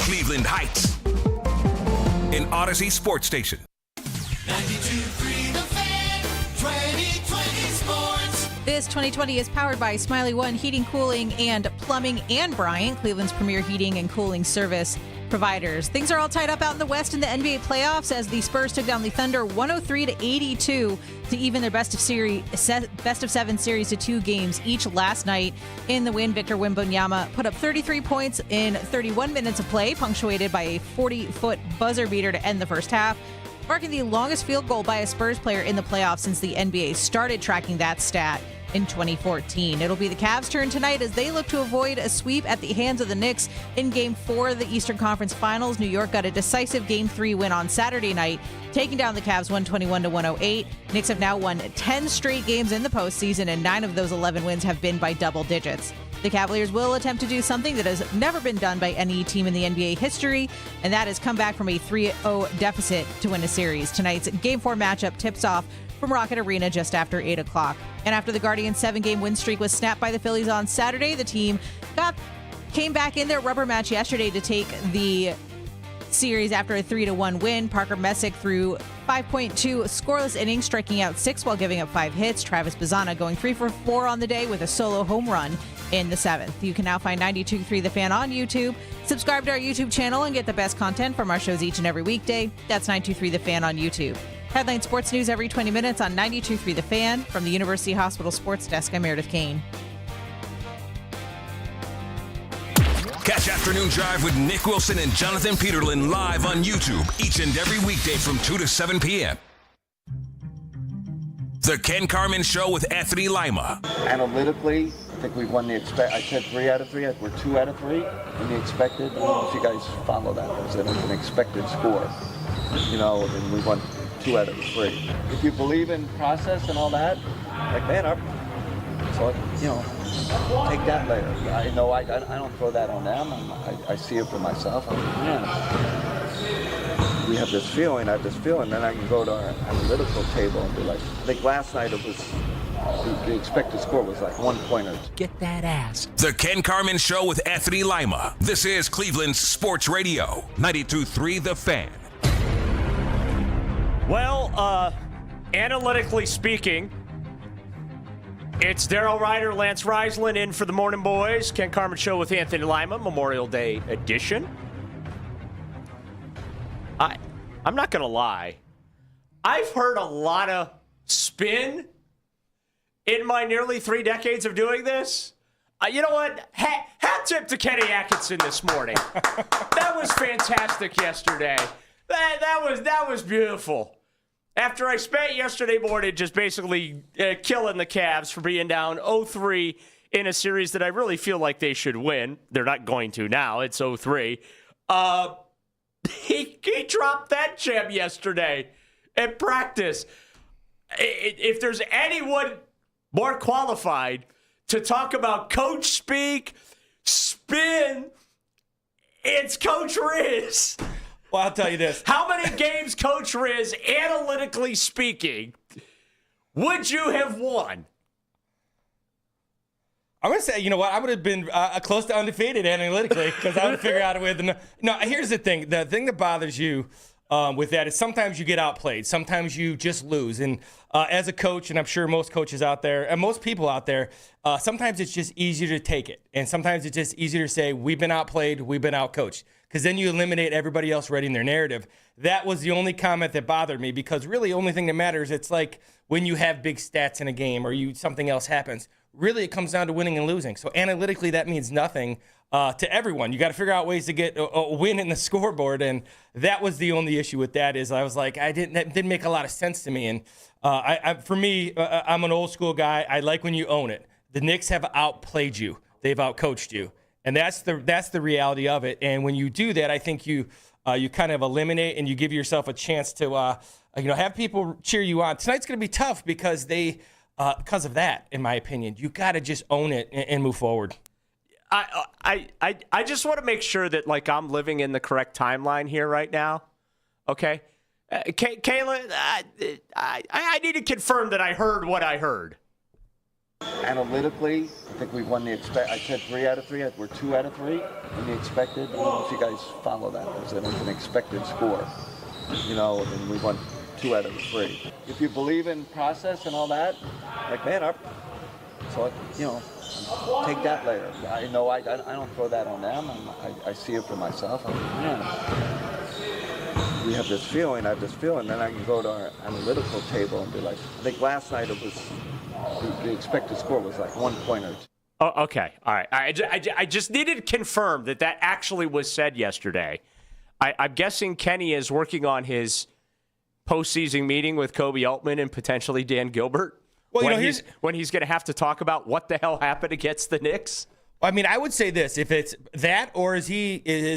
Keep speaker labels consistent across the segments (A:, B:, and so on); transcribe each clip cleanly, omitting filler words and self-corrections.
A: Cleveland Heights, an Odyssey Sports Station.
B: 92.3 The Fan, 2020 Sports.
C: This 2020 is powered by Smiley One Heating, Cooling, and Plumbing and Bryant, Cleveland's premier heating and cooling service providers. Things are all tied up out in the West in the NBA playoffs as the Spurs took down the Thunder 103-82 to even their best of seven series to 2 games each last night. In the win, Victor Wembanyama put up 33 points in 31 minutes of play, punctuated by a 40-foot buzzer beater to end the first half, marking the longest field goal by a Spurs player in the playoffs since the NBA started tracking that stat in 2014. It'll be the Cavs' turn tonight as they look to avoid a sweep at the hands of the Knicks in Game 4 of the Eastern Conference Finals. New York got a decisive Game 3 win on Saturday night, taking down the Cavs 121-108. Knicks have now won 10 straight games in the postseason, and 9 of those 11 wins have been by double digits. The Cavaliers will attempt to do something that has never been done by any team in the NBA history, and that is come back from a 3-0 deficit to win a series. Tonight's Game 4 matchup tips off from Rocket Arena just after 8 o'clock. And after the Guardians' 7-game win streak was snapped by the Phillies on Saturday, the team came back in their rubber match yesterday to take the series after a 3-1 win. Parker Messick threw 5.2 scoreless innings, striking out 6 while giving up 5 hits. Travis Bazzana going 3 for 4 on the day with a solo home run in the 7th. You can now find 92.3 The Fan on YouTube. Subscribe to our YouTube channel and get the best content from our shows each and every weekday. That's 92.3 The Fan on YouTube. Headline Sports News every 20 minutes on 92.3 The Fan. From the University Hospital Sports Desk, I'm Meredith Kane.
A: Catch Afternoon Drive with Nick Wilson and Jonathan Peterlin live on YouTube each and every weekday from 2 to 7 p.m. The Ken Carman Show with Anthony Lima.
D: Analytically, I think we've won the I said 3 out of 3. We're 2 out of 3 in the expected. I don't know if you guys follow that. It was an expected score. And we won 2 out of 3. If you believe in process and all that, take that later. I know I don't throw that on them. I see it for myself. We have this feeling, then I can go to our analytical table and be like, I think last night it was, the expected score was like 1 pointer.
E: Get that ass.
A: The Ken Carman Show with Anthony Lima. This is Cleveland's Sports Radio, 92.3 The Fan.
F: Well, analytically speaking, it's Daryl, Ruiter, Lance Reisland in for the Morning Boys. Ken Carman Show with Anthony Lima, Memorial Day edition. I'm not going to lie. I've heard a lot of spin in my nearly 3 decades of doing this. You know what? Hat tip to Kenny Atkinson this morning. That was fantastic yesterday. That was beautiful. After I spent yesterday morning just basically killing the Cavs for being down 0-3 in a series that I really feel like they should win. They're not going to now. It's 0-3. He dropped that gem yesterday at practice. If there's anyone more qualified to talk about coach speak, spin, it's Coach Riz.
E: Well, I'll tell you this.
F: How many games, Coach Riz, analytically speaking, would you have won?
E: I'm going to say, you know what? I would have been close to undefeated analytically because I would figure out a way to. No, here's the thing. The thing that bothers you with that is sometimes you get outplayed. Sometimes you just lose. And as a coach, and I'm sure most coaches out there, and most people out there, sometimes it's just easier to take it. And sometimes it's just easier to say, we've been outplayed, we've been outcoached. Because then you eliminate everybody else writing their narrative. That was the only comment that bothered me because really the only thing that matters, it's like when you have big stats in a game or something else happens. Really, it comes down to winning and losing. So analytically, that means nothing to everyone. You got to figure out ways to get a win in the scoreboard, and that was the only issue with that. Is I was like, that didn't make a lot of sense to me. And for me, I'm an old school guy. I like when you own it. The Knicks have outplayed you. They've outcoached you, and that's the reality of it. And when you do that, I think you kind of eliminate and you give yourself a chance to have people cheer you on. Tonight's going to be tough because of that, in my opinion. You got to just own it and move forward.
F: I just want to make sure that I'm living in the correct timeline here right now. Okay, Kayla, I need to confirm that I heard what I heard.
D: Analytically, I think we've won the I said 3 out of 3. We're 2 out of 3 in the expected. I don't know if you guys follow that. It's an expected score, and we won 2 out of 3. If you believe in process and all that, like, man, take that later. I know I don't throw that on them. I see it for myself. We have this feeling, then I can go to our analytical table and be like, I think last night it was, the expected score was like 1 point or 2.
F: Oh, okay. All right. I just needed to confirm that actually was said yesterday. I'm guessing Kenny is working on his postseason meeting with Kobe Altman and potentially Dan Gilbert. Well, when he's going to have to talk about what the hell happened against the Knicks.
E: I mean, I would say this: if it's that, or is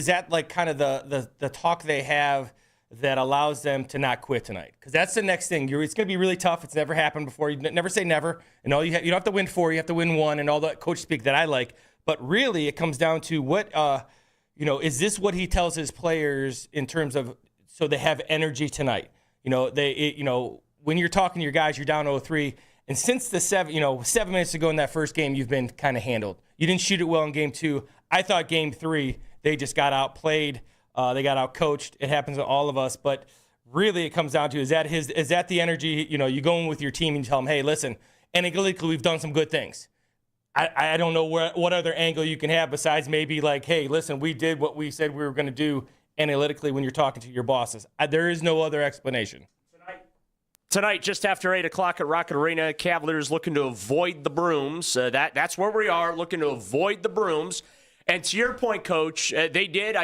E: that like kind of the talk they have that allows them to not quit tonight? Because that's the next thing. It's going to be really tough. It's never happened before. You never say never. And you don't have to win 4. You have to win 1, and all that coach speak that I like. But really, it comes down to what is this what he tells his players in terms of so they have energy tonight? When you're talking to your guys, you're down 0-3. And since the 7 minutes ago in that first game, you've been kind of handled. You didn't shoot it well in game 2. I thought game 3, they just got outplayed. They got outcoached. It happens to all of us. But really it comes down to, is that the energy? You go in with your team and you tell them, hey, listen, analytically, we've done some good things. I don't know what other angle you can have besides maybe like, hey, listen, we did what we said we were going to do analytically when you're talking to your bosses. There is no other explanation.
F: Tonight, just after 8 o'clock at Rocket Arena, Cavaliers looking to avoid the brooms. That's where we are, looking to avoid the brooms. And to your point, Coach, they did.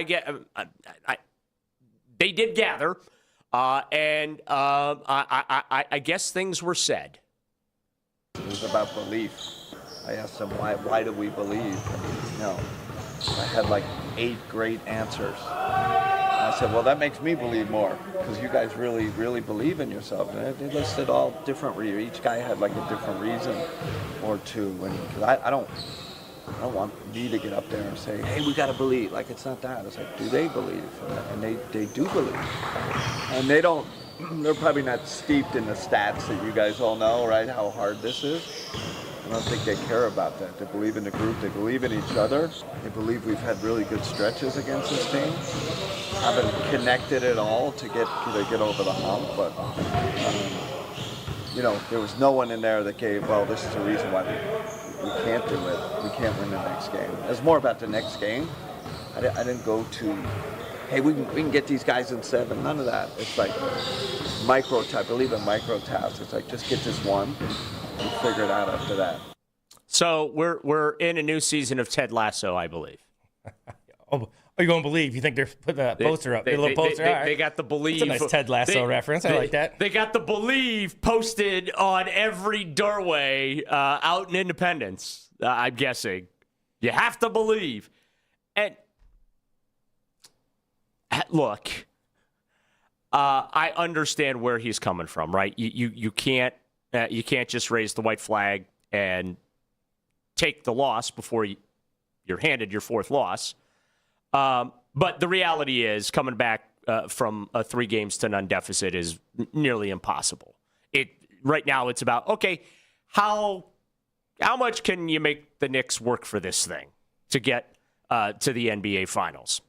F: They did gather, and I guess things were said.
D: It was about belief. I asked them why do we believe? I had like 8 great answers. I said, well, that makes me believe more because you guys really, really believe in yourself. And they listed all different reasons. Each guy had like a different reason or two. Because I don't want me to get up there and say, hey, we got to believe. Like, it's not that. It's like, do they believe? And they do believe. And they're probably not steeped in the stats that you guys all know, right, how hard this is. I don't think they care about that. They believe in the group. They believe in each other. They believe we've had really good stretches against this team. Haven't connected at all to get over the hump, but there was no one in there that gave, well, this is the reason why we can't do it. We can't win the next game. It was more about the next game. I didn't go to, hey, we can get these guys in 7. None of that. It's like I believe in micro tasks. It's like, just get this one and figure it out after that.
F: So we're in a new season of Ted Lasso, I believe.
E: Oh, you going to believe? You think they're putting a poster up? A little poster?
F: They got the believe.
E: That's a nice Ted Lasso reference. I like that.
F: They got the believe posted on every doorway out in Independence, I'm guessing. You have to believe. And look, I understand where he's coming from, right? You can't just raise the white flag and take the loss before you're handed your 4th loss. But the reality is, coming back from a 3-0 deficit is nearly impossible. Right now, it's about, okay, how much can you make the Knicks work for this thing to get to the NBA Finals?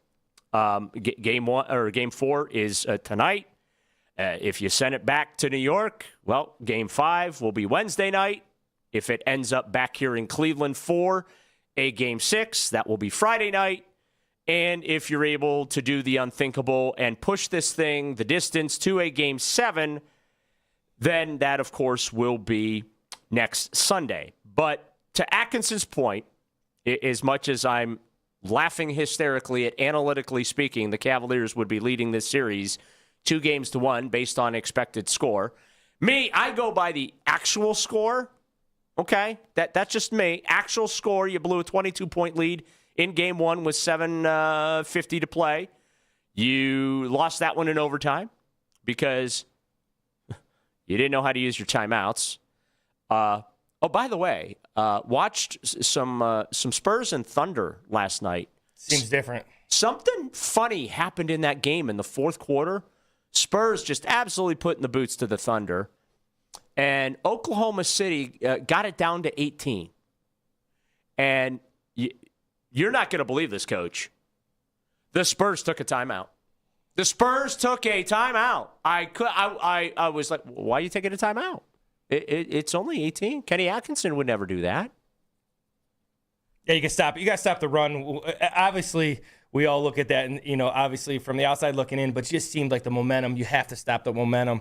F: Game 4 is tonight. If you send it back to New York, well, Game 5 will be Wednesday night. If it ends up back here in Cleveland for a Game 6, that will be Friday night. And if you're able to do the unthinkable and push this thing the distance to a Game 7, then that, of course, will be next Sunday. But to Atkinson's point, as much as I'm laughing hysterically at analytically speaking, the Cavaliers would be leading this series 2-1 based on expected score. Me, I go by the actual score. Okay, that's just me. Actual score, you blew a 22-point lead in Game 1 with 7:50 to play. You lost that one in overtime because you didn't know how to use your timeouts. By the way, watched some Spurs and Thunder last night.
E: Seems different.
F: Something funny happened in that game in the 4th quarter. Spurs just absolutely putting the boots to the Thunder. and Oklahoma City got it down to 18. And you're not going to believe this, Coach. The Spurs took a timeout. The Spurs took a timeout. I was like, why are you taking a timeout? It's only 18. Kenny Atkinson would never do that.
E: Yeah, you can stop. You got to stop the run. Obviously, we all look at that, and obviously from the outside looking in, but it just seemed like the momentum. You have to stop the momentum.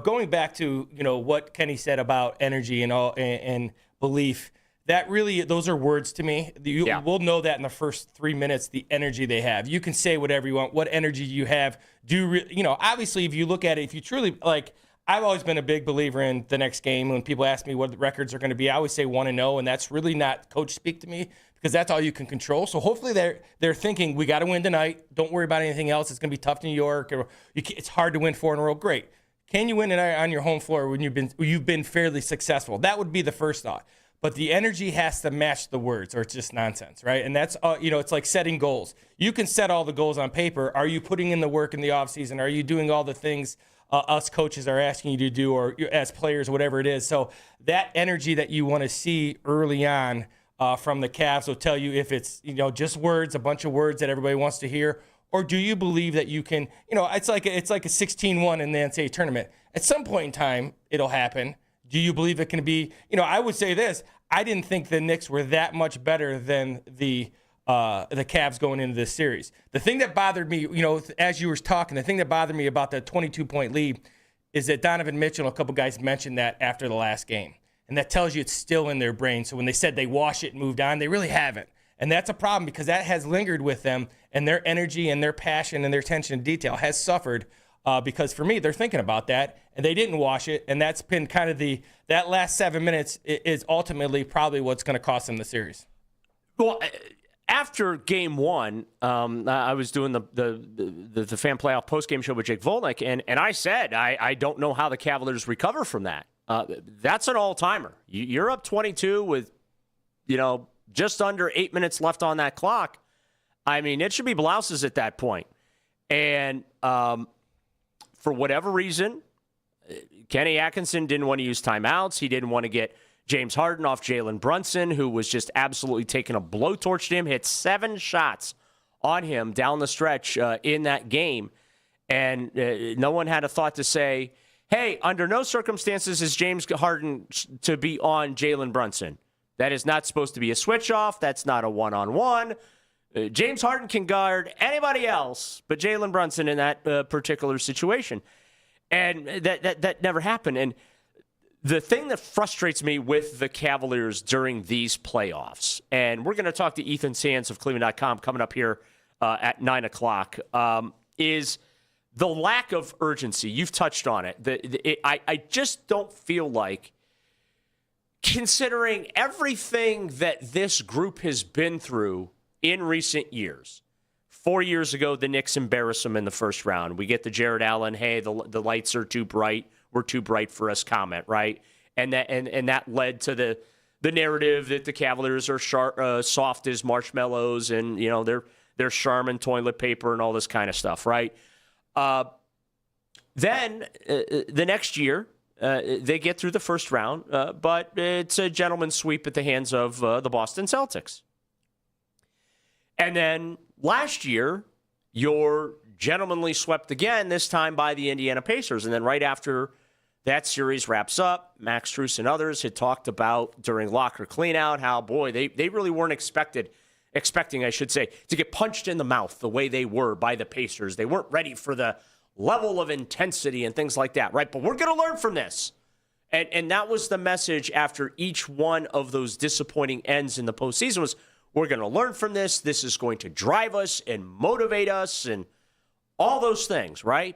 E: Going back to what Kenny said about energy and all and belief. That really, those are words to me. We'll know that in the first 3 minutes, the energy they have. You can say whatever you want. What energy you have? Obviously, if you look at it, if you truly like, I've always been a big believer in the next game. When people ask me what the records are going to be, I always say 1-0, and that's really not coach speak to me because that's all you can control. So hopefully they're thinking we got to win tonight. Don't worry about anything else. It's going to be tough in New York. It's hard to win 4 in a row. Great. Can you win tonight on your home floor when you've been fairly successful? That would be the first thought. But the energy has to match the words, or it's just nonsense, right? And that's, it's like setting goals. You can set all the goals on paper. Are you putting in the work in the offseason? Are you doing all the things us coaches are asking you to do, or as players, whatever it is? So that energy that you want to see early on from the Cavs will tell you if it's, just words, a bunch of words that everybody wants to hear, or do you believe that you can, it's like a 16-1 in the NCAA tournament. At some point in time, it'll happen. Do you believe it can be? I would say this. I didn't think the Knicks were that much better than the Cavs going into this series. The thing that bothered me, as you were talking, the thing that bothered me about the 22-point lead is that Donovan Mitchell and a couple guys mentioned that after the last game. And that tells you it's still in their brain. So when they said they wash it and moved on, they really haven't. And that's a problem because that has lingered with them, and their energy and their passion and their attention to detail has suffered. Because for me, they're thinking about that, and they didn't wash it, and that's been kind of that last 7 minutes is ultimately probably what's going to cost them the series.
F: Well, after game one, I was doing the fan playoff postgame show with Jake Volnick, and I said I don't know how the Cavaliers recover from that. That's an all-timer. You're up 22 with just under 8 minutes left on that clock. I mean, it should be blouses at that point, and for whatever reason, Kenny Atkinson didn't want to use timeouts. He didn't want to get James Harden off Jalen Brunson, who was just absolutely taking a blowtorch to him, hit 7 shots on him down the stretch in that game. And no one had a thought to say, hey, under no circumstances is James Harden to be on Jalen Brunson. That is not supposed to be a switch off. That's not a one-on-one. James Harden can guard anybody else but Jalen Brunson in that particular situation. And that never happened. And the thing that frustrates me with the Cavaliers during these playoffs, and we're going to talk to Ethan Sands of Cleveland.com coming up here at 9 o'clock, is the lack of urgency. You've touched on it. I just don't feel like, considering everything that this group has been through in recent years. 4 years ago, the Knicks embarrass them in the first round. We get the Jared Allen, hey, the lights are too bright. We're too bright for us comment, right? And that led to the narrative that the Cavaliers are soft as marshmallows and, they're Charmin toilet paper and all this kind of stuff, right? Then the next year, they get through the first round, but it's a gentleman's sweep at the hands of the Boston Celtics. And then last year, you're gentlemanly swept again, this time by the Indiana Pacers. And then right after that series wraps up, Max Strus and others had talked about during locker cleanout how, boy, they really weren't expecting, to get punched in the mouth the way they were by the Pacers. They weren't ready for the level of intensity and things like that, right? But we're going to learn from this. And that was the message after each one of those disappointing ends in the postseason was, we're going to learn from this. This is going to drive us and motivate us and all those things, right?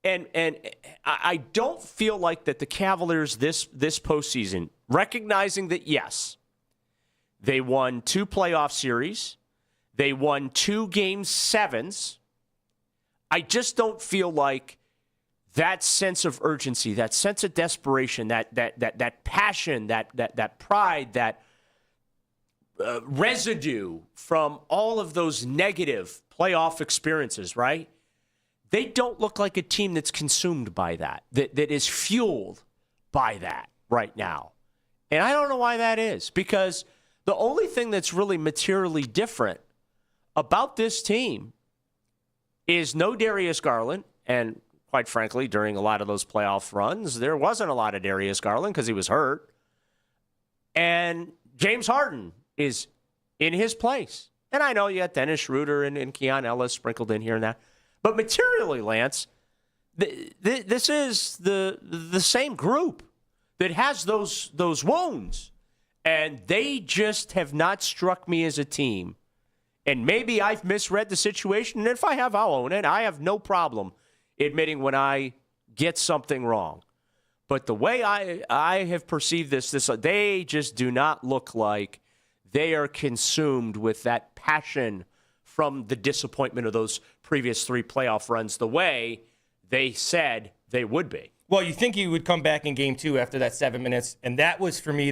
F: And I don't feel like that the Cavaliers this postseason, recognizing that, yes, they won 2 playoff series, they won 2 Game 7s. I just don't feel like that sense of urgency, that sense of desperation, that passion, that pride, that residue from all of those negative playoff experiences, right? They don't look like a team that's consumed by that is fueled by that right now. And I don't know why that is, because the only thing that's really materially different about this team is no Darius Garland. And quite frankly, during a lot of those playoff runs, there wasn't a lot of Darius Garland because he was hurt. And James Harden is in his place. And I know you got Dennis Ruiter and Keon Ellis sprinkled in here and that. But materially, Lance, this is the same group that has those wounds. And they just have not struck me as a team. And maybe I've misread the situation. And if I have, I'll own it. I have no problem admitting when I get something wrong. But the way I have perceived this, they just do not look like they are consumed with that passion from the disappointment of those previous 3 playoff runs the way they said they would be.
E: Well, you think he would come back in game 2 after that 7 minutes, and that was, for me,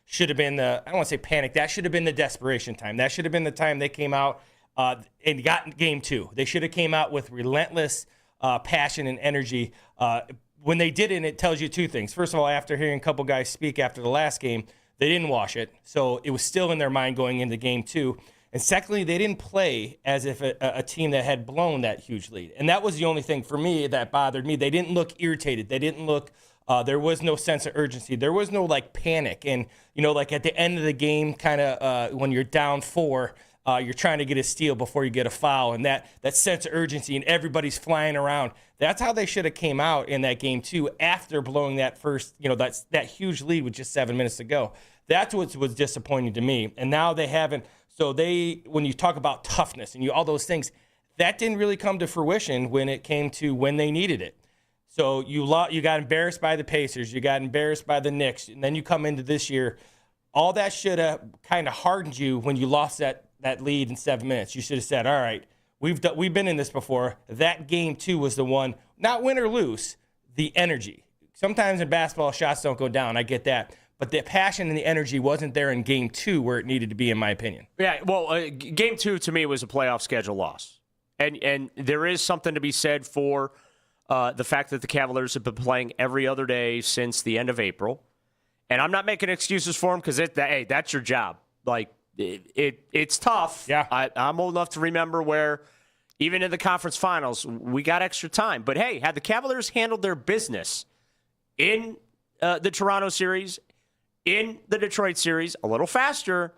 E: should have been I don't want to say panic, that should have been the desperation time. That should have been the time they came out and got game 2. They should have came out with relentless passion and energy. When they didn't, it tells you 2 things. First of all, after hearing a couple guys speak after the last game, they didn't wash it, so it was still in their mind going into game 2. And secondly, they didn't play as if a team that had blown that huge lead. And that was the only thing for me that bothered me. They didn't look irritated. They didn't look there was no sense of urgency. There was no, panic. And, at the end of the game, kind of when you're down 4, you're trying to get a steal before you get a foul. And that sense of urgency and everybody's flying around. That's how they should have came out in that game, too, after blowing that first, that huge lead with just 7 minutes to go. That's what was disappointing to me. And now they haven't. So when you talk about toughness and all those things, that didn't really come to fruition when it came to when they needed it. So you got embarrassed by the Pacers, you got embarrassed by the Knicks, and then you come into this year. All that should have kind of hardened you when you lost that lead in 7 minutes. You should have said, all right, we've been in this before. That game 2 was the one, not win or lose, the energy. Sometimes in basketball, shots don't go down. I get that. But the passion and the energy wasn't there in game 2 where it needed to be, in my opinion.
F: Yeah, well, game 2 to me was a playoff schedule loss. And there is something to be said for the fact that the Cavaliers have been playing every other day since the end of April. And I'm not making excuses for them because, hey, that's your job. It's tough.
E: Yeah.
F: I'm old enough to remember where even in the conference finals, we got extra time. But, hey, had the Cavaliers handled their business in the Toronto series, in the Detroit series, a little faster,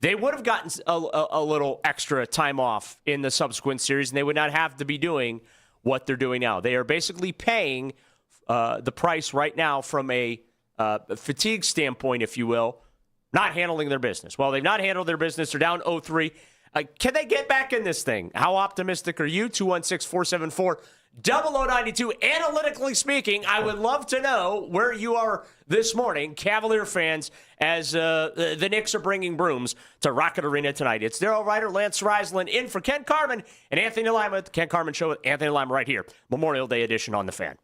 F: they would have gotten a little extra time off in the subsequent series, and they would not have to be doing what they're doing now. They are basically paying the price right now from a fatigue standpoint, if you will, not handling their business. Well, they've not handled their business. They're down 0-3. Can they get back in this thing? How optimistic are you? 216-474-0092. Analytically speaking, I would love to know where you are this morning, Cavalier fans, as the Knicks are bringing brooms to Rocket Arena tonight. It's Daryl Ruiter, Lance Reisland in for Ken Carman and Anthony Lima at the Ken Carman Show with Anthony Lima right here. Memorial Day edition on The Fan.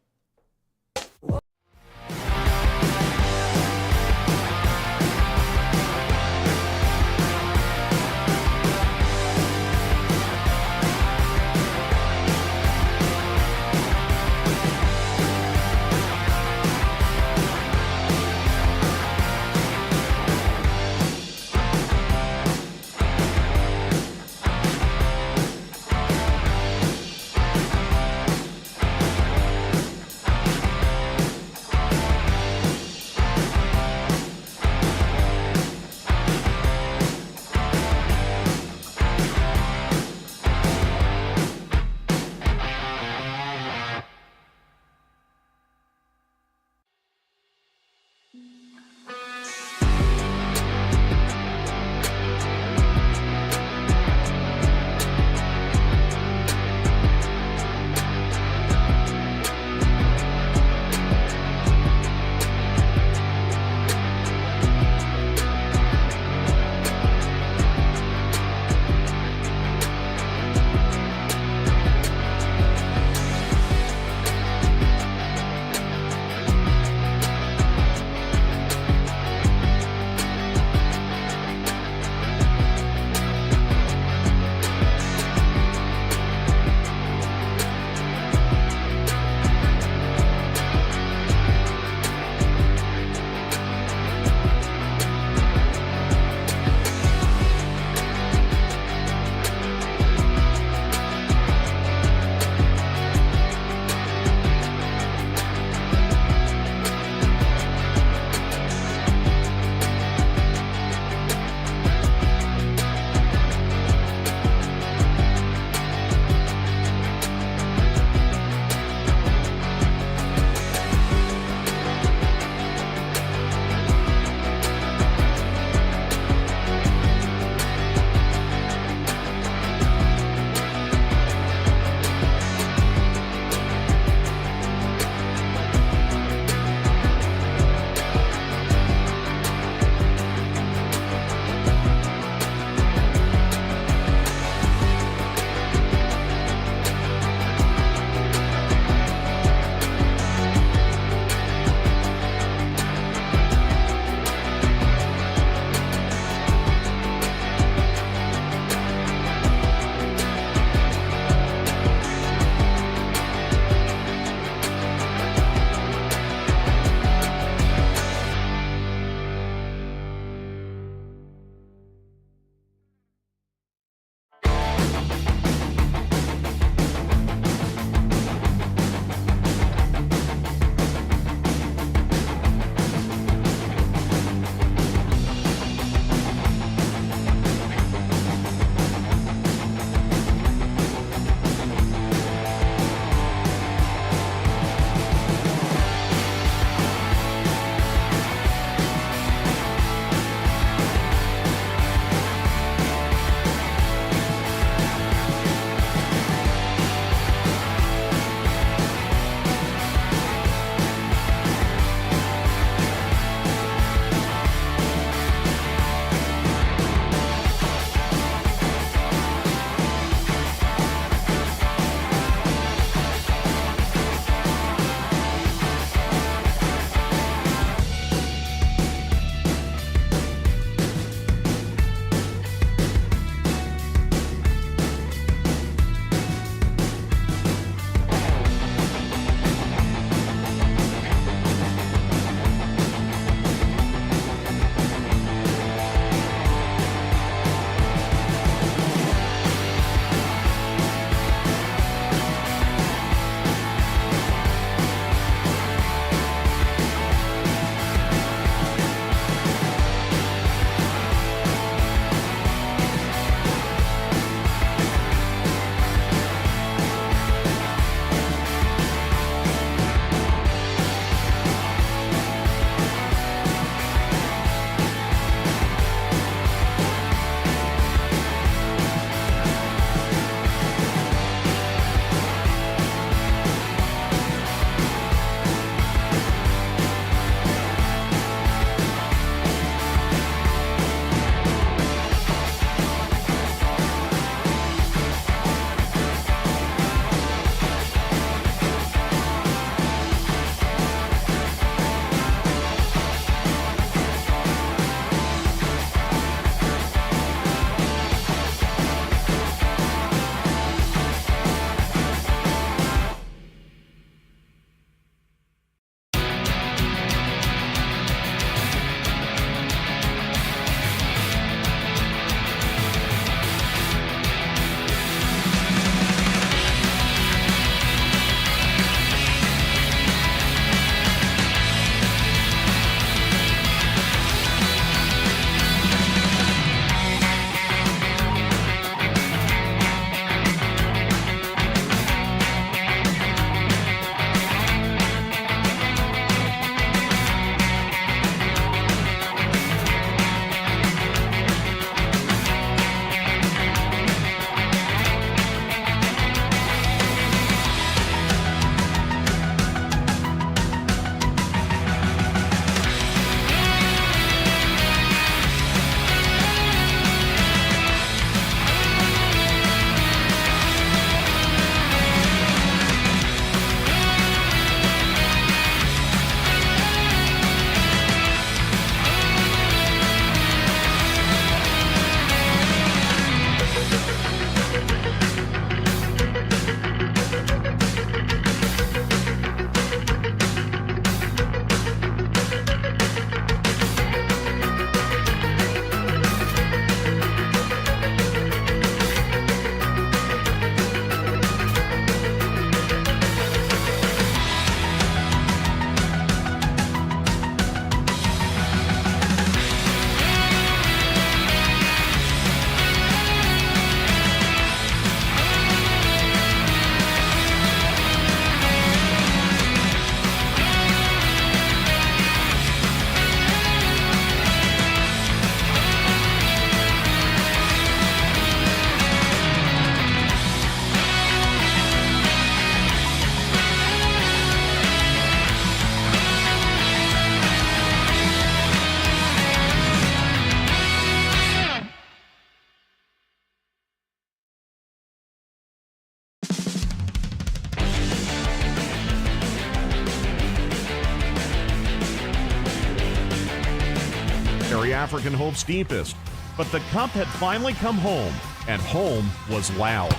G: African Hope's deepest. But the cup had finally come home, and home was loud.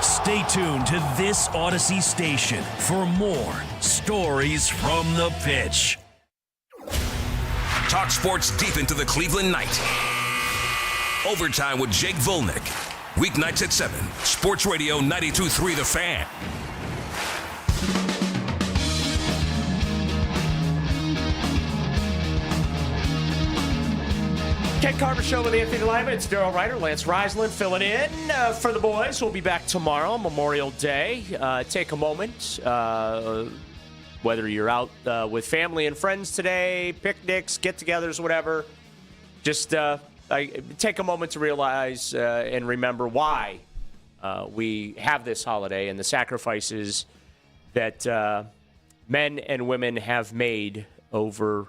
A: Stay tuned to this Odyssey station for more stories from the pitch. Talk sports deep into the Cleveland night. Overtime with Jake Volnick. Weeknights at 7. Sports Radio 92.3 The Fan.
F: Ken Carman Show with Anthony Lima. It's Daryl Ruiter, Lance Reisland filling in for the boys. We'll be back tomorrow, Memorial Day. Take a moment, whether you're out with family and friends today, picnics, get-togethers, whatever. Just take a moment to realize and remember why we have this holiday and the sacrifices that men and women have made over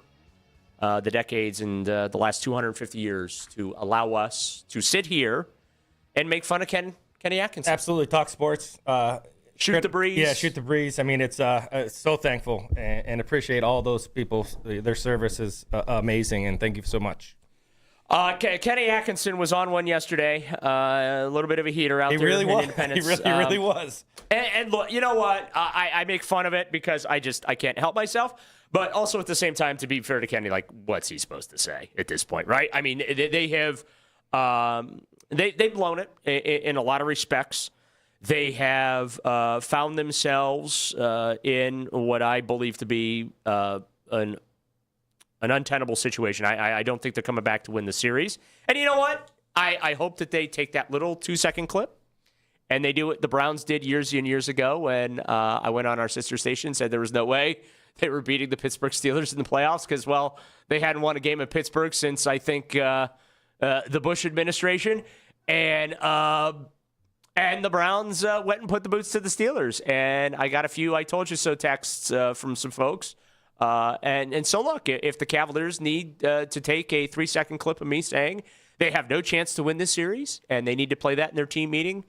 F: the decades and the last 250 years to allow us to sit here and make fun of Kenny Atkinson.
E: Absolutely. Talk sports.
F: Shoot the breeze.
E: Yeah, shoot the breeze. I mean, it's so thankful and appreciate all those people. Their service is amazing, and thank you so much.
F: Kenny Atkinson was on one yesterday. A little bit of a heater out there in Independence.
E: He really was.
F: And look, you know what? I make fun of it because I can't help myself. But also at the same time, to be fair to Kenny, like, what's he supposed to say at this point, right? I mean, they have they've blown it in a lot of respects. They have found themselves in what I believe to be an untenable situation. I don't think they're coming back to win the series. And you know what? I hope that they take that little 2-second clip and they do what the Browns did years and years ago when I went on our sister station and said there was no way they were beating the Pittsburgh Steelers in the playoffs because, well, they hadn't won a game in Pittsburgh since, I think, the Bush administration. And the Browns went and put the boots to the Steelers. And I got a few I told you so texts from some folks. And so, look, if the Cavaliers need to take a 3-second clip of me saying they have no chance to win this series and they need to play that in their team meeting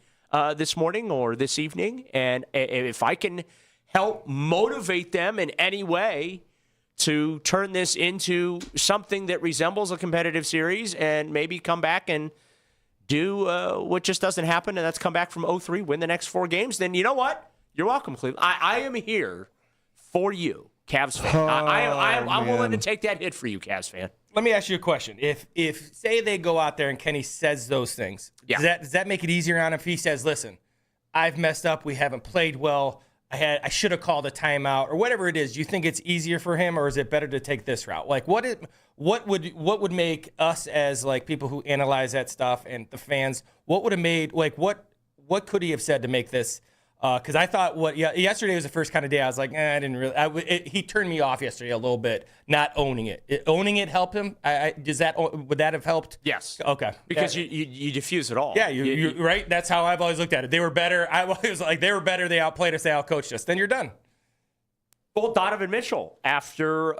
F: this morning or this evening, and if I can help motivate them in any way to turn this into something that resembles a competitive series and maybe come back and do what just doesn't happen, and that's come back from 0-3, win the next 4 games, then you know what? You're welcome, Cleveland. I am here for you, Cavs fan. I'm willing to take that hit for you, Cavs fan.
E: Let me ask you a question. If say they go out there and Kenny says those things, does that make it easier on him if he says, listen, I've messed up, we haven't played well, I should have called a timeout or whatever it is? Do you think it's easier for him, or is it better to take this route? Like, what would make us as like people who analyze that stuff and the fans? What would have made what could he have said to make this? Because I thought yesterday was the first kind of day I was like, I didn't really. He turned me off yesterday a little bit, not owning it. Owning it helped him. Would that have helped?
F: Yes.
E: Okay.
F: Because you diffuse it all.
E: Yeah, you right. That's how I've always looked at it. They were better. I was like, they were better. They outplayed us. They outcoached us. Then you're done.
F: Well, Donovan Mitchell after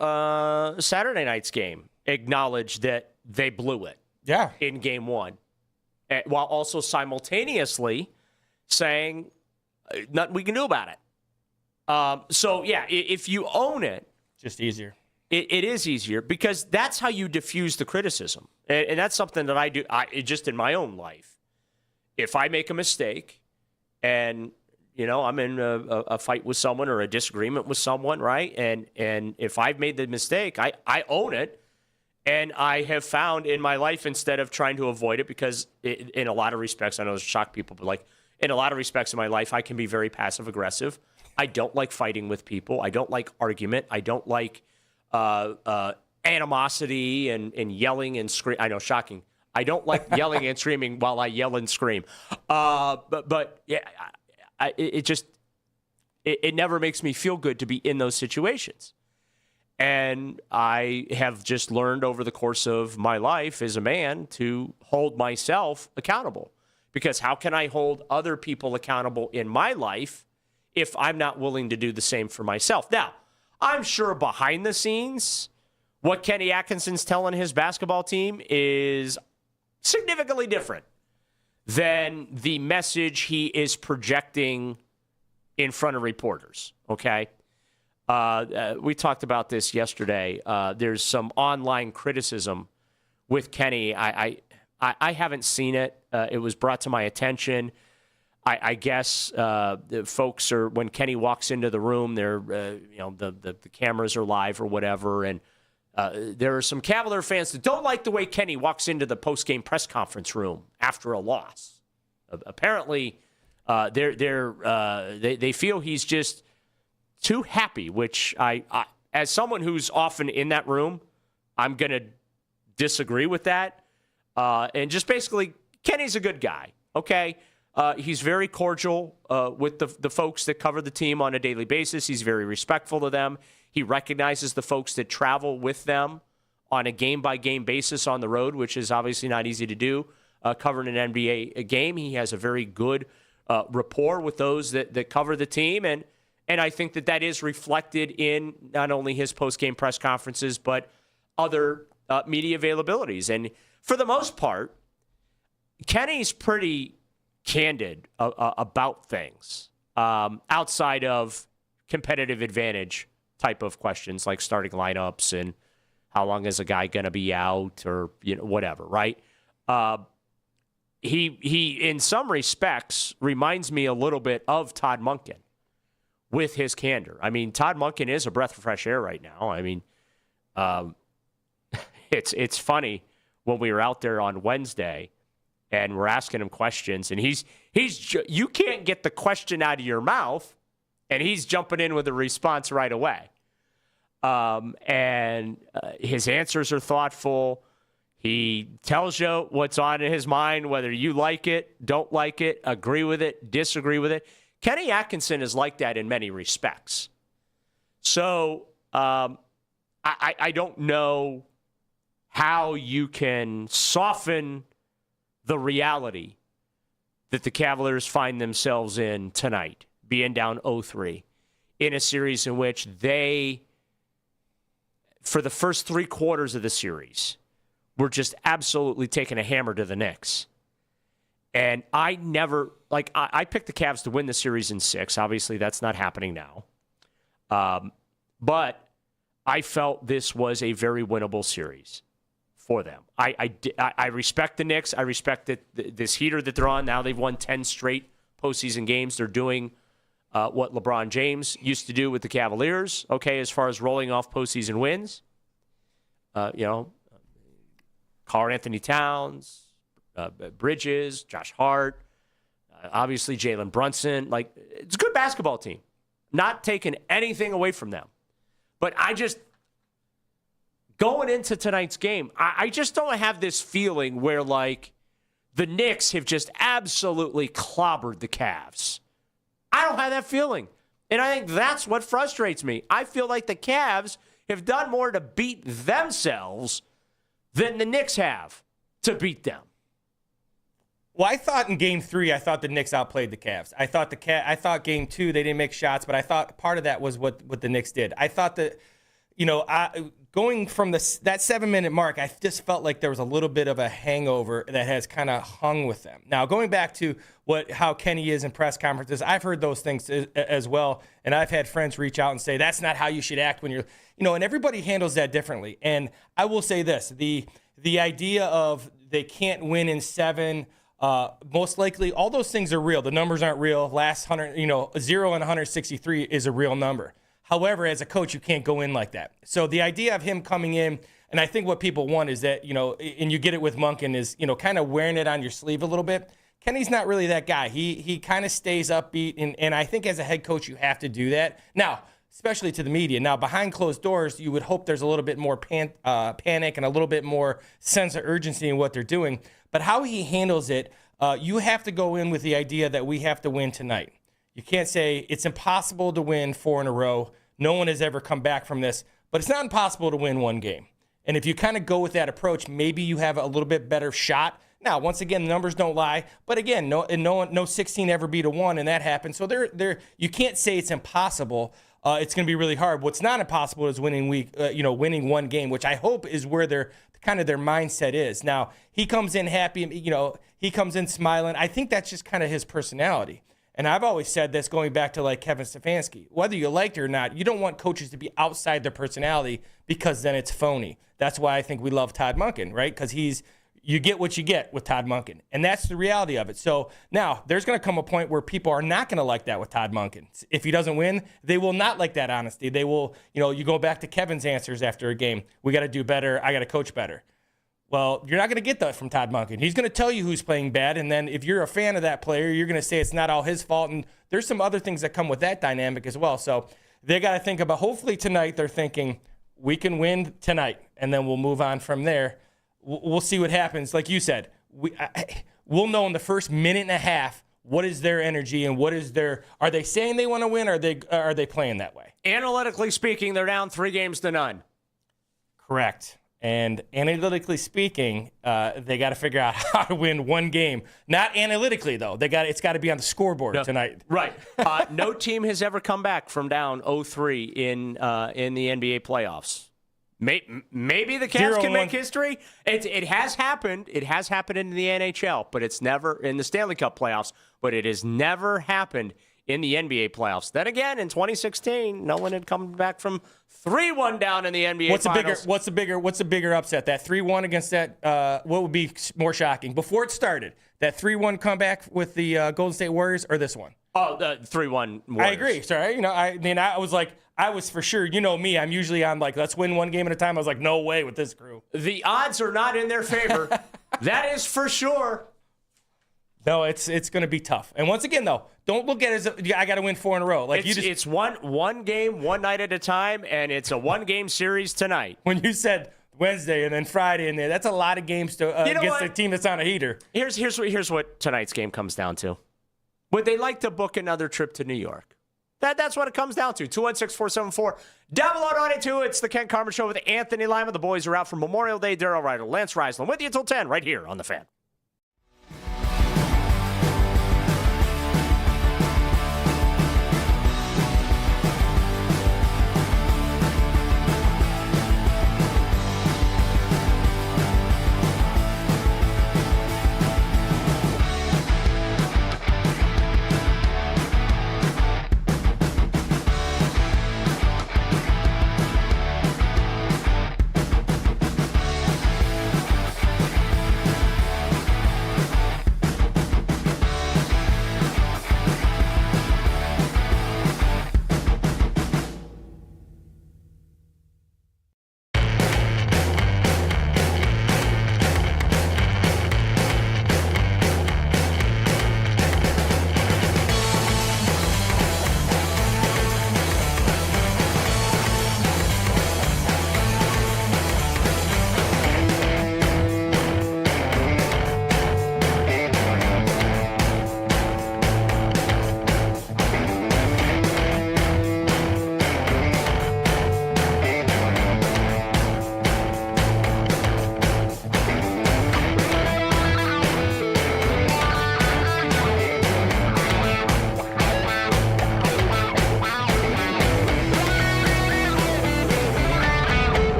F: Saturday night's game acknowledged that they blew it.
E: Yeah.
F: In game 1, while also simultaneously saying nothing we can do about it. So, yeah, if you own it.
E: Just easier.
F: It is easier because that's how you diffuse the criticism. And that's something that I do just in my own life. If I make a mistake and, I'm in a fight with someone or a disagreement with someone, right? And if I've made the mistake, I own it. And I have found in my life, instead of trying to avoid it, because in a lot of respects, I know this shock people, but like, in a lot of respects in my life, I can be very passive-aggressive. I don't like fighting with people. I don't like argument. I don't like animosity and yelling and screaming. I know, shocking. I don't like yelling and screaming while I yell and scream. But yeah, it never makes me feel good to be in those situations. And I have just learned over the course of my life as a man to hold myself accountable. Because how can I hold other people accountable in my life if I'm not willing to do the same for myself? Now, I'm sure behind the scenes, what Kenny Atkinson's telling his basketball team is significantly different than the message he is projecting in front of reporters, okay? We talked about this yesterday. There's some online criticism with Kenny. I haven't seen it. It was brought to my attention. I guess the folks are, when Kenny walks into the room, they're the cameras are live or whatever, and there are some Cavalier fans that don't like the way Kenny walks into the post-game press conference room after a loss. Apparently, they feel he's just too happy, which I as someone who's often in that room, I'm going to disagree with that. And just basically, Kenny's a good guy, okay? He's very cordial with the folks that cover the team on a daily basis. He's very respectful to them. He recognizes the folks that travel with them on a game-by-game basis on the road, which is obviously not easy to do, covering an NBA game. He has a very good rapport with those that cover the team, and I think that is reflected in not only his post-game press conferences, but other media availabilities. And for the most part, Kenny's pretty candid about things outside of competitive advantage type of questions like starting lineups and how long is a guy going to be out or whatever, right? He in some respects reminds me a little bit of Todd Monken with his candor. I mean, Todd Monken is a breath of fresh air right now. I mean, it's funny when we were out there on Wednesday and we're asking him questions, and he's you can't get the question out of your mouth, and he's jumping in with a response right away. And his answers are thoughtful. He tells you what's on in his mind, whether you like it, don't like it, agree with it, disagree with it. Kenny Atkinson is like that in many respects. So I don't know how you can soften the reality that the Cavaliers find themselves in tonight, being down 0-3, in a series in which they, for the first 3 quarters of the series, were just absolutely taking a hammer to the Knicks. And I picked the Cavs to win the series in 6. Obviously, that's not happening now. But I felt this was a very winnable series for them. I respect the Knicks. I respect this heater that they're on. Now they've won 10 straight postseason games. They're doing what LeBron James used to do with the Cavaliers, okay, as far as rolling off postseason wins. Karl Anthony Towns, Bridges, Josh Hart, obviously Jalen Brunson. Like, it's a good basketball team. Not taking anything away from them. But going into tonight's game, I just don't have this feeling where, like, the Knicks have just absolutely clobbered the Cavs. I don't have that feeling. And I think that's what frustrates me. I feel like the Cavs have done more to beat themselves than the Knicks have to beat them.
E: Well, I thought in Game 3, I thought the Knicks outplayed the Cavs. I thought Game 2, they didn't make shots, but I thought part of that was what the Knicks did. I thought that, going from that 7-minute mark, I just felt like there was a little bit of a hangover that has kind of hung with them. Now, going back to how Kenny is in press conferences, I've heard those things as well, and I've had friends reach out and say, that's not how you should act when you're, and everybody handles that differently. And I will say this, the idea of they can't win in 7, most likely, all those things are real. The numbers aren't real. Last 100, 0 and 163 is a real number. However, as a coach, you can't go in like that. So the idea of him coming in, and I think what people want is that, and you get it with Monken, is, kind of wearing it on your sleeve a little bit. Kenny's not really that guy. He kind of stays upbeat, and I think as a head coach, you have to do that. Now, especially to the media. Now, behind closed doors, you would hope there's a little bit more panic and a little bit more sense of urgency in what they're doing. But how he handles it, you have to go in with the idea that we have to win tonight. You can't say it's impossible to win 4 in a row. No one has ever come back from this. But it's not impossible to win one game. And if you kind of go with that approach, maybe you have a little bit better shot. Now, once again, the numbers don't lie. But again, no 16 ever beat a 1, and that happened. So you can't say it's impossible. It's going to be really hard. What's not impossible is winning one game, which I hope is where their mindset is. Now, he comes in happy, he comes in smiling. I think that's just kind of his personality. And I've always said this going back to like Kevin Stefanski. Whether you liked it or not, you don't want coaches to be outside their personality because then it's phony. That's why I think we love Todd Monken, right? Because you get what you get with Todd Monken. And that's the reality of it. So now there's going to come a point where people are not going to like that with Todd Monken. If he doesn't win, they will not like that honesty. They will, you go back to Kevin's answers after a game. We got to do better. I got to coach better. Well, you're not going to get that from Todd Monken. He's going to tell you who's playing bad, and then if you're a fan of that player, you're going to say it's not all his fault, and there's some other things that come with that dynamic as well. So they got to think about, hopefully tonight they're thinking, we can win tonight, and then we'll move on from there. We'll see what happens. Like you said, we'll know in the first minute and a half what is their energy and what is are they saying they want to win, or are they playing that way?
F: Analytically speaking, they're down 3-0.
E: Correct. And analytically speaking, they got to figure out how to win one game. Not analytically, though. It's got to be on the scoreboard tonight.
F: Right. No team has ever come back from down 0-3 in the NBA playoffs. Maybe the Cavs can make history. It has happened. It has happened in the NHL, but it's never in the Stanley Cup playoffs. But it has never happened in the NBA playoffs. Then again, in 2016, no one had come back from 3-1 down in the NBA finals.
E: What's the bigger upset? That 3-1 against that? What would be more shocking before it started? That 3-1 comeback with the Golden State Warriors, or this one?
F: Oh, the 3-1 Warriors.
E: I agree. Sorry, I was for sure. You know me. I'm usually on like, let's win one game at a time. I was like, no way with this crew.
F: The odds are not in their favor. That is for sure.
E: No, it's going to be tough. And once again, though, don't look at it as I got to win 4 in a row. Like
F: it's one game, one night at a time, and it's a 1-game series tonight.
E: When you said Wednesday and then Friday in there, that's a lot of games to against a team that's on a heater.
F: Here's what tonight's game comes down to. Would they like to book another trip to New York? That's what it comes down to. 216-474-0092. It's the Ken Carman Show with Anthony Lima. The boys are out for Memorial Day. Daryl, Ruiter, Lance Reisland with you until 10 right here on The Fan.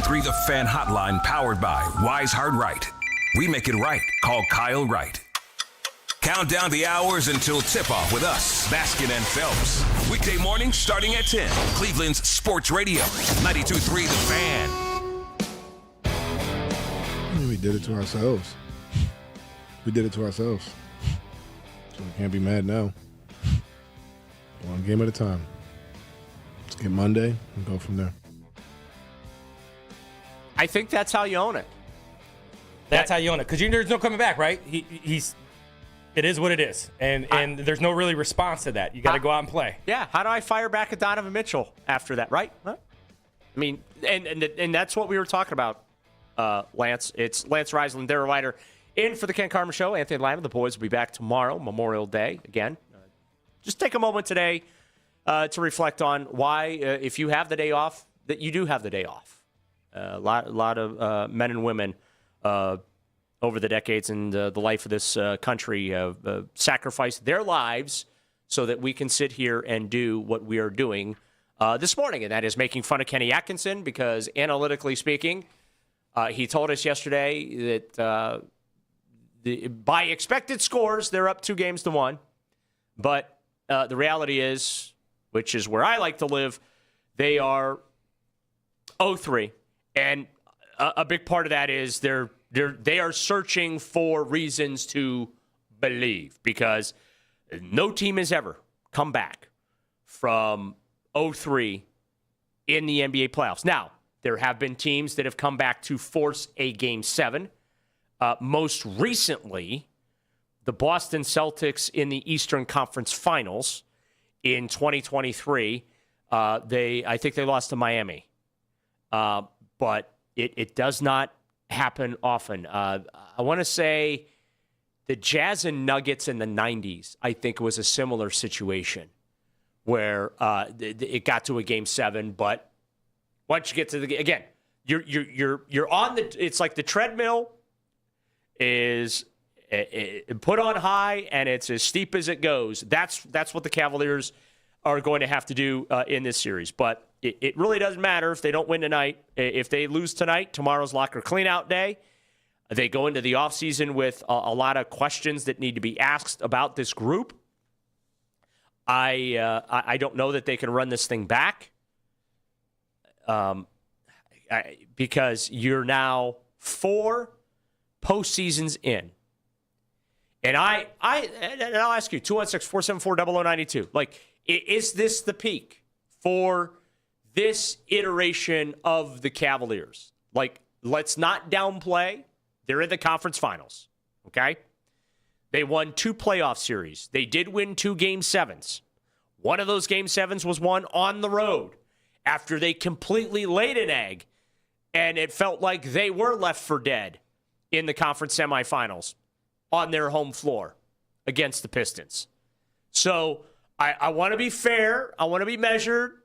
A: 92.3 The Fan Hotline, powered by Wise Hard Right. We make it right. Call Kyle Wright. Count down the hours until tip-off with us, Baskin and Phelps. Weekday mornings starting at 10. Cleveland's Sports Radio, 92.3 The Fan.
H: We did it to ourselves. We did it to ourselves. So we can't be mad now. One game at a time. Let's get Monday and go from there.
F: I think that's how you own it.
E: That's how you own it. Because there's no coming back, right? It is what it is. And there's no really response to that. You got to go out and play.
F: Yeah. How do I fire back at Donovan Mitchell after that, right? Huh? I mean, and that's what we were talking about, Lance. It's Lance Reisland, Daryl Ruiter, in for the Ken Carman Show. Anthony Lyman, the boys will be back tomorrow, Memorial Day. Again, just take a moment today to reflect on why, if you have the day off, that you do have the day off. A lot of men and women over the decades and the life of this country have sacrificed their lives so that we can sit here and do what we are doing this morning, and that is making fun of Kenny Atkinson because, analytically speaking, he told us yesterday that by expected scores, they're up 2-1. But the reality is, which is where I like to live, they are 0-3. And a big part of that is they are searching for reasons to believe because no team has ever come back from 0-3 in the NBA playoffs. Now, there have been teams that have come back to force a Game 7. Most recently, the Boston Celtics in the Eastern Conference Finals in 2023. I think they lost to Miami. But it does not happen often. I want to say the Jazz and Nuggets in the 90s, I think, was a similar situation where it got to a Game 7. But once you get to again, you're on the. It's like the treadmill is put on high and it's as steep as it goes. That's what the Cavaliers are going to have to do in this series. But it really doesn't matter if they don't win tonight. If they lose tonight, tomorrow's locker cleanout day. They go into the offseason with a lot of questions that need to be asked about this group. I don't know that they can run this thing back because you're now 4 postseasons in. And I'll ask you, 216-474-0092. Like, is this the peak for this iteration of the Cavaliers? Like, let's not downplay. They're in the conference finals, okay? They won 2 playoff series. They did win 2 Game 7s. One of those Game 7s was won on the road after they completely laid an egg, and it felt like they were left for dead in the conference semifinals on their home floor against the Pistons. So I want to be fair. I want to be measured.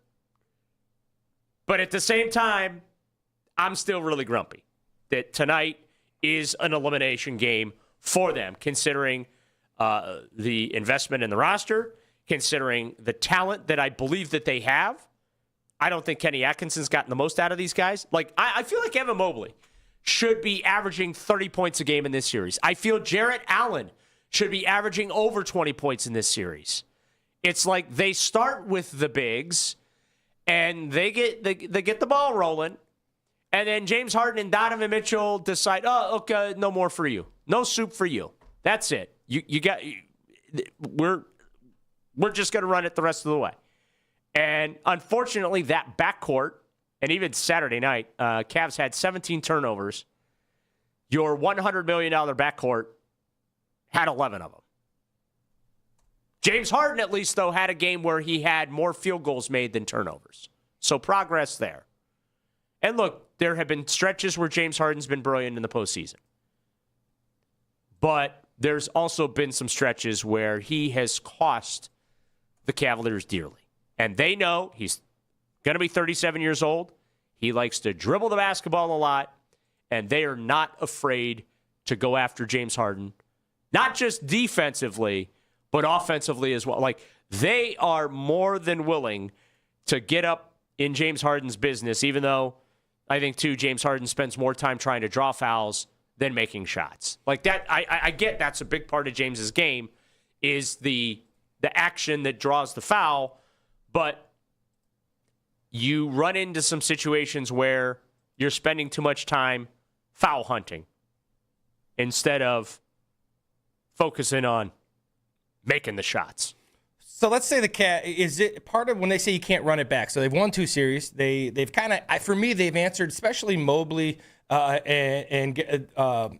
F: But at the same time, I'm still really grumpy that tonight is an elimination game for them, considering the investment in the roster, considering the talent that I believe that they have. I don't think Kenny Atkinson's gotten the most out of these guys. Like, I feel like Evan Mobley should be averaging 30 points a game in this series. I feel Jarrett Allen should be averaging over 20 points in this series. It's like they start with the bigs, and they get the ball rolling, and then James Harden and Donovan Mitchell decide, oh, okay, no more for you. No soup for you. That's it. We're just going to run it the rest of the way. And unfortunately, that backcourt, and even Saturday night, Cavs had 17 turnovers. Your $100 million backcourt had 11 of them. James Harden, at least, though, had a game where he had more field goals made than turnovers. So progress there. And look, there have been stretches where James Harden's been brilliant in the postseason. But there's also been some stretches where he has cost the Cavaliers dearly. And they know he's going to be 37 years old. He likes to dribble the basketball a lot. And they are not afraid to go after James Harden. Not just defensively, but offensively as well. Like, they are more than willing to get up in James Harden's business, even though I think, too, James Harden spends more time trying to draw fouls than making shots. Like that, I get that's a big part of James's game is the action that draws the foul, but you run into some situations where you're spending too much time foul hunting instead of focusing on making the shots.
E: So let's say the Cat is it part of when they say you can't run it back. So they've won 2 series. They've kind of for me they've answered, especially Mobley and the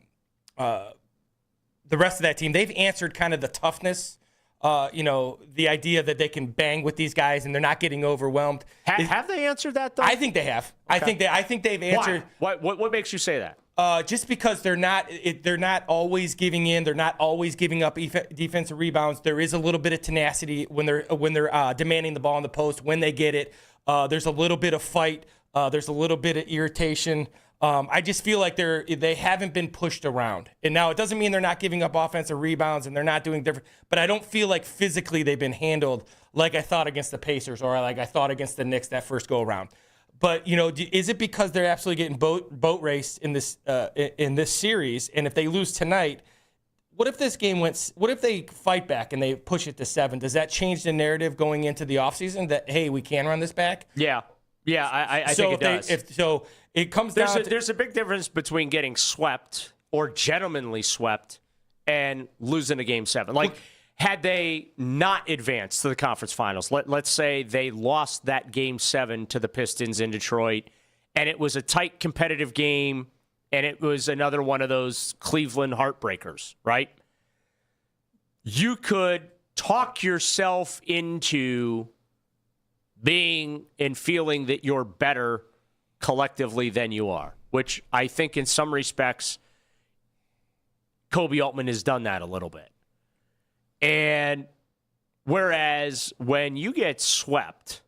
E: rest of that team. They've answered kind of the toughness. The idea that they can bang with these guys and they're not getting overwhelmed.
F: Have they answered that though?
E: I think they have.
F: Okay.
E: I think they've answered.
F: Why? What makes you say that?
E: Just because they're not always giving in, they're not always giving up defensive rebounds. There is a little bit of tenacity when they're demanding the ball in the post. When they get it, there's a little bit of fight. There's a little bit of irritation. I just feel like they haven't been pushed around. And now it doesn't mean they're not giving up offensive rebounds and they're not doing different. But I don't feel like physically they've been handled like I thought against the Pacers or like I thought against the Knicks that first go around. But, is it because they're absolutely getting boat raced in this series? And if they lose tonight, what if this game what if they fight back and they push it to 7? Does that change the narrative going into the offseason that, hey, we can run this back?
F: Yeah. Yeah, I think it does.
E: It comes down to...
F: There's a big difference between getting swept or gentlemanly swept and losing a Game 7. Like, had they not advanced to the conference finals, let's say they lost that Game 7 to the Pistons in Detroit, and it was a tight competitive game, and it was another one of those Cleveland heartbreakers, right? You could talk yourself into being and feeling that you're better collectively than you are, which I think in some respects, Kobe Altman has done that a little bit. And whereas when you get swept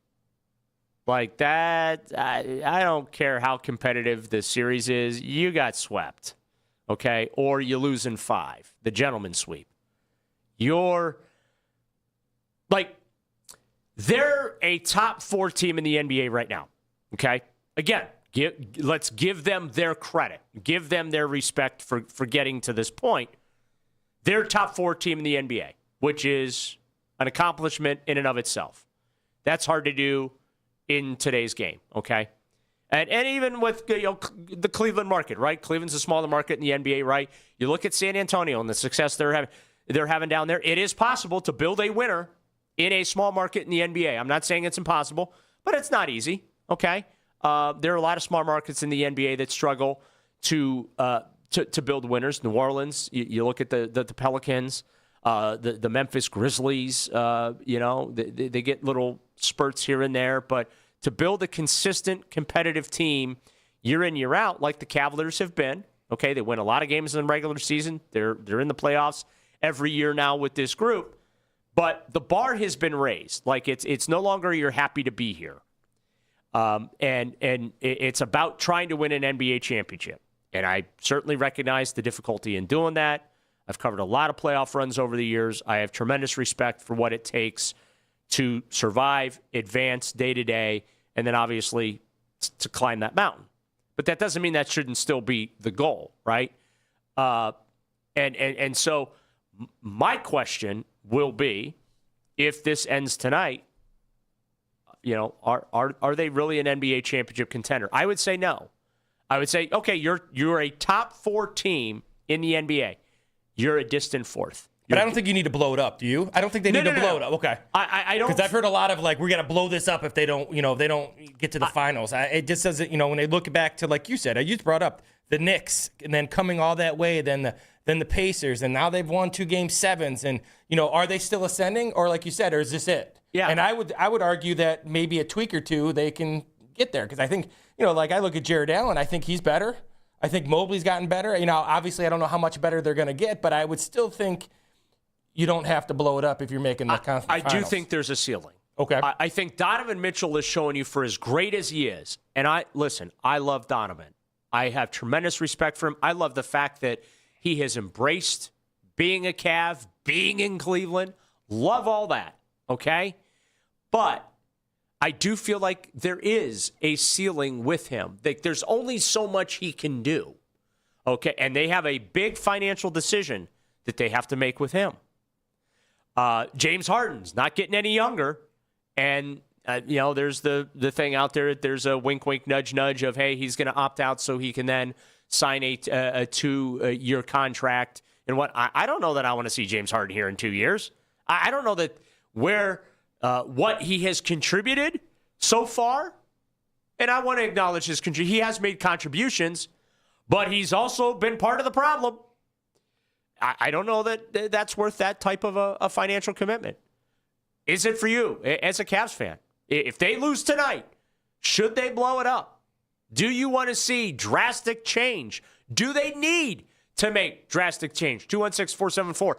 F: like that, I don't care how competitive the series is, you got swept, okay? Or you lose in 5, the gentleman's sweep. You're like, they're a top 4 team in the NBA right now, okay? Again, let's give them their credit. Give them their respect for getting to this point. They're a top 4 team in the NBA, which is an accomplishment in and of itself. That's hard to do in today's game, okay? And even with the Cleveland market, right? Cleveland's a smaller market in the NBA, right? You look at San Antonio and the success they're having down there. It is possible to build a winner in a small market in the NBA. I'm not saying it's impossible, but it's not easy, okay? There are a lot of small markets in the NBA that struggle to build winners. New Orleans, you look at the Pelicans, the Memphis Grizzlies, they get little spurts here and there, but to build a consistent competitive team year in, year out, like the Cavaliers have been, okay, they win a lot of games in the regular season. They're in the playoffs every year now with this group. But the bar has been raised. Like it's no longer you're happy to be here. And it's about trying to win an NBA championship. And I certainly recognize the difficulty in doing that. I've covered a lot of playoff runs over the years. I have tremendous respect for what it takes to survive, advance day to day, and then obviously to climb that mountain. But that doesn't mean that shouldn't still be the goal, right? And so my question will be, if this ends tonight, are they really an NBA championship contender? I would say no. I would say, okay, you're a top 4 team in the NBA. You're a distant 4th.
E: But I don't think you need to blow it up, do you? I don't think they need to blow it up. Okay.
F: I don't.
E: Because I've heard a lot of we got to blow this up if they don't, they don't get to the finals. It just doesn't, when they look back to, like you said, you brought up the Knicks and then coming all that way, then the Pacers, and now they've won 2 Game 7s. And, are they still ascending? Or like you said, or is this it?
F: Yeah.
E: And I would argue that maybe a tweak or two, they can get there. Because I think, like I look at Jared Allen, I think he's better. I think Mobley's gotten better. Obviously I don't know how much better they're going to get, but I would still think you don't have to blow it up if you're making the conference finals.
F: I do think there's a ceiling.
E: Okay.
F: I think Donovan Mitchell is showing you for as great as he is. And I love Donovan. I have tremendous respect for him. I love the fact that he has embraced being a Cav, being in Cleveland. Love all that, okay? But I do feel like there is a ceiling with him. There's only so much he can do. Okay, and they have a big financial decision that they have to make with him. James Harden's not getting any younger, and there's the thing out there. There's a wink, wink, nudge, nudge of, hey, he's going to opt out so he can then sign a 2-year contract. And I don't know that I want to see James Harden here in 2 years. I don't know that what he has contributed so far, and I want to acknowledge he has made contributions, but he's also been part of the problem. I don't know that that's worth that type of a financial commitment. Is it for you as a Cavs fan? If they lose tonight, should they blow it up? Do you want to see drastic change? Do they need to make drastic change? 216-474-0092.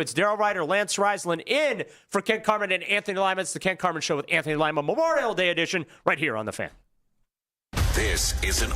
F: It's Daryl Ruiter, Lance Reisland in for Ken Carman and Anthony Lima. It's the Ken Carman Show with Anthony Lima, Memorial Day edition, right here on The Fan.
A: This is an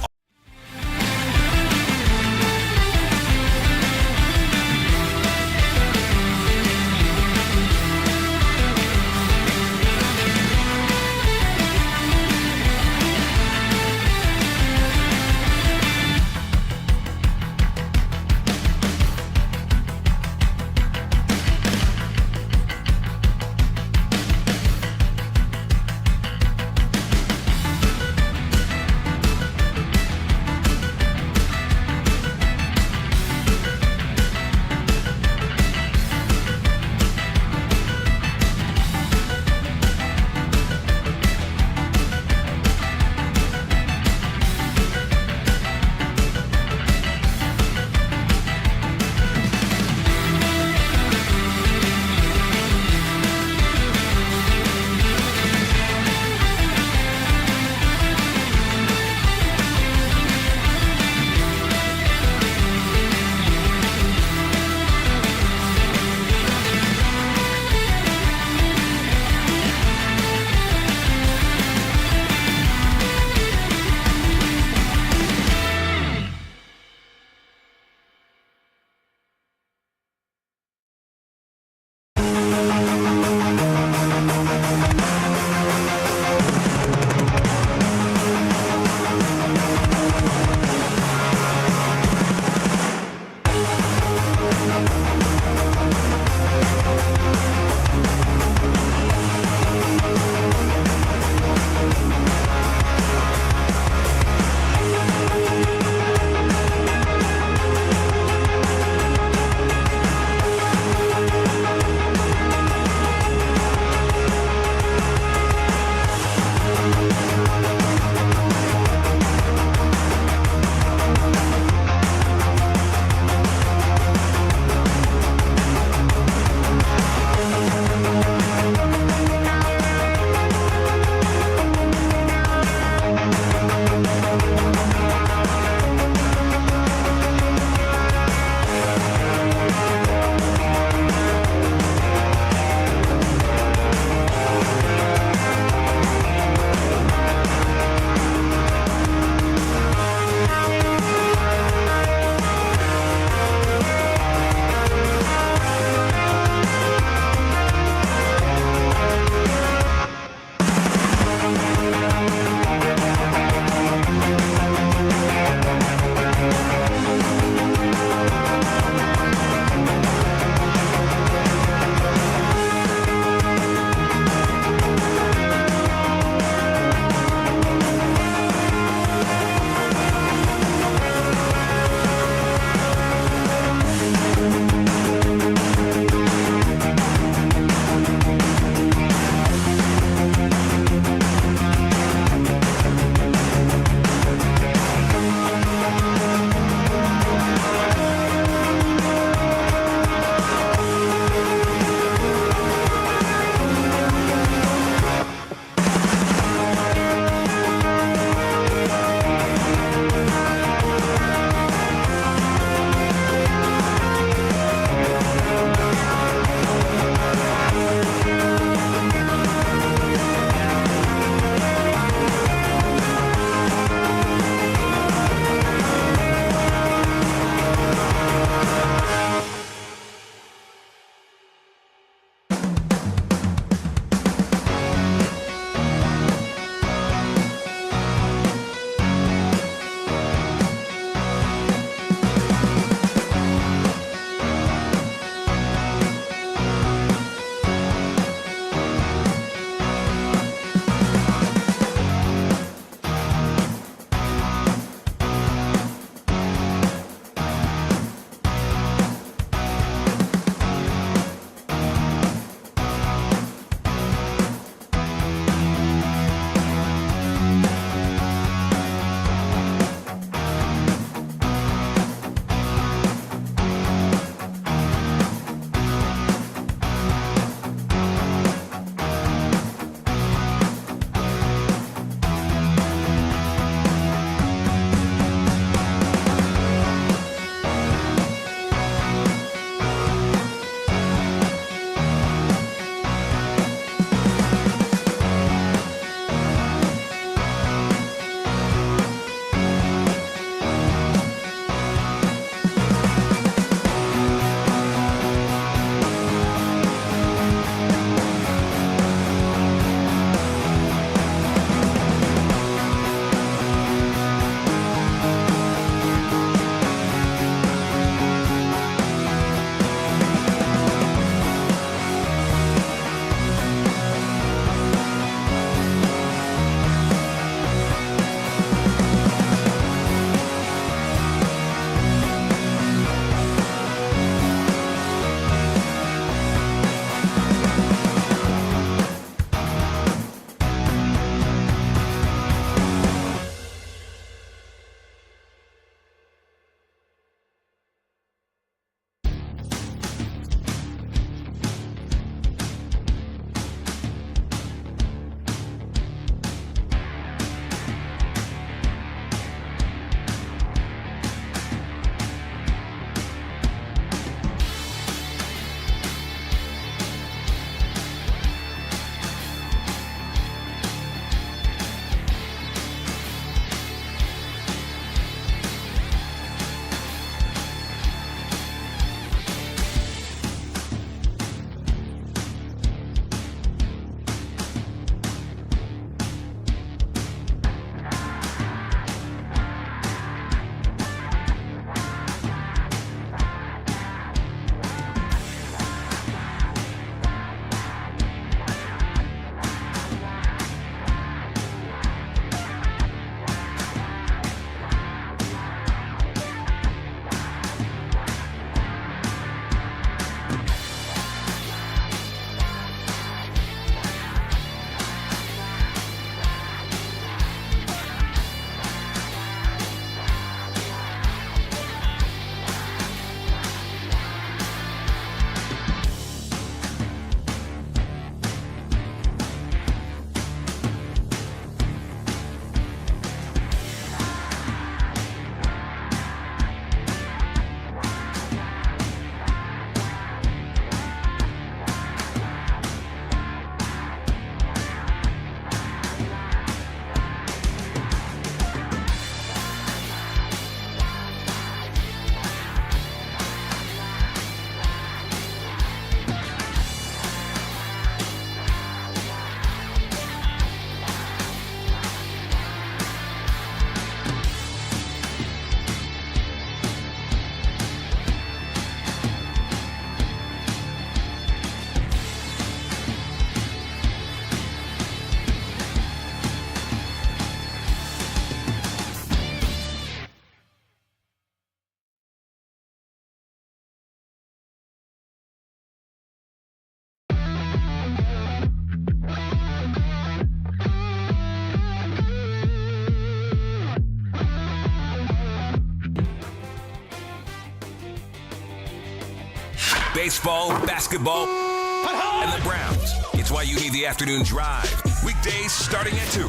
A: Baseball, basketball, and the Browns. It's why you need the afternoon drive. Weekdays starting at 2.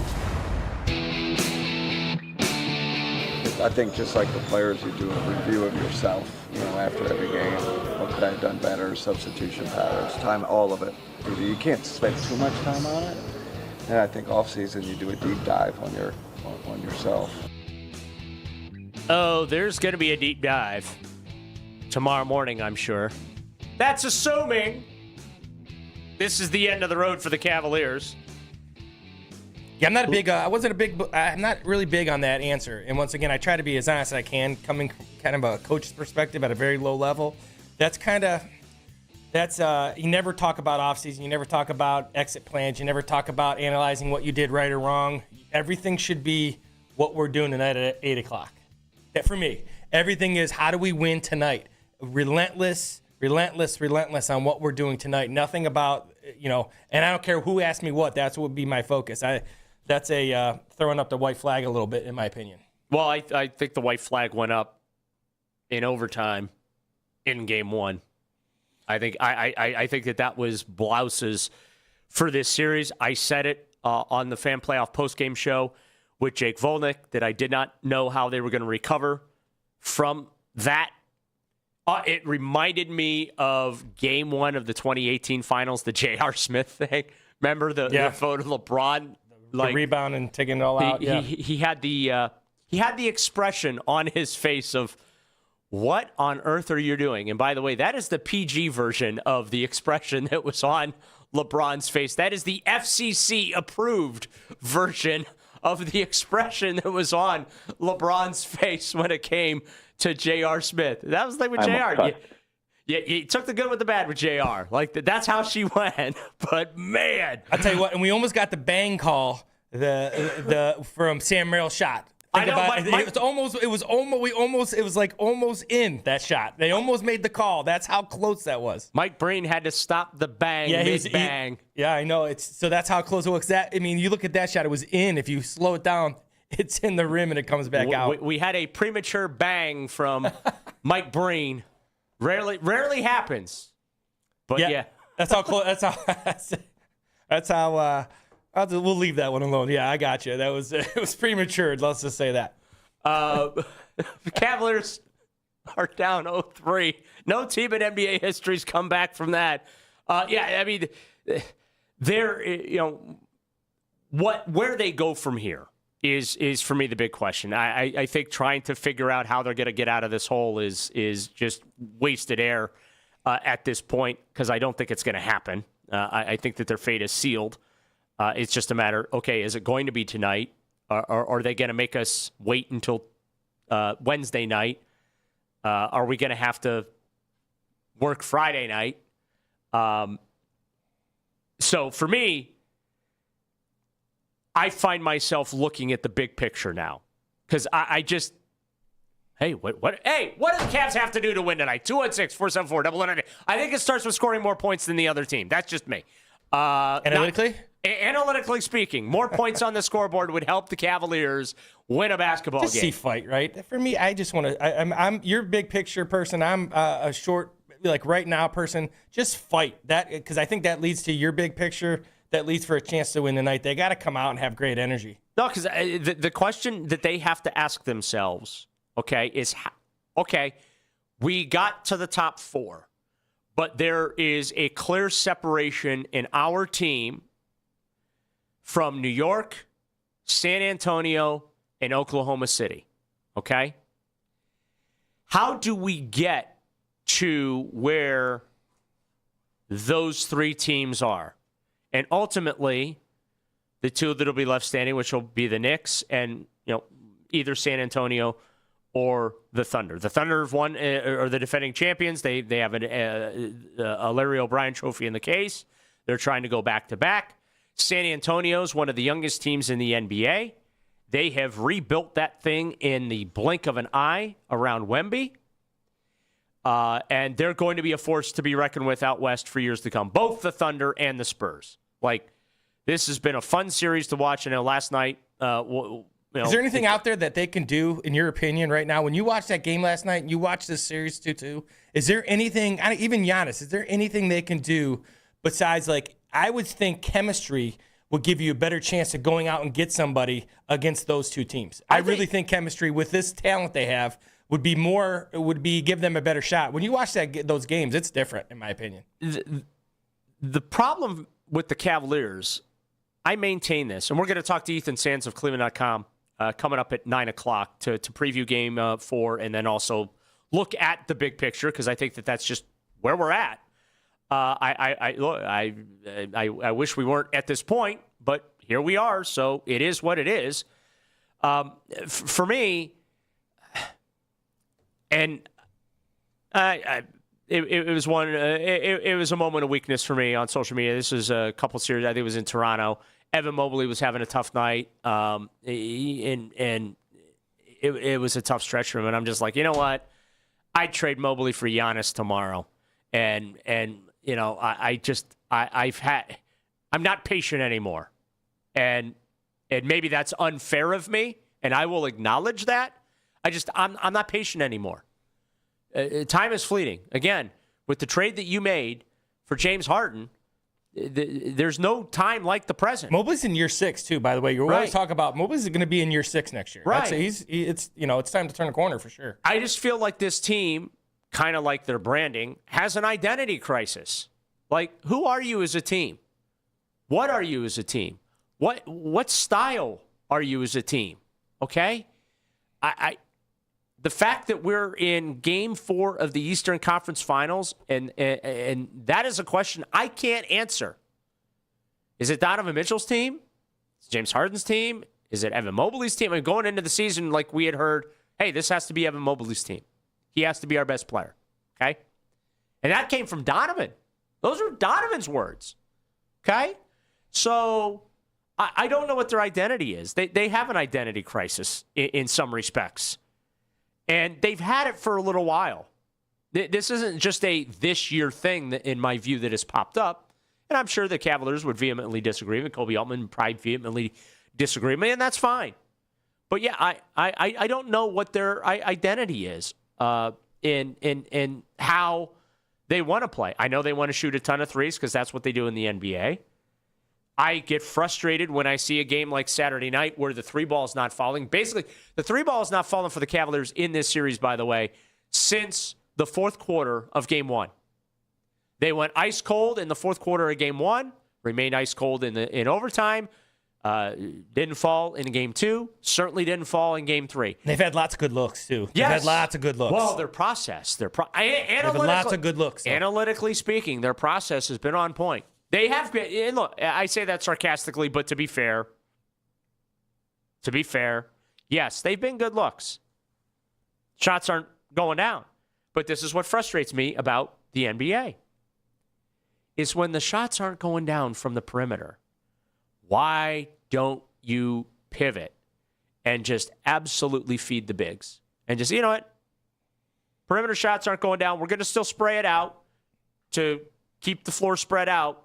D: I think just like the players, you do a review of yourself, after every game. What could I have done better? Substitution patterns, time, all of it. You can't spend too much time on it. And I think off season you do a deep dive on yourself.
F: Oh, there's going to be a deep dive tomorrow morning, I'm sure. That's assuming this is the end of the road for the Cavaliers.
E: Yeah, I'm not really big on that answer. And once again, I try to be as honest as I can, coming kind of a coach's perspective at a very low level. You never talk about offseason. You never talk about exit plans. You never talk about analyzing what you did right or wrong. Everything should be what we're doing tonight at 8 o'clock. For me, everything is how do we win tonight? Relentless on what we're doing tonight. Nothing about, and I don't care who asked me what. That's what would be my focus. That's throwing up the white flag a little bit, in my opinion.
F: Well, I think the white flag went up in overtime in game one. I think that was blouses for this series. I said it on the Fan Playoff postgame show with Jake Volnick that I did not know how they were going to recover from that. It reminded me of game one of the 2018 finals, the J.R. Smith thing. Remember the photo of LeBron?
E: The rebound and taking it all out.
F: He had the expression on his face of, what on earth are you doing? And by the way, that is the PG version of the expression that was on LeBron's face. That is the FCC-approved version of the expression that was on LeBron's face when it came to J.R. Smith. That was like with J.R. You took the good with the bad with J.R. That's how she went. But man,
E: I'll tell you what, and we almost got the bang call from Sam Merrill's shot. It was almost in that shot. They almost made the call. That's how close that was.
F: Mike Breen had to stop the bang, mid-bang.
E: I know. So that's how close it was. You look at that shot, it was in. If you slow it down, it's in the rim and it comes back out.
F: We had a premature bang from Mike Breen. Rarely happens. But yeah.
E: That's how close. That's how. We'll leave that one alone. Yeah, I got you. It was premature. Let's just say that.
F: The Cavaliers are down 0-3. No team in NBA history's come back from that. Where they go from here is for me the big question. I think trying to figure out how they're going to get out of this hole is just wasted air at this point, because I don't think it's going to happen. I think that their fate is sealed. It's just a matter, okay, is it going to be tonight? Or are they going to make us wait until Wednesday night? Are we going to have to work Friday night? So for me, I find myself looking at the big picture now, because I just, what do the Cavs have to do to win tonight? 216-474-99. I think it starts with scoring more points than the other team. That's just me.
E: Analytically?
F: Analytically speaking, more points on the scoreboard would help the Cavaliers win a basketball game.
E: See fight, right? For me, I just want to. I'm your big picture person. I'm a short, right now person. Just fight that, because I think that leads to your big picture. That leads for a chance to win tonight. They got to come out and have great energy.
F: No, because the question that they have to ask themselves, is we got to the top four, but there is a clear separation in our team from New York, San Antonio, and Oklahoma City. Okay? How do we get to where those three teams are? And ultimately, the two that will be left standing, which will be the Knicks and either San Antonio or the Thunder. The Thunder have won, or the defending champions. They have a Larry O'Brien trophy in the case. They're trying to go back-to-back. San Antonio's one of the youngest teams in the NBA. They have rebuilt that thing in the blink of an eye around Wemby. And they're going to be a force to be reckoned with out west for years to come. Both the Thunder and the Spurs. This has been a fun series to watch. I know last night,
E: Is there anything out there that they can do, in your opinion, right now? When you watched that game last night and you watched this series 2-2, is there anything, even Giannis, is there anything they can do besides, like, I would think chemistry would give you a better chance of going out and get somebody against those two teams. I really think chemistry with this talent they have would give them a better shot. When you watch those games, it's different, in my opinion.
F: The problem with the Cavaliers, I maintain this, and we're going to talk to Ethan Sands of Cleveland.com coming up at 9 o'clock to preview Game 4 and then also look at the big picture because I think that's just where we're at. I wish we weren't at this point, but here we are, so it is what it is. For me, and it was one. It was a moment of weakness for me on social media. This was a couple series. I think it was in Toronto. Evan Mobley was having a tough night, and it was a tough stretch for him. And I'm just like, you know what? I'd trade Mobley for Giannis tomorrow. And you know, I'm not patient anymore, and maybe that's unfair of me, and I will acknowledge that. I'm not patient anymore. Time is fleeting. Again, with the trade that you made for James Harden, there's no time like the present.
E: Mobley's in year 6 too, by the way. You always talk about Mobley's going to be in year 6 next year.
F: Right.
E: It's time to turn the corner for sure.
F: I just feel like this team, kind of like their branding, has an identity crisis. Like, who are you as a team? What are you as a team? What style are you as a team? Okay? The fact that we're in Game 4 of the Eastern Conference Finals, and that is a question I can't answer. Is it Donovan Mitchell's team? Is it James Harden's team? Is it Evan Mobley's team? I mean, going into the season, like we had heard, hey, this has to be Evan Mobley's team. He has to be our best player. Okay? And that came from Donovan. Those are Donovan's words. Okay? So I don't know what their identity is. They have an identity crisis in some respects. And they've had it for a little while. This isn't just a this year thing, in my view, that has popped up. And I'm sure the Cavaliers would vehemently disagree. And Kobe Altman would probably vehemently disagree with me, and that's fine. But yeah, I don't know what their identity is in how they want to play. I know they want to shoot a ton of threes because that's what they do in the NBA. I get frustrated when I see a game like Saturday night where the three ball is not falling. Basically, the three ball is not falling for the Cavaliers in this series, by the way, since the fourth quarter of Game 1. They went ice cold in the fourth quarter of Game 1, remained ice cold in overtime, didn't fall in Game 2, certainly didn't fall in Game 3.
E: They've had lots of good looks, too.
F: Yes.
E: They've had lots of good looks.
F: Well, their process,
E: They've had lots of good looks. Though.
F: Analytically speaking, their process has been on point. They have been, and look, I say that sarcastically, but to be fair, yes, they've been good looks. Shots aren't going down. But this is what frustrates me about the NBA, is when the shots aren't going down from the perimeter. Why don't you pivot and just absolutely feed the bigs? And just, you know what? Perimeter shots aren't going down. We're going to still spray it out to keep the floor spread out.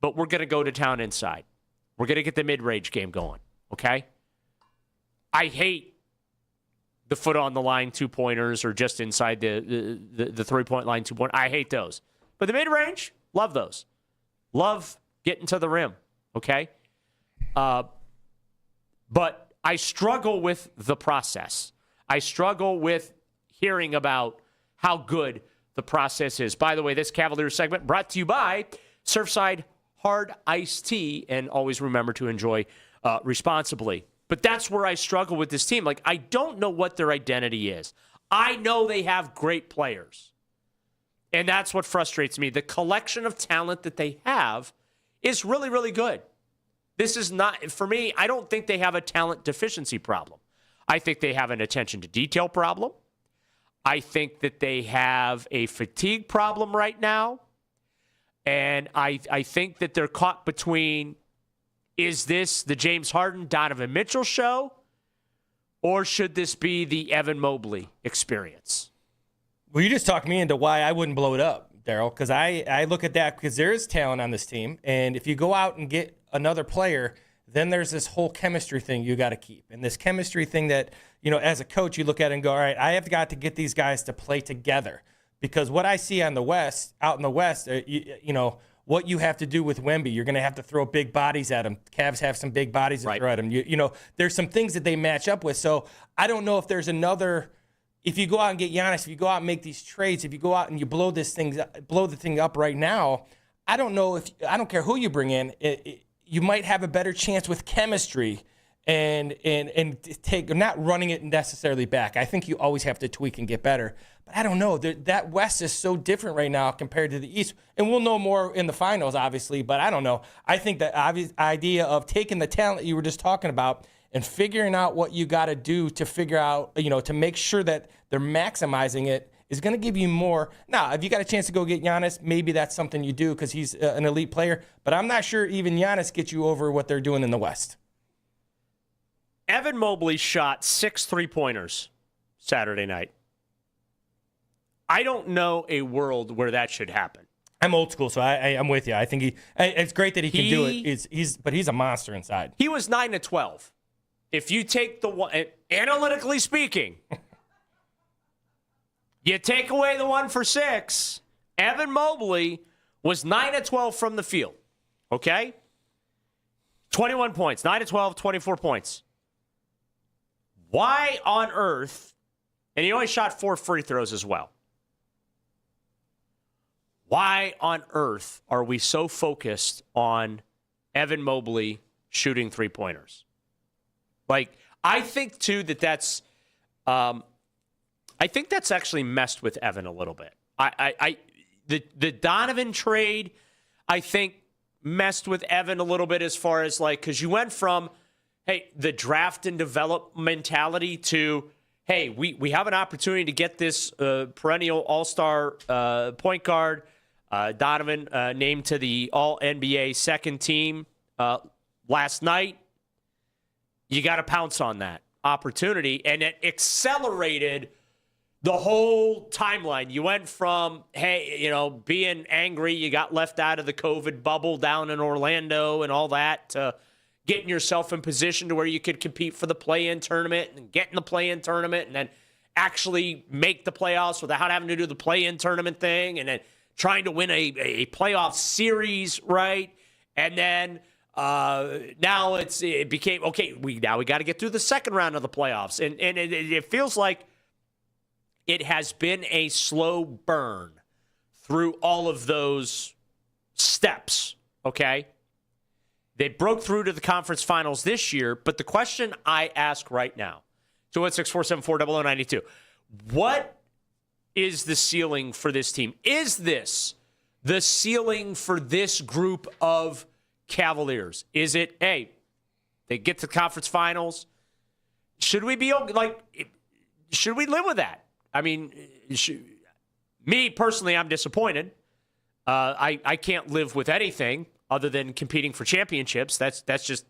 F: But we're going to go to town inside. We're going to get the mid-range game going, okay? I hate the foot on the line two-pointers or just inside the three-point line two-point. I hate those. But the mid-range, love those. Love getting to the rim, okay? But I struggle with the process. I struggle with hearing about how good the process is. By the way, this Cavaliers segment brought to you by Surfside Hard Iced Tea, and always remember to enjoy responsibly. But that's where I struggle with this team. Like, I don't know what their identity is. I know they have great players, and that's what frustrates me. The collection of talent that they have is really, really good. This is not, for me, I don't think they have a talent deficiency problem. I think they have an attention to detail problem. I think that they have a fatigue problem right now. And I think that they're caught between, is this the James Harden, Donovan Mitchell show, or should this be the Evan Mobley experience?
E: Well, you just talked me into why I wouldn't blow it up, Daryl, because I look at that because there is talent on this team. And if you go out and get another player then there's this whole chemistry thing you got to keep. And this chemistry thing that, as a coach, you look at it and go, all right, I have got to get these guys to play together. Because what I see out in the West, what you have to do with Wemby, you're going to have to throw big bodies at him. Cavs have some big bodies to throw at him. There's some things that they match up with. So I don't know if there's another. If you go out and get Giannis, if you go out and make these trades, if you go out and you blow the thing up right now, I don't know if I don't care who you bring in. You might have a better chance with chemistry and take not running it necessarily back. I think you always have to tweak and get better. But I don't know. That West is so different right now compared to the East. And we'll know more in the finals, obviously, but I don't know. I think the idea of taking the talent you were just talking about and figuring out what you got to do to figure out, to make sure that they're maximizing it is going to give you more. Now, if you got a chance to go get Giannis, maybe that's something you do because he's an elite player. But I'm not sure even Giannis gets you over what they're doing in the West.
F: Evan Mobley shot 6 3-pointers Saturday night. I don't know a world where that should happen.
E: I'm old school, so I'm with you. I think it's great that he can do it. But he's a monster inside.
F: He was 9 of 12. If you take the one, analytically speaking, you take away the 1 for 6, Evan Mobley was 9 of 12 from the field. Okay? 21 points, 9 of 12, 24 points. Why on earth, and he only shot 4 free throws as well. Why on earth are we so focused on Evan Mobley shooting 3-pointers? I think, too, that's I think that's actually messed with Evan a little bit. The Donovan trade, I think, messed with Evan a little bit as far as, because you went from, hey, the draft and develop mentality to, hey, we have an opportunity to get this perennial all-star point guard, Donovan, named to the All-NBA second team last night. You got to pounce on that opportunity, and it accelerated the whole timeline. You went from, hey, being angry, you got left out of the COVID bubble down in Orlando and all that, to getting yourself in position to where you could compete for the play-in tournament and get in the play-in tournament and then actually make the playoffs without having to do the play-in tournament thing, and then trying to win a playoff series, right? And then now it became, okay, we got to get through the second round of the playoffs. And it feels like it has been a slow burn through all of those steps, okay? They broke through to the conference finals this year, but the question I ask right now, 216-474-0092, what is the ceiling for this team? Is this the ceiling for this group of Cavaliers? Is it, hey, they get to the conference finals? Should we be should we live with that? I mean, me personally, I'm disappointed. I can't live with anything other than competing for championships. That's just.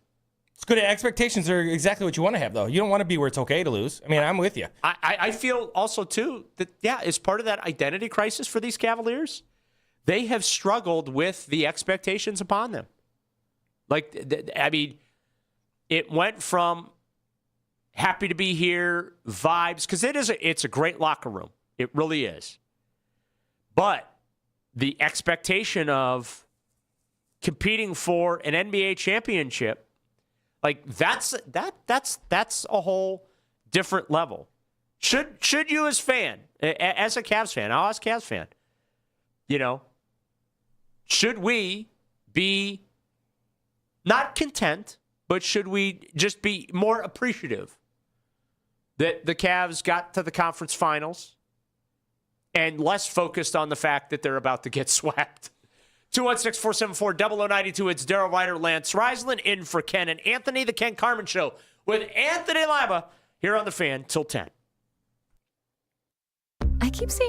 E: It's good. Expectations are exactly what you want to have, though. You don't want to be where it's okay to lose. I mean, I'm with you.
F: I feel also, too, that, as part of that identity crisis for these Cavaliers, they have struggled with the expectations upon them. It went from happy to be here, vibes, because it's a great locker room. It really is. But the expectation competing for an NBA championship, that's a whole different level. Should you as a Cavs fan, I'll ask Cavs fan, should we be not content, but should we just be more appreciative that the Cavs got to the conference finals and less focused on the fact that they're about to get swept? 216-474-0092. It's Daryl, Ruiter, Lance Reisland in for Ken and Anthony. The Ken Carman Show with Anthony Lima here on The Fan till 10.
I: I keep saying.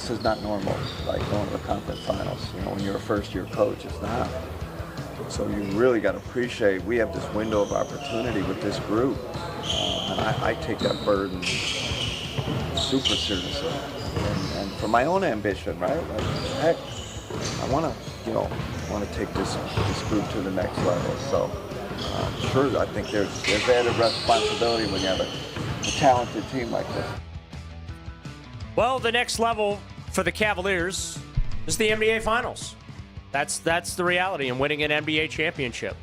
D: this is not normal, like going to the conference finals. You know, when you're a first-year coach, it's not. So you really got to appreciate we have this window of opportunity with this group, and I take that burden super seriously. And for my own ambition, right? Like, heck, I want to take this group to the next level. So sure, I think there's added responsibility when you have a talented team like this.
F: Well, the next level for the Cavaliers is the NBA Finals. That's the reality, and winning an NBA championship,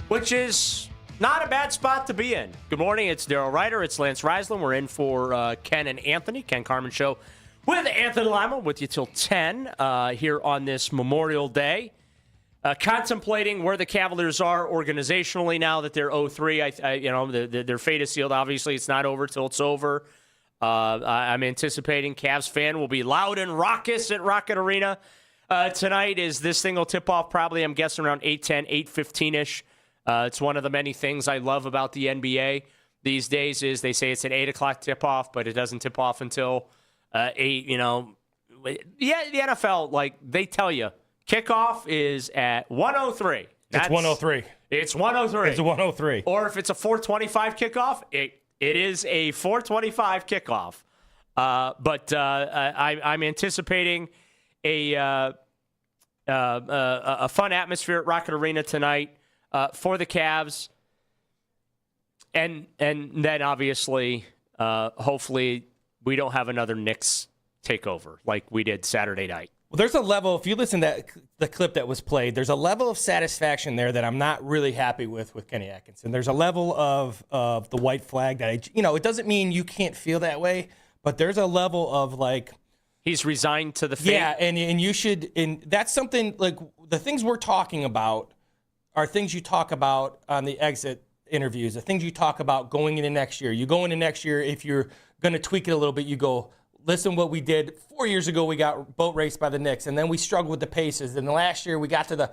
F: which is not a bad spot to be in. Good morning, it's Daryl Ruiter, it's Lance Reisland. We're in for Ken and Anthony, Ken Carman Show with Anthony Lima, with you till 10 here on this Memorial Day. Contemplating where the Cavaliers are organizationally now that they're 0-3. Their fate is sealed. Obviously, it's not over till it's over. I'm anticipating Cavs fan will be loud and raucous at Rocket Arena tonight. As this thing will tip off probably, I'm guessing, around 8:10, 8:15-ish. It's one of the many things I love about the NBA these days is they say it's an 8 o'clock tip-off, but it doesn't tip off until 8, Yeah, the NFL, like, they tell you, kickoff is at 1:03.
E: It's 1:03.
F: It's 1:03.
E: It's 1:03.
F: Or if it's a 4:25 kickoff, it is a 4:25 kickoff. But I'm anticipating a fun atmosphere at Rocket Arena tonight for the Cavs. And then, obviously, hopefully, we don't have another Knicks takeover like we did Saturday night.
E: Well, there's a level, if you listen to the clip that was played, there's a level of satisfaction there that I'm not really happy with Kenny Atkinson. There's a level of the white flag that, it doesn't mean you can't feel that way, but there's a level of, like...
F: He's resigned to the fate.
E: Yeah, and you should, and that's something, like, the things we're talking about are things you talk about on the exit interviews, the things you talk about going into next year. You go into next year, if you're going to tweak it a little bit, you go... Listen, what we did 4 years ago, we got boat raced by the Knicks, and then we struggled with the Pacers. And the last year, we got to the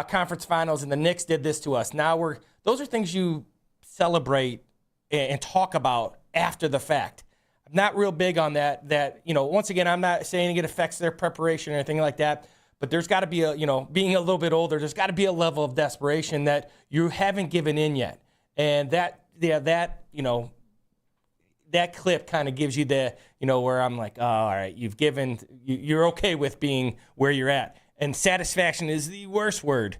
E: conference finals, and the Knicks did this to us. Now those are things you celebrate and talk about after the fact. I'm not real big on that. Once again, I'm not saying it affects their preparation or anything like that, but there's got to be being a little bit older, there's got to be a level of desperation that you haven't given in yet. And that clip kind of gives you the, where I'm like, oh, all right, you're okay with being where you're at. And satisfaction is the worst word.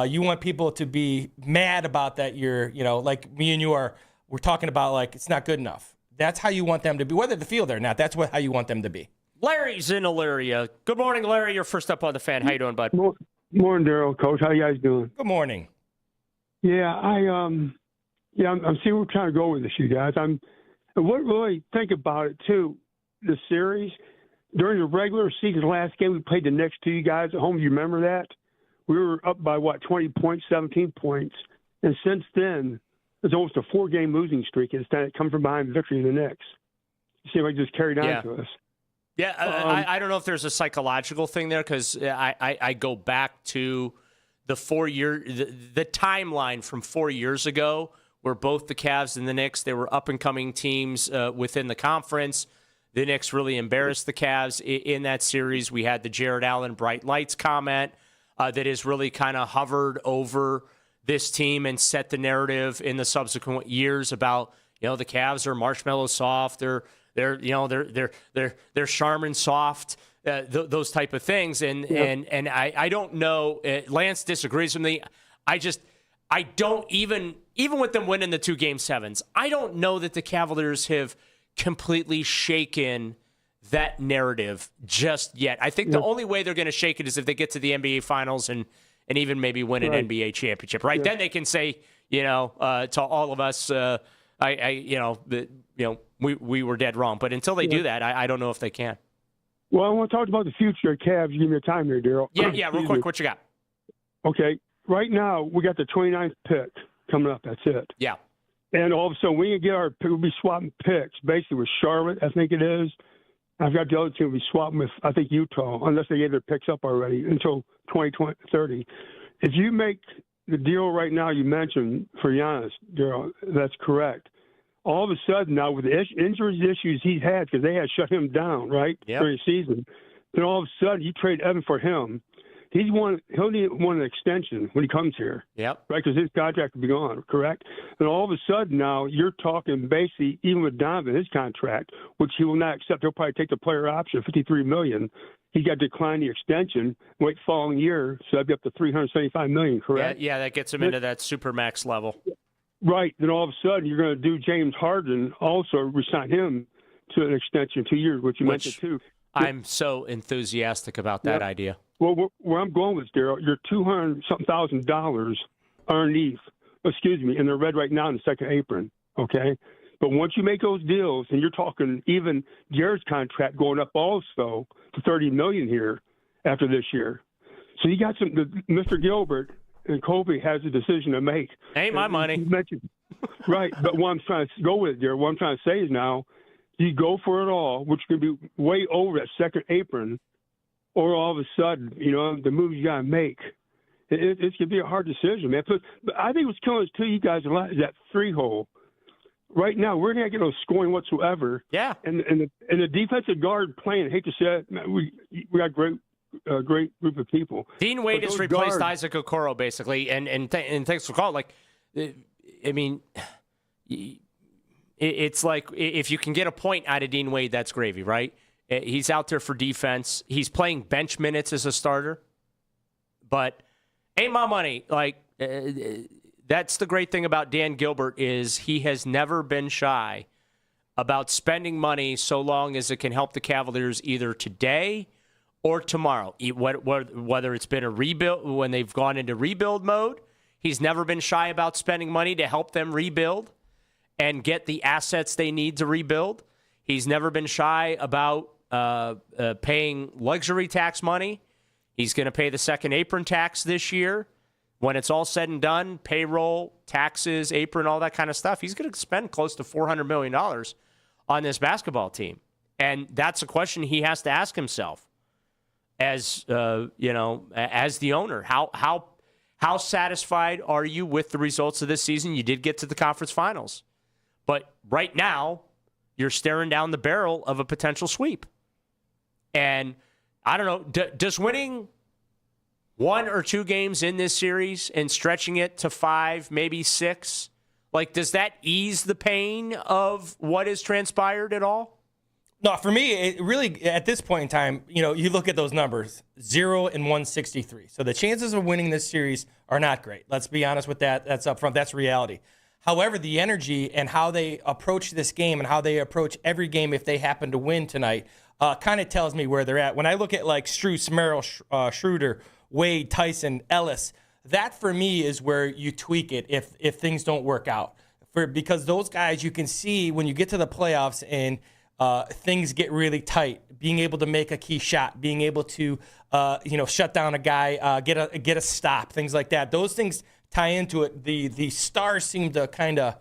E: You want people to be mad about that like me and you we're talking about, like, it's not good enough. That's how you want them to be, whether they feel there or not. That's how you want them to be.
F: Larry's in Elyria. Good morning, Larry. You're first up on the fan. How you doing, bud?
I: Morning, Daryl. Coach, how you guys doing?
E: Good morning.
I: Yeah, I'm seeing where we're trying to go with this, you guys. And what really think about it, too, the series, during the regular season last game, we played the Knicks to you guys at home. Do you remember that? We were up by, 20 points, 17 points. And since then, there's almost a 4-game losing streak. It's come from behind the victory of the Knicks. You see how it just carried on to us.
F: Yeah, I don't know if there's a psychological thing there because I go back to the 4-year the timeline from 4 years ago where both the Cavs and the Knicks, they were up-and-coming teams within the conference. The Knicks really embarrassed the Cavs in that series. We had the Jared Allen bright lights comment that has really kind of hovered over this team and set the narrative in the subsequent years about, the Cavs are marshmallow soft, they're Charmin soft, those type of things. And I don't know. Lance disagrees with me. I don't even with them winning the 2 Game 7s, I don't know that the Cavaliers have completely shaken that narrative just yet. I think the only way they're going to shake it is if they get to the NBA Finals and even maybe win an NBA championship, right? Then they can say, to all of us, we were dead wrong. But until they do that, I don't know if they can.
I: Well, I want to talk about the future of Cavs. Give me a time here, Daryl.
F: Yeah, real quick, what you got?
I: Okay, right now we got the 29th pick coming up. That's it.
F: Yeah.
I: And all of a sudden we can get we'll be swapping picks, basically with Charlotte, I think it is. I've got the other team will be swapping with, I think, Utah, unless they gave their picks up already until 2030. If you make the deal right now you mentioned for Giannis, Daryl, that's correct. All of a sudden now with the injuries issues he's had because they had shut him down, right, during the season. Then all of a sudden you trade Evan for him. He'll need an extension when he comes here.
F: Yep.
I: Right, because his contract will be gone, correct? And all of a sudden now you're talking basically even with Donovan, his contract, which he will not accept. He'll probably take the player option, $53 million. He got to decline the extension, wait following year, so that'd be up to $375 million, correct?
F: Yeah, that gets him into that supermax level.
I: Right. Then all of a sudden you're going to do James Harden, also resign him to an extension 2 years, which you mentioned too.
F: I'm so enthusiastic about that idea.
I: Well, where I'm going with Daryl, you're $200-something thousand underneath, and they're red right now in the second apron, okay? But once you make those deals, and you're talking even Jared's contract going up also to $30 million here after this year. So you got Mr. Gilbert and Kobe has a decision to make.
F: Ain't my money.
I: Right, but what I'm trying to go with, Daryl, what I'm trying to say is now, you go for it all, which could be way over that second apron, or all of a sudden, the moves you got to make. It's going to be a hard decision, man. But I think what's killing us, too, you guys, a lot is that three hole. Right now, we're not getting no scoring whatsoever.
F: Yeah.
I: And the defensive guard playing, I hate to say it, we got a great group of people.
F: Dean Wade has replaced Isaac Okoro, basically, and thanks for calling. It's like if you can get a point out of Dean Wade, that's gravy, right? He's out there for defense. He's playing bench minutes as a starter. But ain't my money. That's the great thing about Dan Gilbert is he has never been shy about spending money so long as it can help the Cavaliers either today or tomorrow. Whether it's been a rebuild, when they've gone into rebuild mode, he's never been shy about spending money to help them rebuild and get the assets they need to rebuild. He's never been shy about paying luxury tax money. He's going to pay the second apron tax this year. When it's all said and done, payroll, taxes, apron, all that kind of stuff, he's going to spend close to $400 million on this basketball team. And that's a question he has to ask himself as the owner. How satisfied are you with the results of this season? You did get to the conference finals. But right now, you're staring down the barrel of a potential sweep. And I don't know, does winning 1 or 2 games in this series and stretching it to 5, maybe 6, does that ease the pain of what has transpired at all?
E: No, for me, it really, at this point in time, you look at those numbers, 0 and 163. So the chances of winning this series are not great. Let's be honest with that. That's up front. That's reality. However, the energy and how they approach this game and how they approach every game if they happen to win tonight kind of tells me where they're at. When I look at Strus, Merrill, Schroeder, Wade, Tyson, Ellis, that for me is where you tweak it if things don't work out. Because those guys, you can see when you get to the playoffs and things get really tight, being able to make a key shot, being able to shut down a guy, get a stop, things like that. Those things tie into it. The stars seem to kind of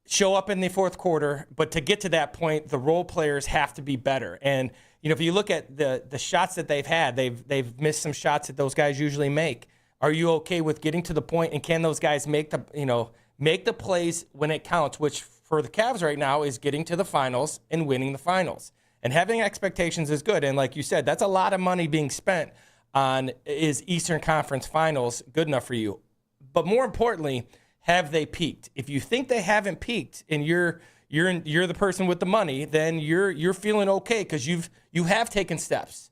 E: show up in the fourth quarter, but to get to that point, the role players have to be better. And if you look at the shots that they've had, they've missed some shots that those guys usually make. Are you okay with getting to the point, and can those guys make the plays when it counts, which for the Cavs right now is getting to the finals and winning the finals. And having expectations is good. And like you said, that's a lot of money being spent on is Eastern Conference Finals good enough for you? But more importantly, have they peaked? If you think they haven't peaked and you're the person with the money, then you're feeling okay because you have taken steps.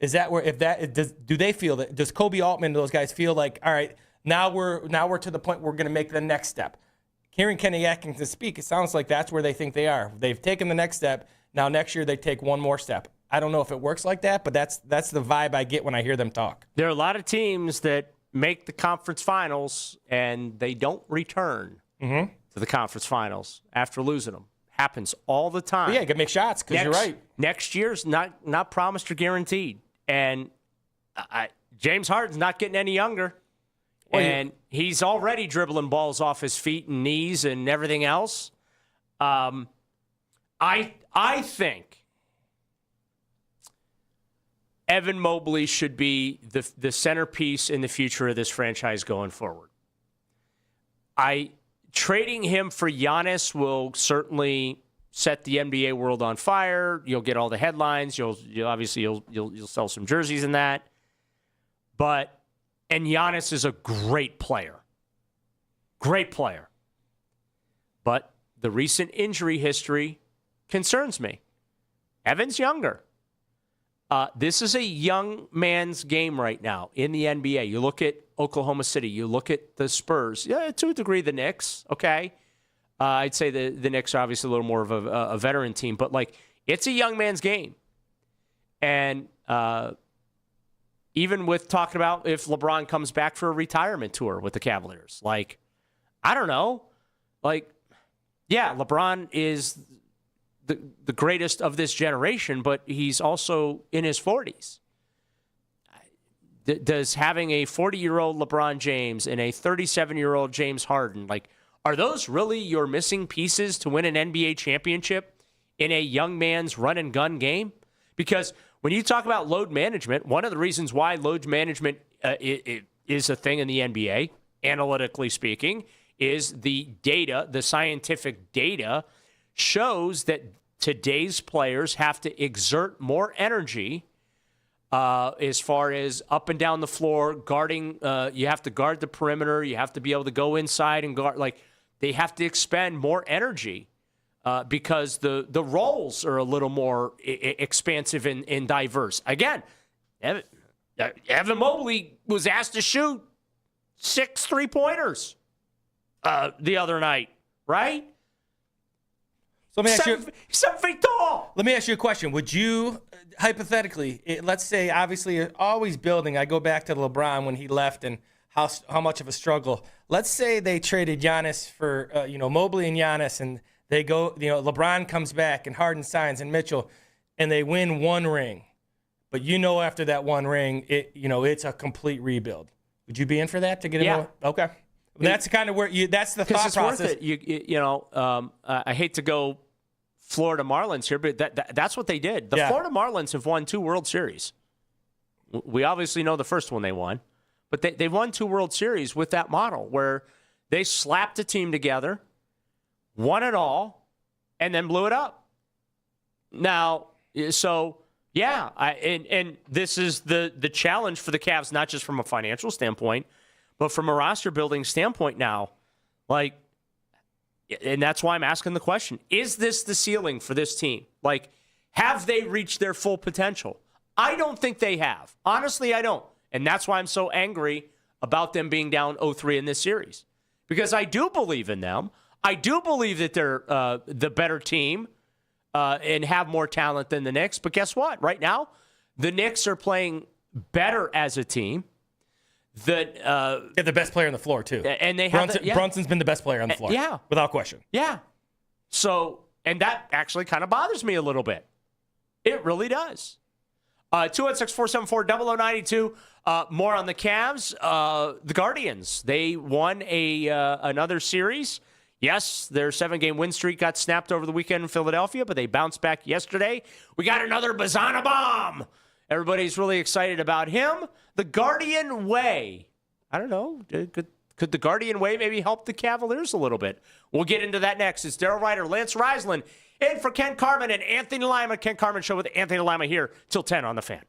E: Is that where do they feel that? Does Kobe Altman and those guys feel like, all right, now we're to the point where we're going to make the next step? Hearing Kenny Atkinson speak, it sounds like that's where they think they are. They've taken the next step. Now next year they take one more step. I don't know if it works like that, but that's the vibe I get when I hear them talk.
F: There are a lot of teams that make the conference finals and they don't return to the conference finals after losing them. Happens all the time.
E: But yeah, you can make shots because you're right.
F: Next year's not promised or guaranteed. And James Harden's not getting any younger. And he's already dribbling balls off his feet and knees and everything else. I think Evan Mobley should be the centerpiece in the future of this franchise going forward. trading him for Giannis will certainly set the NBA world on fire. You'll get all the headlines. You'll sell some jerseys in that. And Giannis is a great player. Great player. But the recent injury history concerns me. Evan's younger. This is a young man's game right now in the NBA. You look at Oklahoma City. You look at the Spurs. Yeah, to a degree, the Knicks. Okay. I'd say the Knicks are obviously a little more of a veteran team. But, it's a young man's game. And even with talking about if LeBron comes back for a retirement tour with the Cavaliers, I don't know. LeBron is the greatest of this generation, but he's also in his 40s. Does having a 40-year-old LeBron James and a 37-year-old James Harden, are those really your missing pieces to win an NBA championship in a young man's run-and-gun game? Because when you talk about load management, one of the reasons why load management is a thing in the NBA, analytically speaking, is the data, the scientific data, shows that today's players have to exert more energy as far as up and down the floor, guarding. You have to guard the perimeter. You have to be able to go inside and guard. They have to expend more energy because the roles are a little more expansive and diverse. Again, Evan Mobley was asked to shoot 6 3-pointers the other night, right?
E: So let me ask you,
F: 7 feet tall.
E: Let me ask you a question. Would you, hypothetically, let's say, obviously, always building. I go back to LeBron when he left and how much of a struggle. Let's say they traded Giannis for, Mobley and Giannis, and they go, LeBron comes back and Harden signs and Mitchell, and they win one ring. But after that one ring, it's a complete rebuild. Would you be in for that to get in? Okay. That's kind of where that's the thought process.
F: Worth it. I hate to go Florida Marlins here, but that's what they did. The Florida Marlins have won 2 World Series. We obviously know the first one they won, but they won 2 World Series with that model where they slapped a team together, won it all, and then blew it up. Now, so and this is the challenge for the Cavs, not just from a financial standpoint, but from a roster building standpoint now, and that's why I'm asking the question, is this the ceiling for this team? Have they reached their full potential? I don't think they have. Honestly, I don't. And that's why I'm so angry about them being down 0-3 in this series. Because I do believe in them. I do believe that they're the better team and have more talent than the Knicks. But guess what? Right now, the Knicks are playing better as a team. They have
E: the best player on the floor, too.
F: And they have
E: Brunson's been the best player on the floor.
F: Yeah.
E: Without question.
F: Yeah. So, and that actually kind of bothers me a little bit. It really does. 216-474-0092. More on the Cavs. The Guardians, they won another series. Yes, their 7-game win streak got snapped over the weekend in Philadelphia, but they bounced back yesterday. We got another Bazana bomb. Everybody's really excited about him. The Guardian Way. I don't know. Could the Guardian Way maybe help the Cavaliers a little bit? We'll get into that next. It's Daryl Ruiter, Lance Reisland, in for Ken Carman and Anthony Lima. Ken Carman Show with Anthony Lima here till 10 on The Fan.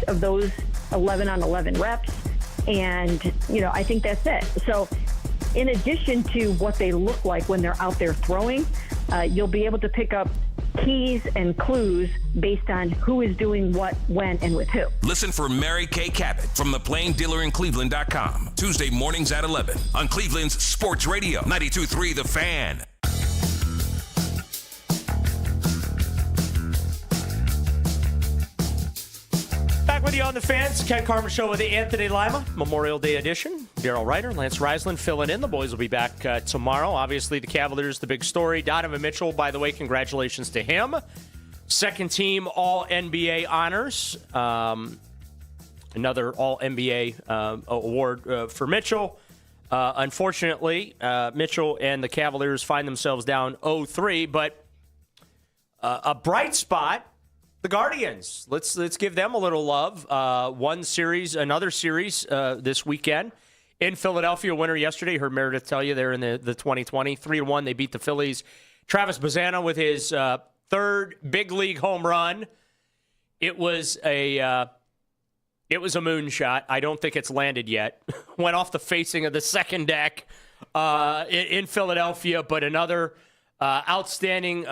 J: most of those 11 on 11 reps. And, I think that's it. So in addition to what they look like when they're out there throwing, you'll be able to pick up keys and clues based on who is doing what, when, and with who.
A: Listen for Mary Kay Cabot from the Plain Dealer in Cleveland.com. Tuesday mornings at 11 on Cleveland's Sports Radio, 92.3 The Fan.
F: Back with you on the Fans. Ken Carman Show with Anthony Lima. Memorial Day edition. Daryl Ruiter, Lance Reisland filling in. The boys will be back tomorrow. Obviously, the Cavaliers, the big story. Donovan Mitchell, by the way, congratulations to him. Second team All-NBA honors. Another All-NBA award for Mitchell. Unfortunately, Mitchell and the Cavaliers find themselves down 0-3, but a bright spot, the Guardians. Let's give them a little love. Another series this weekend in Philadelphia. Winner yesterday. Heard Meredith tell you they're in the 2020 3-1. They beat the Phillies. Travis Bazzana with his third big league home run. It was a moonshot. I don't think it's landed yet. Went off the facing of the second deck in Philadelphia, but another outstanding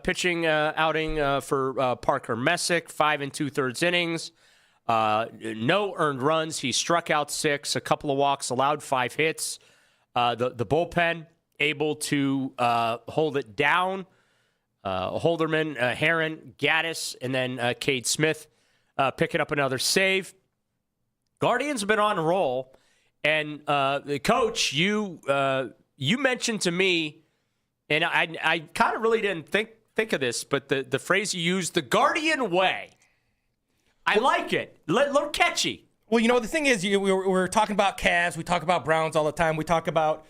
F: pitching outing for Parker Messick, 5 2/3 innings. No earned runs. He struck out 6, a couple of walks, allowed 5 hits. The bullpen able to hold it down. Holderman, Herron, Gaddis, and then Cade Smith picking up another save. Guardians have been on a roll. And the coach, you mentioned to me, and I kind of really didn't think of this, but the phrase you used, the Guardian way. I like it. A little catchy.
E: Well, the thing is, we're talking about Cavs. We talk about Browns all the time. We talk about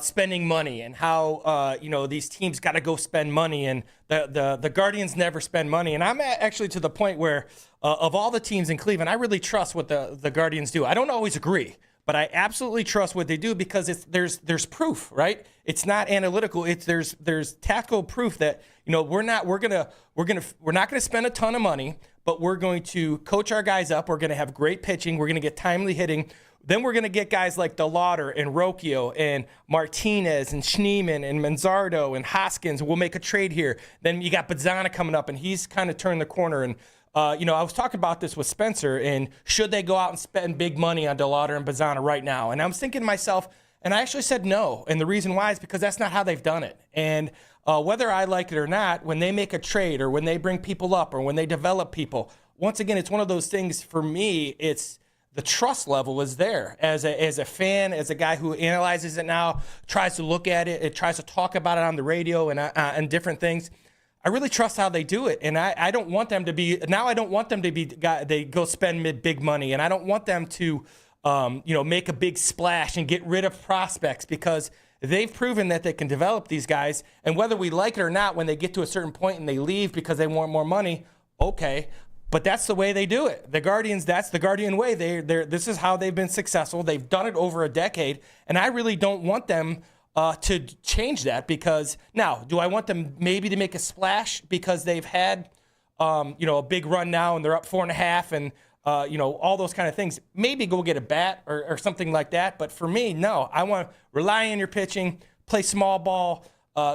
E: spending money and how, these teams got to go spend money. And the Guardians never spend money. And I'm actually to the point where of all the teams in Cleveland, I really trust what the Guardians do. I don't always agree, but I absolutely trust what they do because there's proof, right? It's not analytical. There's tactical proof that we're not gonna spend a ton of money, but we're going to coach our guys up. We're gonna have great pitching. We're gonna get timely hitting. Then we're gonna get guys like DeLauder and Rocchio and Martinez and Schneemann and Manzardo and Hoskins. We'll make a trade here. Then you got Bazzana coming up, and he's kind of turned the corner. And I was talking about this with Spencer, and should they go out and spend big money on DeLauder and Bazzana right now? And I was thinking to myself, and I actually said no. And the reason why is because that's not how they've done it. And whether I like it or not, when they make a trade or when they bring people up or when they develop people, once again, it's one of those things for me, it's the trust level is there. As a fan, as a guy who analyzes it now, tries to look at it, tries to talk about it on the radio and different things, I really trust how they do it, and I don't want them to be. Now I don't want them to be. They go spend big money, and I don't want them to, make a big splash and get rid of prospects because they've proven that they can develop these guys. And whether we like it or not, when they get to a certain point and they leave because they want more money, okay. But that's the way they do it. The Guardians, that's the Guardian way. This is how they've been successful. They've done it over a decade, and I really don't want them to change that because now, do I want them maybe to make a splash because they've had, a big run now and they're up 4.5 and, all those kind of things. Maybe go get a bat or something like that. But for me, no, I want to rely on your pitching, play small ball,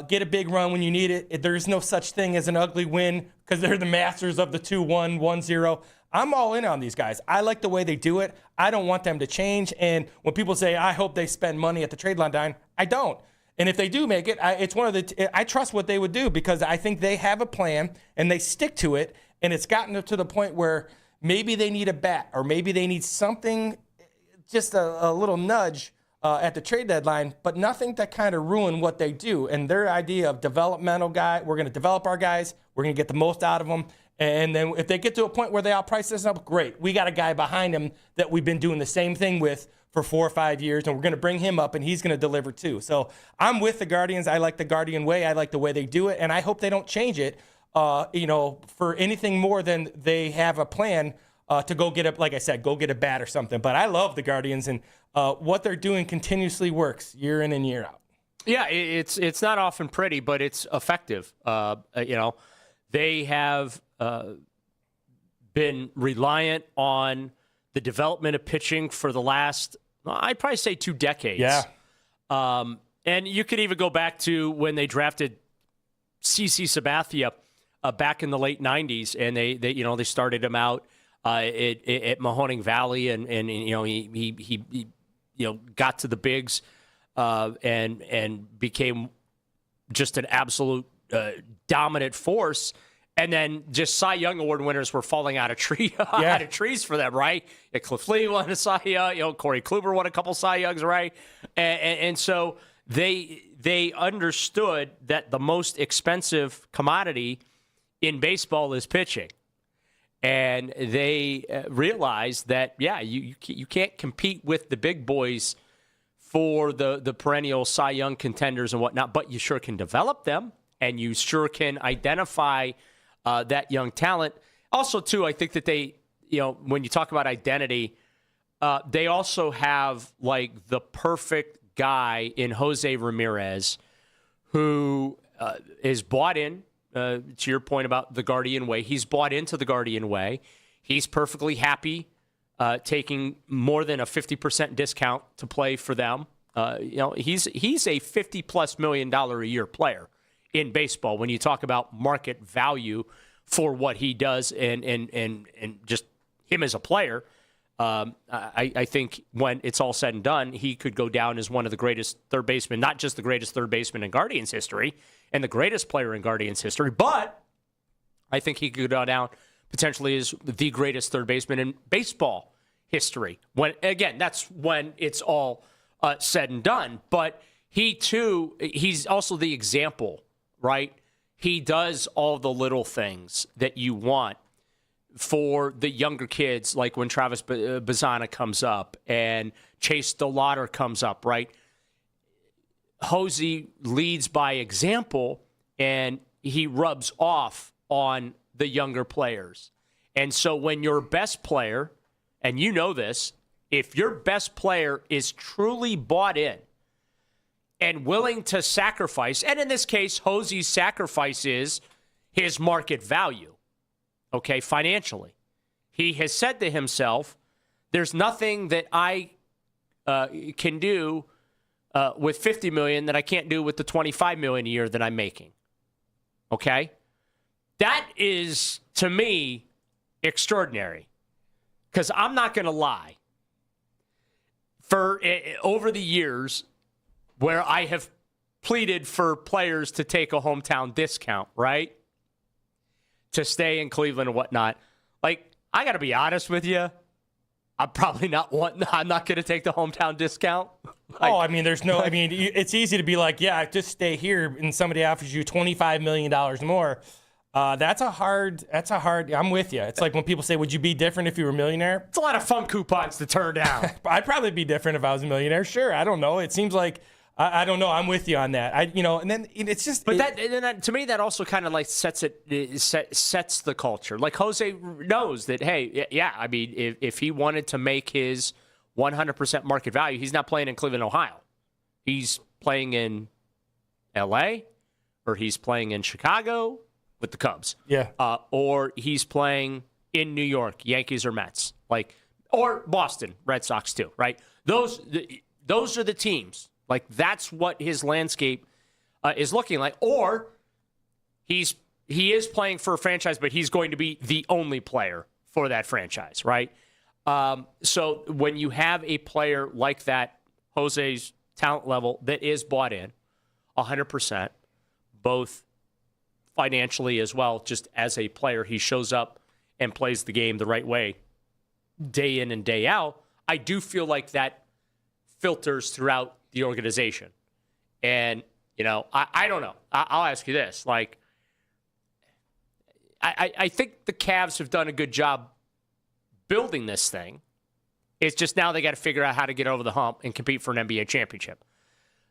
E: get a big run when you need it. There's no such thing as an ugly win because they're the masters of the 2-1, 1-0. I'm all in on these guys. I like the way they do it. I don't want them to change. And when people say, I hope they spend money at the trade line, I don't. And if they do make it, I trust what they would do because I think they have a plan and they stick to it. And it's gotten to the point where maybe they need a bat or maybe they need something, just a little nudge at the trade deadline, but nothing to kind of ruin what they do. And their idea of developmental guy, we're going to develop our guys, we're going to get the most out of them. And then if they get to a point where they outprice us up, great. We got a guy behind him that we've been doing the same thing with for 4 or 5 years, and we're going to bring him up, and he's going to deliver too. So I'm with the Guardians. I like the Guardian way. I like the way they do it, and I hope they don't change it, for anything more than they have a plan to go get go get a bat or something. But I love the Guardians, and what they're doing continuously works year in and year out.
F: Yeah, it's not often pretty, but it's effective. They have been reliant on the development of pitching for the last, I'd probably say 2 decades.
E: Yeah.
F: And you could even go back to when they drafted CC Sabathia back in the late 90s, and they started him out at Mahoning Valley, and he got to the bigs and became just an absolute dominant force. And then just Cy Young Award winners were falling out of trees for them, right? Yeah, Cliff Lee won a Cy Young. Corey Kluber won a couple Cy Youngs, right? And so they understood that the most expensive commodity in baseball is pitching. And they realized that, you can't compete with the big boys for the perennial Cy Young contenders and whatnot, but you sure can develop them, and you sure can identify that young talent. Also, too, I think that they, when you talk about identity, they also have like the perfect guy in Jose Ramirez, who is bought in, to your point about the Guardian Way. He's bought into the Guardian Way. He's perfectly happy taking more than a 50% discount to play for them. He's a $50+ million a year player in baseball when you talk about market value for what he does and just him as a player. I think when it's all said and done, he could go down as one of the greatest third basemen, not just the greatest third baseman in Guardians history and the greatest player in Guardians history, but I think he could go down potentially as the greatest third baseman in baseball history. That's when it's all said and done. But he's also the example, right? He does all the little things that you want for the younger kids, like when Travis Bazzana comes up and Chase DeLauder comes up, right? Hosey leads by example, and he rubs off on the younger players. And so when your best player, and you know this, if your best player is truly bought in and willing to sacrifice, and in this case, Hosey's sacrifice is his market value, okay, financially. He has said to himself, there's nothing that I can do with $50 million that I can't do with the $25 million a year that I'm making, okay? That is, to me, extraordinary, because I'm not going to lie. For over the years, where I have pleaded for players to take a hometown discount, right? To stay in Cleveland and whatnot. Like, I got to be honest with you. I'm probably not I'm not going to take the hometown discount.
E: It's easy to be like, just stay here, and somebody offers you $25 million more. That's a hard, I'm with you. It's like when people say, would you be different if you were a millionaire?
F: It's a lot of fun coupons to turn down.
E: I'd probably be different if I was a millionaire. Sure. I don't know. It seems like, I don't know. I'm with you on that. And then it's just.
F: But that to me, that also kind of like sets the culture. Like Jose knows that, hey, if he wanted to make his 100% market value, he's not playing in Cleveland, Ohio. He's playing in L.A. or he's playing in Chicago with the Cubs.
E: Yeah.
F: Or he's playing in New York, Yankees or Mets, or Boston, Red Sox too, right? Those are the teams. Like, that's what his landscape is looking like. Or he is playing for a franchise, but he's going to be the only player for that franchise, right? So when you have a player like that, Jose's talent level, that is bought in 100%, both financially as well, just as a player, he shows up and plays the game the right way day in and day out. I do feel like that filters throughout the organization. And, I don't know. I'll ask you this. Like, I think the Cavs have done a good job building this thing. It's just now they got to figure out how to get over the hump and compete for an NBA championship.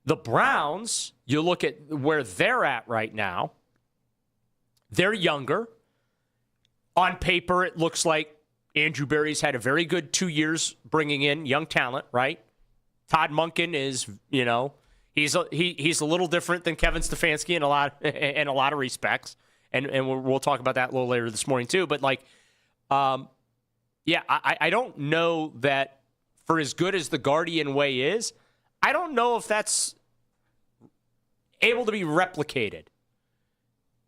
F: The Browns, you look at where they're at right now, they're younger. On paper, it looks like Andrew Berry's had a very good 2 years bringing in young talent, right? Todd Monken is, he's a little different than Kevin Stefanski in a lot of respects, and we'll talk about that a little later this morning too. But Yeah, I don't know that for as good as the Guardian way is, I don't know if that's able to be replicated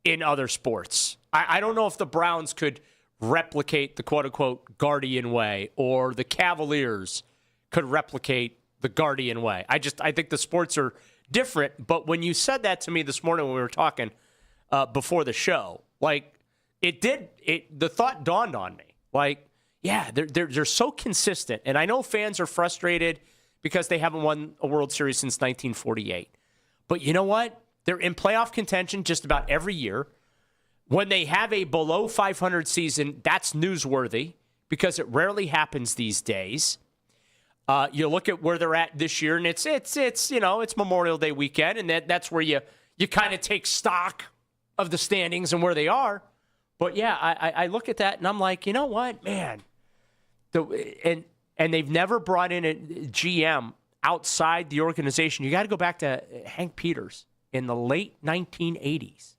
F: in other sports. I don't know if the Browns could replicate the quote-unquote Guardian way, or the Cavaliers could replicate the Guardian way. I think the sports are different. But when you said that to me this morning when we were talking before the show, like the thought dawned on me. Like, yeah, they're so consistent. And I know fans are frustrated because they haven't won a World Series since 1948. But you know what? They're in playoff contention just about every year. When they have a below 500 season, that's newsworthy because it rarely happens these days. You look at where they're at this year, and it's Memorial Day weekend, and that's where you kind of take stock of the standings and where they are. But yeah, I look at that and I'm like, you know what, man, and they've never brought in a GM outside the organization. You got to go back to Hank Peters in the late 1980s.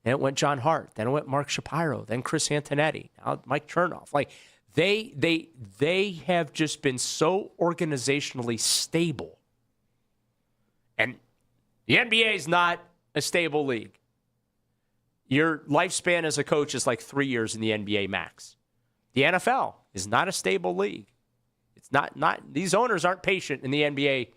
F: Then it went John Hart. Then it went Mark Shapiro. Then Chris Antonetti. Now Mike Chernoff. Like they have just been so organizationally stable. And the NBA is not a stable league. Your lifespan as a coach is like 3 years in the NBA max. The NFL is not a stable league. It's not these owners aren't patient in the NBA,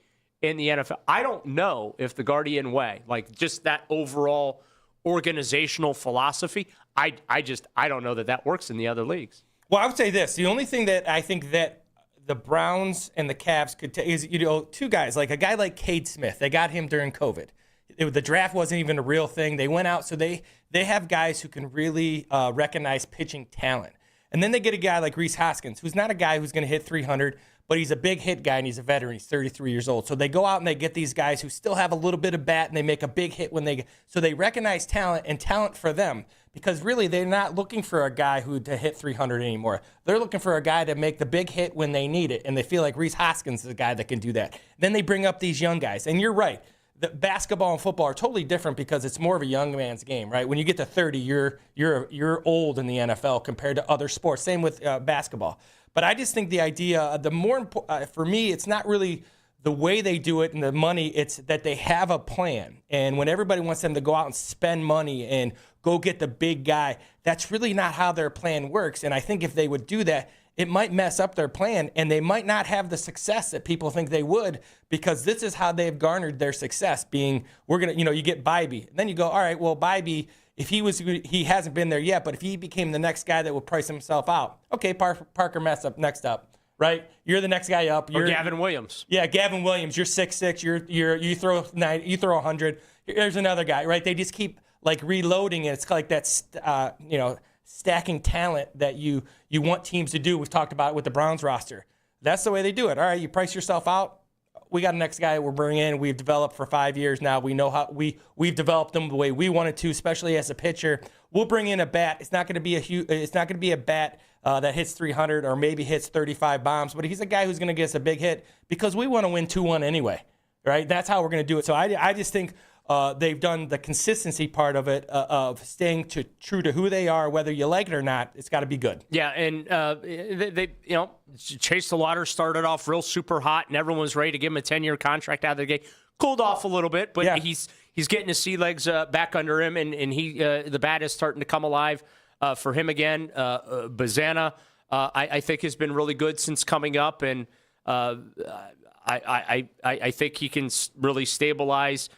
F: in the NFL. I don't know if the Guardian way, like just that overall organizational philosophy, I don't know that works in the other leagues.
E: Well, I would say this. The only thing that I think that the Browns and the Cavs could take is, two guys, like a guy like Cade Smith. They got him during COVID. The draft wasn't even a real thing. They went out, so they have guys who can really recognize pitching talent. And then they get a guy like Reese Hoskins, who's not a guy who's going to hit 300, but he's a big hit guy, and he's a veteran. He's 33 years old. So they go out and they get these guys who still have a little bit of bat, and they make a big hit so they recognize talent and talent for them, because really they're not looking for a guy to hit 300 anymore. They're looking for a guy to make the big hit when they need it, and they feel like Reese Hoskins is a guy that can do that. Then they bring up these young guys, and you're right. The basketball and football are totally different because it's more of a young man's game, right? When you get to 30, you're old in the NFL compared to other sports. Same with basketball. But I just think the idea, for me, it's not really the way they do it and the money. It's that they have a plan. And when everybody wants them to go out and spend money and go get the big guy, that's really not how their plan works. And I think if they would do that, it might mess up their plan, and they might not have the success that people think they would, because this is how they've garnered their success, being, you get Bybee. And then you go, all right, well, Bybee, if he hasn't been there yet, but if he became the next guy that would price himself out, okay, Parker Mess up next up, right? You're the next guy up.
F: Or Gavin Williams.
E: Yeah, Gavin Williams. You're 6'6". You throw 90, you throw 100. There's another guy, right? They just keep like reloading it. It's like that, stacking talent that you want teams to do. We've talked about it with the Browns roster. That's the way they do it. All right, you price yourself out. We got a next guy we're bringing in. We've developed for 5 years now. We know how we've developed them the way we wanted to, especially as a pitcher. We'll bring in a bat. It's not going to be a bat that hits 300 or maybe hits 35 bombs, but he's a guy who's going to get us a big hit because we want to win 2-1 anyway, right? That's how we're going to do it. So I just think they've done the consistency part of it, of staying true to who they are, whether you like it or not. It's got to be good.
F: Yeah, and they Chase DeLauder started off real super hot, and everyone was ready to give him a 10-year contract out of the gate. Cooled off a little bit, but he's getting his sea legs back under him, and the bat is starting to come alive for him again. Bazana, I think, has been really good since coming up, and I think he can really stabilize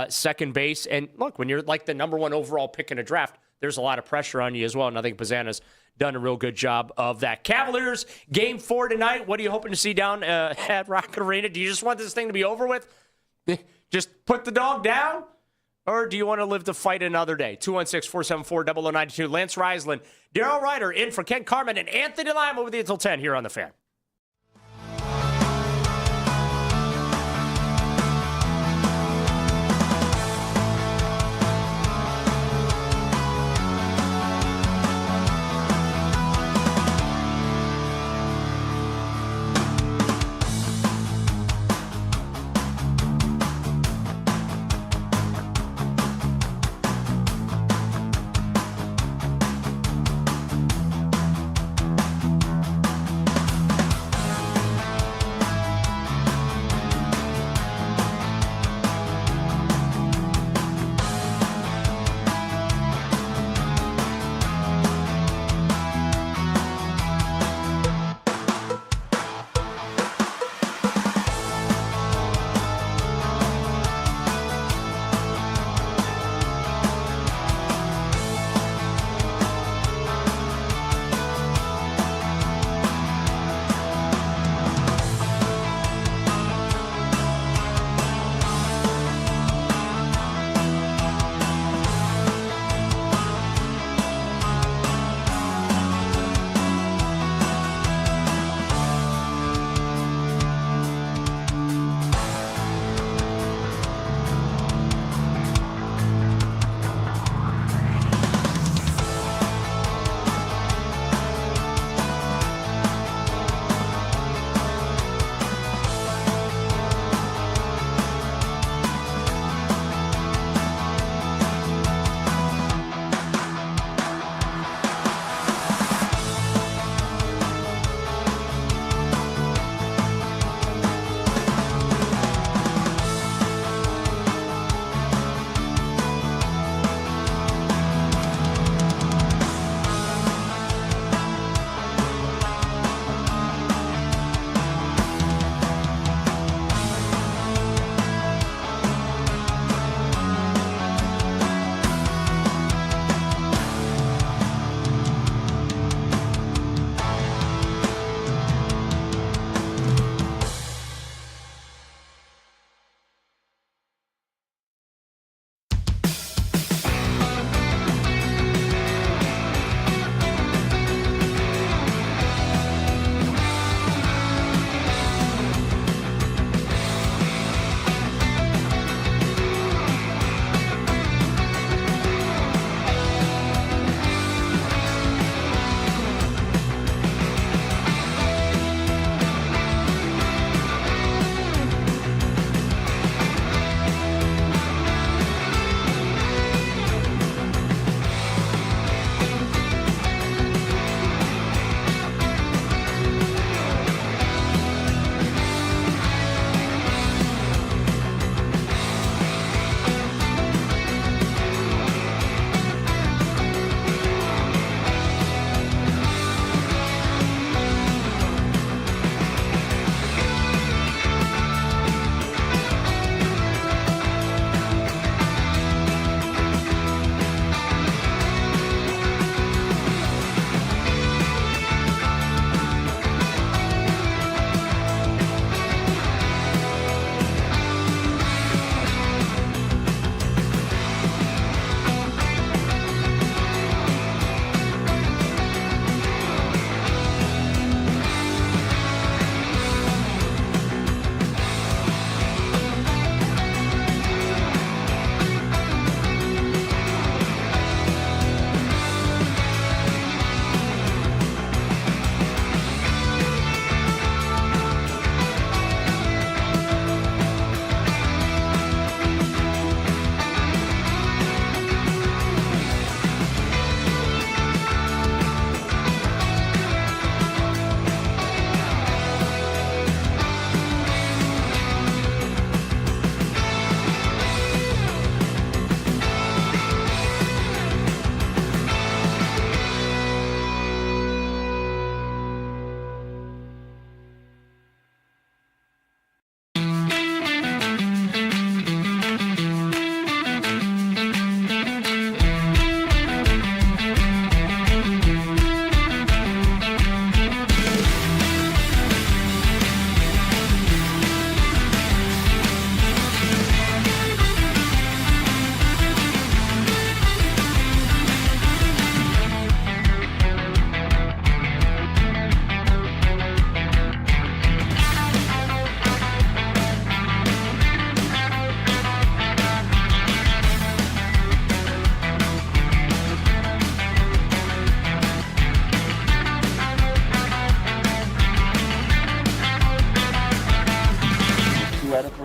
F: second base. And look, when you're like the number one overall pick in a draft, there's a lot of pressure on you as well. And I think Bazana's done a real good job of that. Cavaliers, game 4 tonight. What are you hoping to see down at Rocket Arena? Do you just want this thing to be over with? Just put the dog down? Or do you want to live to fight another day? 216-474-0092. Lance Reisland, Daryl Ruiter in for Ken Carman, and Anthony Lima with you until 10 here on The Fan.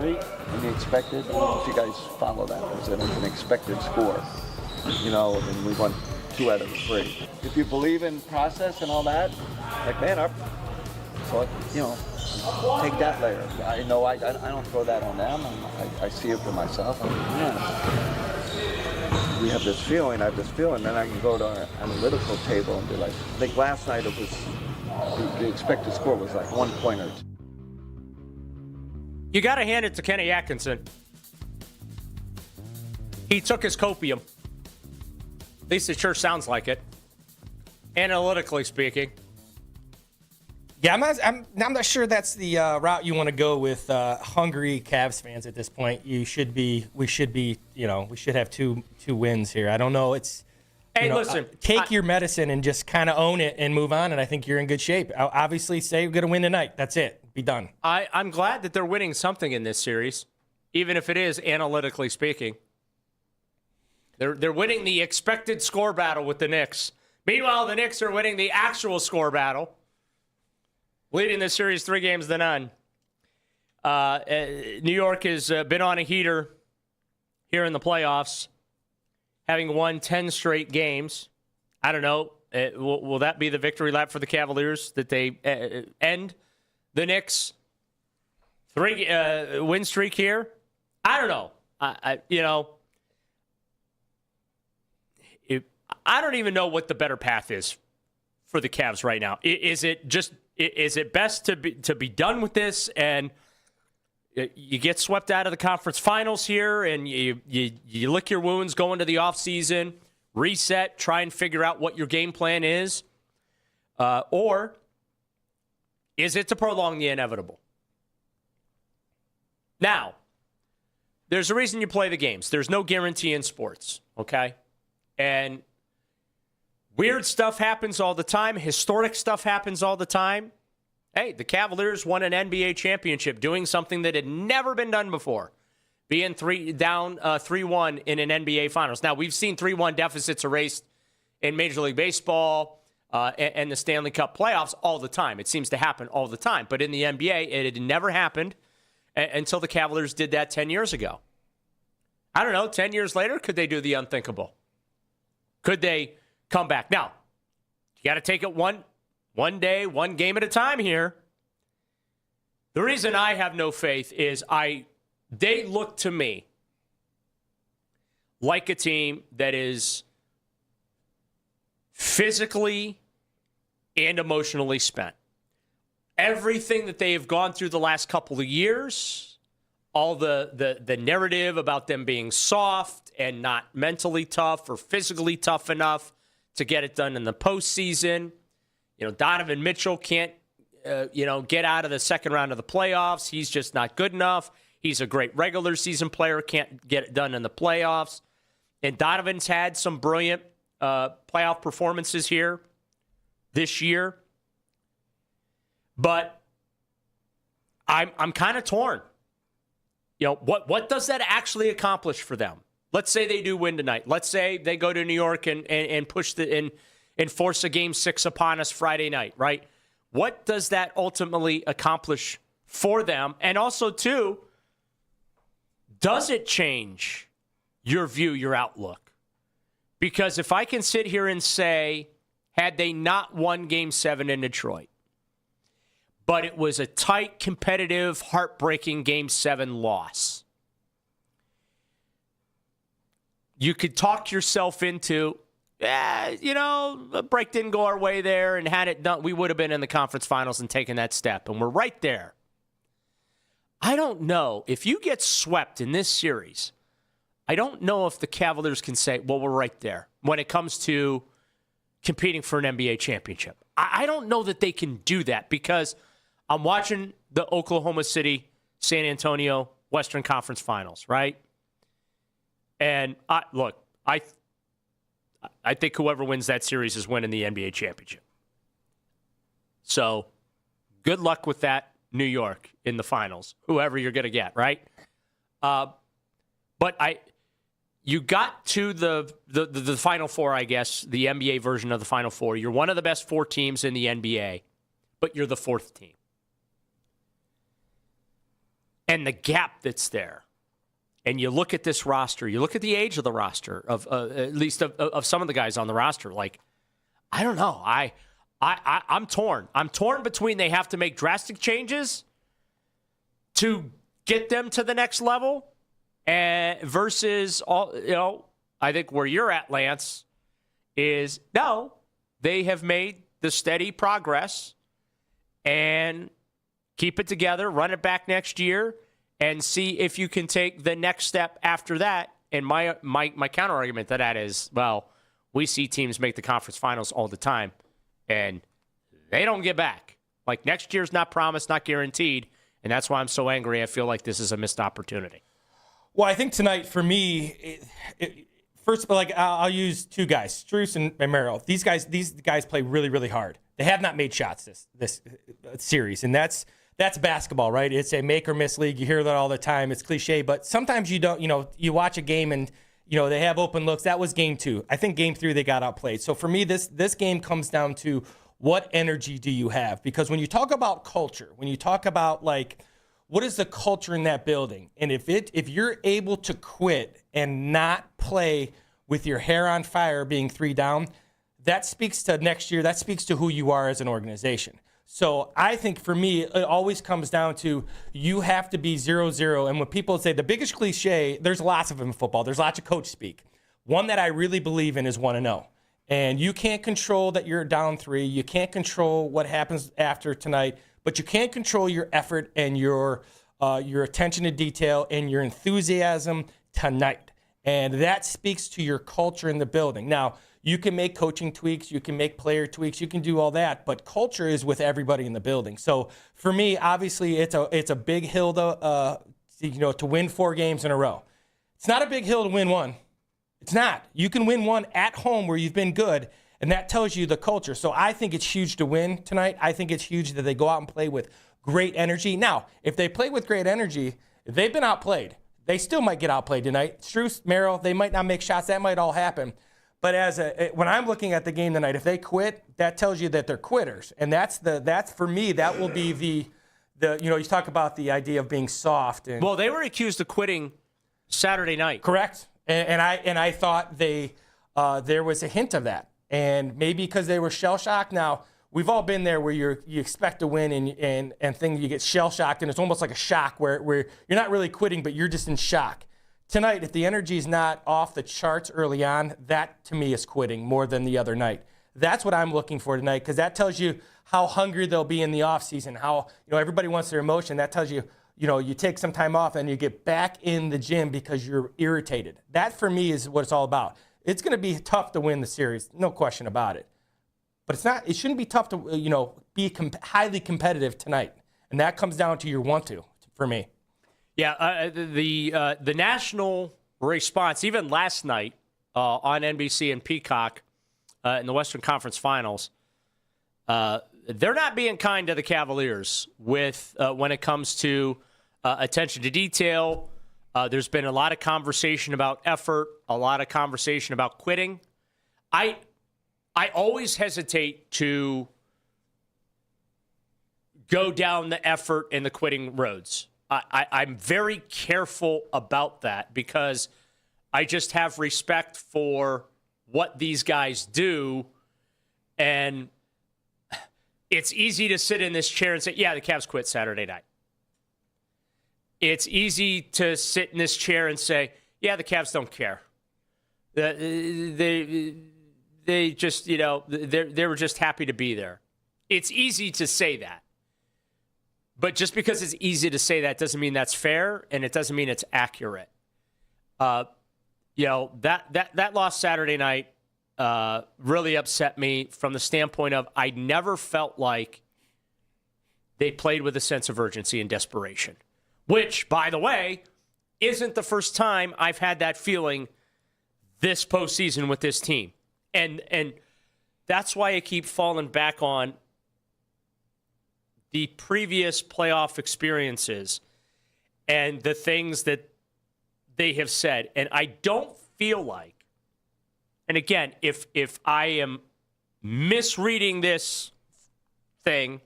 D: 3 in the expected. I don't know if you guys follow that. It was an expected score, and we won 2 out of 3. If you believe in process and all that, like, man, so, take that layer. I know I don't throw that on them. I see it for myself. We have this feeling, I have this feeling, then I can go to our analytical table and be like, I think last night it was, the expected score was like 1 point or 2.
F: You got to hand it to Kenny Atkinson. He took his copium. At least it sure sounds like it. Analytically speaking.
E: Yeah, I'm not sure that's the route you want to go with hungry Cavs fans at this point. We should have two wins here. I don't know. It's
F: listen,
E: take your medicine and just kind of own it and move on, and I think you're in good shape. I'll obviously say we're going to win tonight. That's it. Be done.
F: I'm glad that they're winning something in this series, even if it is analytically speaking. They're winning the expected score battle with the Knicks. Meanwhile, the Knicks are winning the actual score battle, leading the series 3-0. New York has been on a heater here in the playoffs, having won 10 straight games. I don't know. Will that be the victory lap for the Cavaliers, that they end the Knicks' 3 win streak here? I don't know. I don't even know what the better path is for the Cavs right now. Is it best to be done with this and you get swept out of the conference finals here and you lick your wounds, go into the offseason, reset, try and figure out what your game plan is? Or is it to prolong the inevitable? Now, there's a reason you play the games. There's no guarantee in sports, okay? And weird stuff happens all the time. Historic stuff happens all the time. Hey, the Cavaliers won an NBA championship doing something that had never been done before, being down 3-1 in an NBA Finals. Now, we've seen 3-1 deficits erased in Major League Baseball and the Stanley Cup playoffs all the time. It seems to happen all the time. But in the NBA, it had never happened until the Cavaliers did that 10 years ago. I don't know, 10 years later, could they do the unthinkable? Could they come back? Now, you got to take it one day, one game at a time here. The reason I have no faith is they look to me like a team that is physically and emotionally spent. Everything that they have gone through the last couple of years, all the narrative about them being soft and not mentally tough or physically tough enough to get it done in the postseason. Donovan Mitchell can't, get out of the second round of the playoffs. He's just not good enough. He's a great regular season player, can't get it done in the playoffs. And Donovan's had some brilliant playoff performances here this year. But I'm kind of torn. What does that actually accomplish for them? Let's say they do win tonight. Let's say they go to New York and push and force a Game 6 upon us Friday night, right? What does that ultimately accomplish for them? And also, too, does it change your view, your outlook? Because if I can sit here and say, had they not won Game 7 in Detroit, but it was a tight, competitive, heartbreaking Game 7 loss, you could talk yourself into, the break didn't go our way there, and had it done, we would have been in the conference finals and taken that step, and we're right there. I don't know. If you get swept in this series, I don't know if the Cavaliers can say, well, we're right there when it comes to competing for an NBA championship. I don't know that they can do that because I'm watching the Oklahoma City, San Antonio Western Conference Finals, right? And I think whoever wins that series is winning the NBA championship. So good luck with that, New York, in the finals, whoever you're going to get, right? But you got to the Final Four, I guess, the NBA version of the Final Four. You're one of the best 4 teams in the NBA, but you're the 4th team. and the gap that's there, and you look at this roster, you look at the age of the roster, of at least of some of the guys on the roster, like, I don't know. I'm torn. I'm torn between they have to make drastic changes to get them to the next level versus, I think where you're at, Lance, is no, they have made the steady progress and keep it together, run it back next year, and see if you can take the next step after that. And my counter argument to that is, well, we see teams make the conference finals all the time, and they don't get back. Like, next year's not promised, not guaranteed, and that's why I'm so angry. I feel like this is a missed opportunity.
E: Well, I think tonight, for me, first of all, I'll use two guys, Strus and Merrill. These guys play really, really hard. They have not made shots this series, and that's basketball, right? It's a make or miss league. You hear that all the time. It's cliche, but sometimes you don't. You watch a game and they have open looks. That was game 2. I think game 3 they got outplayed. So for me, this game comes down to what energy do you have? Because when you talk about culture, when you talk about what is the culture in that building, and if you're able to quit and not play with your hair on fire, being 3 down, that speaks to next year. That speaks to who you are as an organization. So I think for me, it always comes down to you have to be 0-0. And when people say the biggest cliche, there's lots of them in football. There's lots of coach speak. One that I really believe in is 1-0. And you can't control that you're down 3. You can't control what happens after tonight, but you can control your effort and your attention to detail and your enthusiasm tonight. And that speaks to your culture in the building. Now, you can make coaching tweaks, you can make player tweaks, you can do all that, but culture is with everybody in the building. So for me, obviously, it's a big hill to win 4 games in a row. It's not a big hill to win 1. It's not. You can win 1 at home where you've been good, and that tells you the culture. So I think it's huge to win tonight. I think it's huge that they go out and play with great energy. Now, if they play with great energy, they've been outplayed. They still might get outplayed tonight. Strus, Merrill, they might not make shots. That might all happen. But when I'm looking at the game tonight, if they quit, that tells you that they're quitters, and that's for me. That will be the you talk about the idea of being soft. And,
F: well, they were accused of quitting Saturday night.
E: Correct, and I thought there was a hint of that, and maybe because they were shell shocked. Now we've all been there where you expect to win and you get shell shocked, and it's almost like a shock where you're not really quitting, but you're just in shock. Tonight, if the energy is not off the charts early on, that to me is quitting more than the other night. That's what I'm looking for tonight, because that tells you how hungry they'll be in the offseason, how everybody wants their emotion. That tells you, you take some time off and you get back in the gym because you're irritated. That for me is what it's all about. It's going to be tough to win the series, no question about it. But it shouldn't be tough to be highly competitive tonight, and that comes down to your want to for me.
F: Yeah, the national response, even last night on NBC and Peacock in the Western Conference Finals, they're not being kind to the Cavaliers with when it comes to attention to detail. There's been a lot of conversation about effort, a lot of conversation about quitting. I always hesitate to go down the effort and the quitting roads. I'm very careful about that because I just have respect for what these guys do. And it's easy to sit in this chair and say, yeah, the Cavs quit Saturday night. It's easy to sit in this chair and say, yeah, the Cavs don't care. They just, they were just happy to be there. It's easy to say that. But just because it's easy to say that doesn't mean that's fair, and it doesn't mean it's accurate. That loss Saturday night really upset me from the standpoint of I never felt like they played with a sense of urgency and desperation, which, by the way, isn't the first time I've had that feeling this postseason with this team. And that's why I keep falling back on the previous playoff experiences and the things that they have said. And I don't feel like, and again, if I am misreading this thing,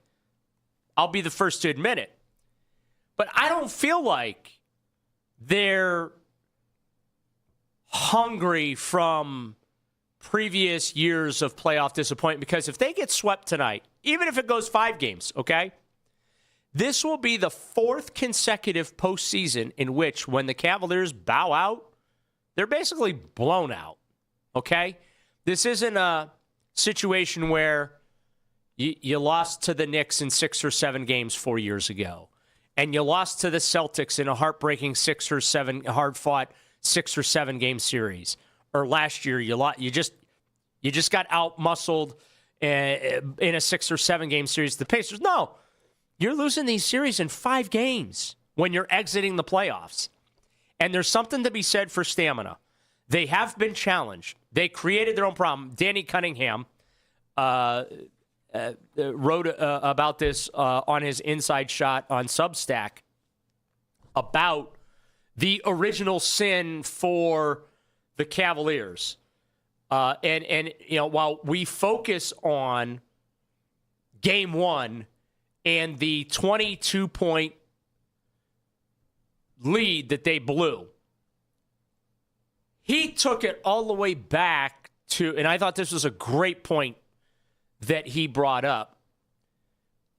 F: I'll be the first to admit it. But I don't feel like they're hungry from previous years of playoff disappointment, because if they get swept tonight, even if it goes 5 games, okay, this will be the 4th consecutive postseason in which, when the Cavaliers bow out, they're basically blown out, okay? This isn't a situation where you lost to the Knicks in 6 or 7 games 4 years ago, and you lost to the Celtics in a heartbreaking 6 or 7 hard-fought 6 or 7 game series. Or last year, you just got out-muscled in a 6 or 7 game series. The Pacers, no. You're losing these series in 5 games when you're exiting the playoffs. And there's something to be said for stamina. They have been challenged. They created their own problem. Danny Cunningham wrote about this on his Inside Shot on Substack about the original sin for the Cavaliers. And while we focus on game 1 and the 22-point lead that they blew, he took it all the way back to, and I thought this was a great point that he brought up.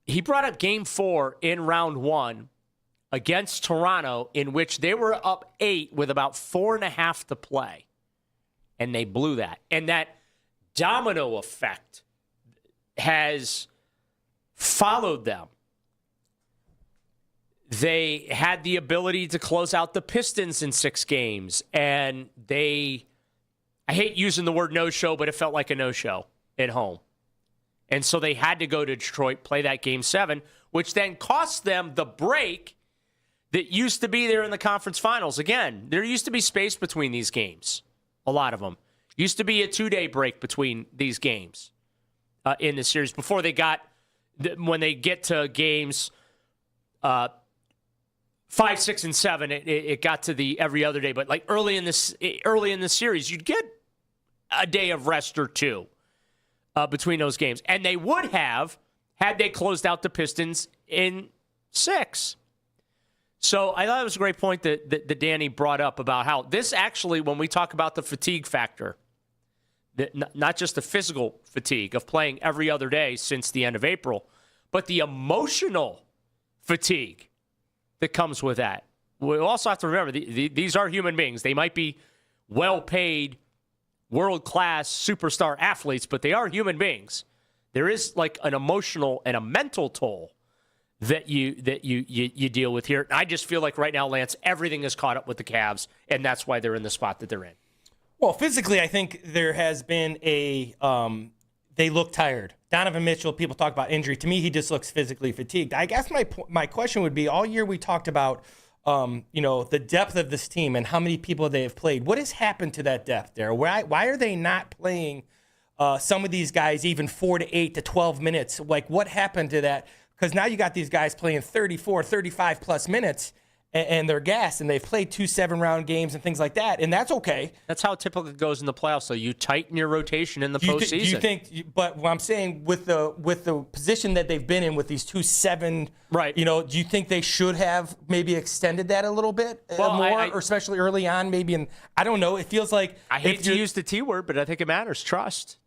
F: He brought up game 4 in round 1 against Toronto, in which they were up 8 with about 4.5 to play. And they blew that. And that domino effect has followed them. They had the ability to close out the Pistons in 6 games. And I hate using the word no-show, but it felt like a no-show at home. And so they had to go to Detroit, play that game 7, which then cost them the break that used to be there in the conference finals. Again, there used to be space between these games. A lot of them. Used to be a 2-day break between these games in the series before they got, when they get to games 5, 6, and 7, it got to the every other day. But like early in the series, you'd get a day of rest or 2 between those games. And they would have had they closed out the Pistons in 6. So I thought it was a great point that Danny brought up about how this actually, when we talk about the fatigue factor, not just the physical fatigue of playing every other day since the end of April, but the emotional fatigue that comes with that. We also have to remember, these are human beings. They might be well-paid, world-class superstar athletes, but they are human beings. There is like an emotional and a mental toll that you deal with here. I just feel like right now, Lance, everything is caught up with the Cavs, and that's why they're in the spot that they're in.
E: Well, physically, I think there has been they look tired. Donovan Mitchell, people talk about injury. To me, he just looks physically fatigued. I guess my question would be, all year we talked about, the depth of this team and how many people they have played. What has happened to that depth there? Why are they not playing some of these guys even 4 to 8 to 12 minutes? Like, what happened to that? Because now you got these guys playing 34, 35 plus minutes, and they're gassed, and they've played 2 7-round games and things like that, and that's okay.
F: That's how it typically goes in the playoffs. So you tighten your rotation in the postseason.
E: Do you think? But what I'm saying, with the position that they've been in with these 2 7,
F: right?
E: Do you think they should have maybe extended that a little bit more, or especially early on? Maybe, and I don't know. It feels like
F: I hate to use the T word, but I think it matters. Trust.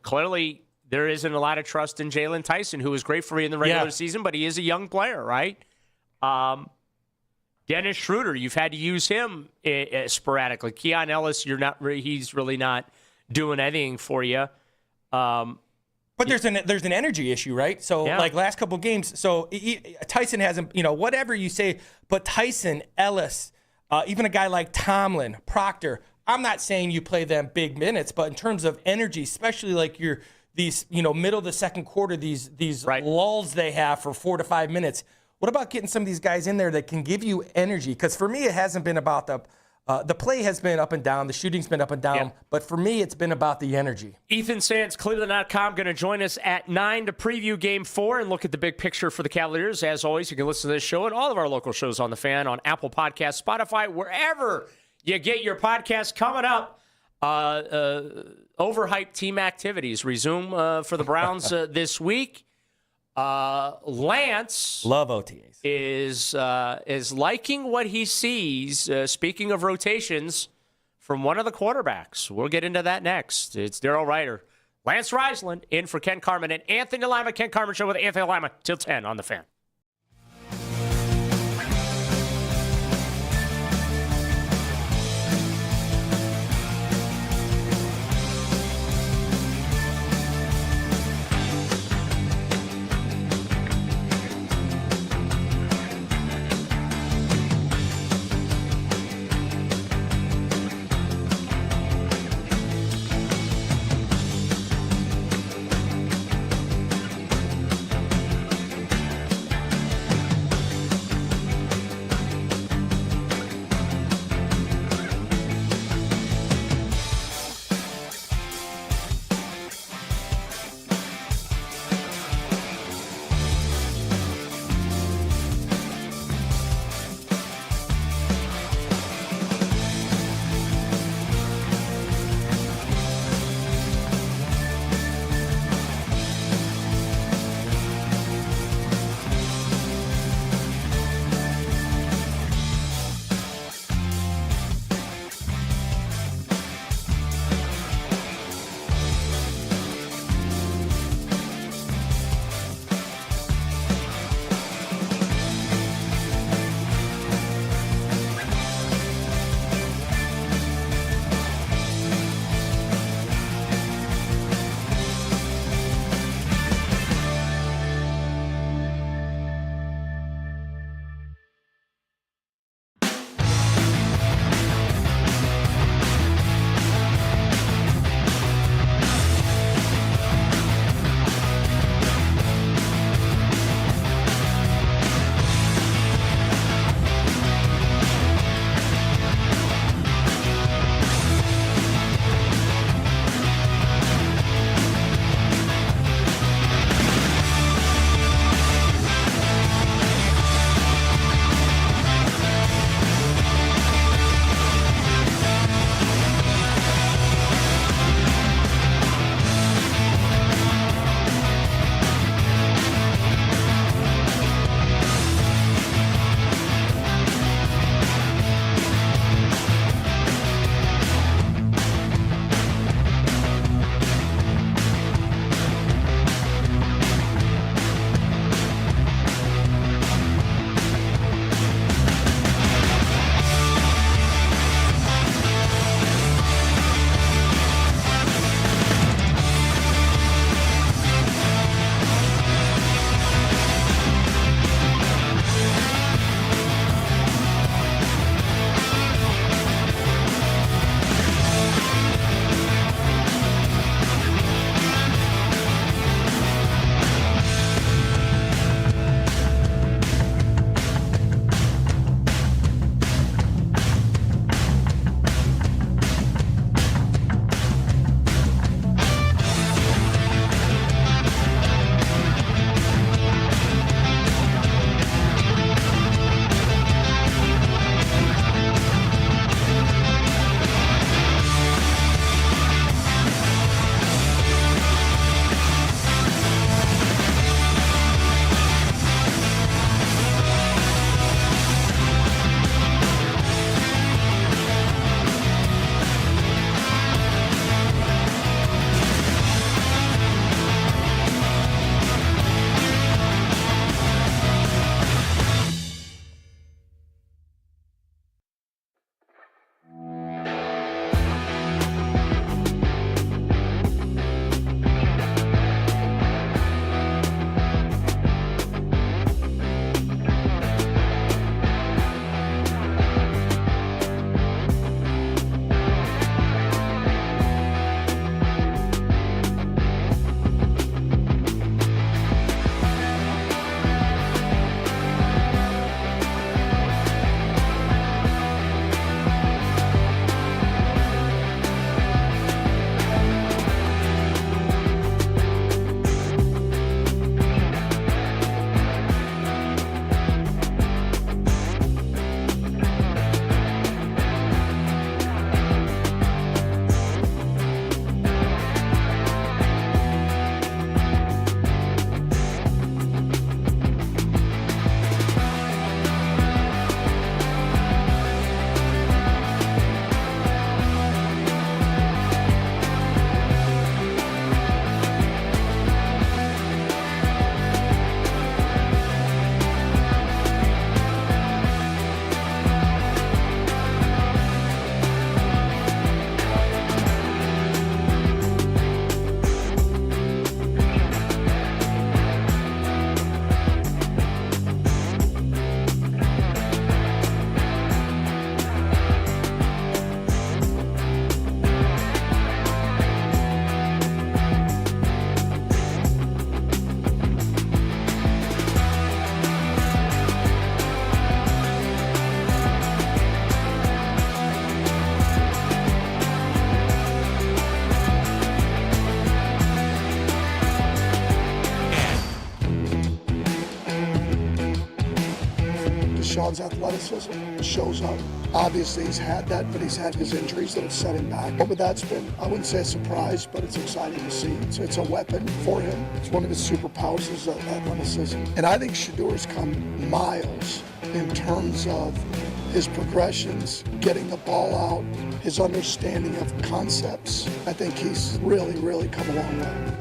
F: Clearly. There isn't a lot of trust in Jalen Tyson, who was great for you in the regular season, but he is a young player, right? Dennis Schroeder, you've had to use him sporadically. Keon Ellis, he's really not doing anything for you.
E: But there's an energy issue, right? So like last couple games, so Tyson hasn't, whatever you say, but Tyson, Ellis, even a guy like Tomlin, Proctor. I'm not saying you play them big minutes, but in terms of energy, especially like these, middle of the second quarter, these lulls they have for 4 to 5 minutes. What about getting some of these guys in there that can give you energy? Because for me, it hasn't been about the play has been up and down, the shooting's been up and down, but for me, it's been about the energy.
F: Ethan Sands, Cleveland.com, going to join us at 9 to preview Game 4 and look at the big picture for the Cavaliers. As always, you can listen to this show and all of our local shows on The Fan on Apple Podcasts, Spotify, wherever you get your podcasts. Coming up, overhyped team activities resume for the Browns this week. Lance
E: Love OTAs.
F: is liking what he sees. Speaking of rotations, from one of the quarterbacks. We'll get into that next. It's Daryl Ruiter, Lance Reisland in for Ken Carman and Anthony Lima. Ken Carman Show with Anthony Lima till 10 on the Fan.
K: Deshaun's athleticism shows up. Obviously, he's had that, but he's had his injuries that have set him back. But that's been, I wouldn't say a surprise, but it's exciting to see. It's a weapon for him. It's one of his superpowers is athleticism. And I think Shador's come miles in terms of his progressions, getting the ball out, his understanding of concepts. I think he's really, really come a long way.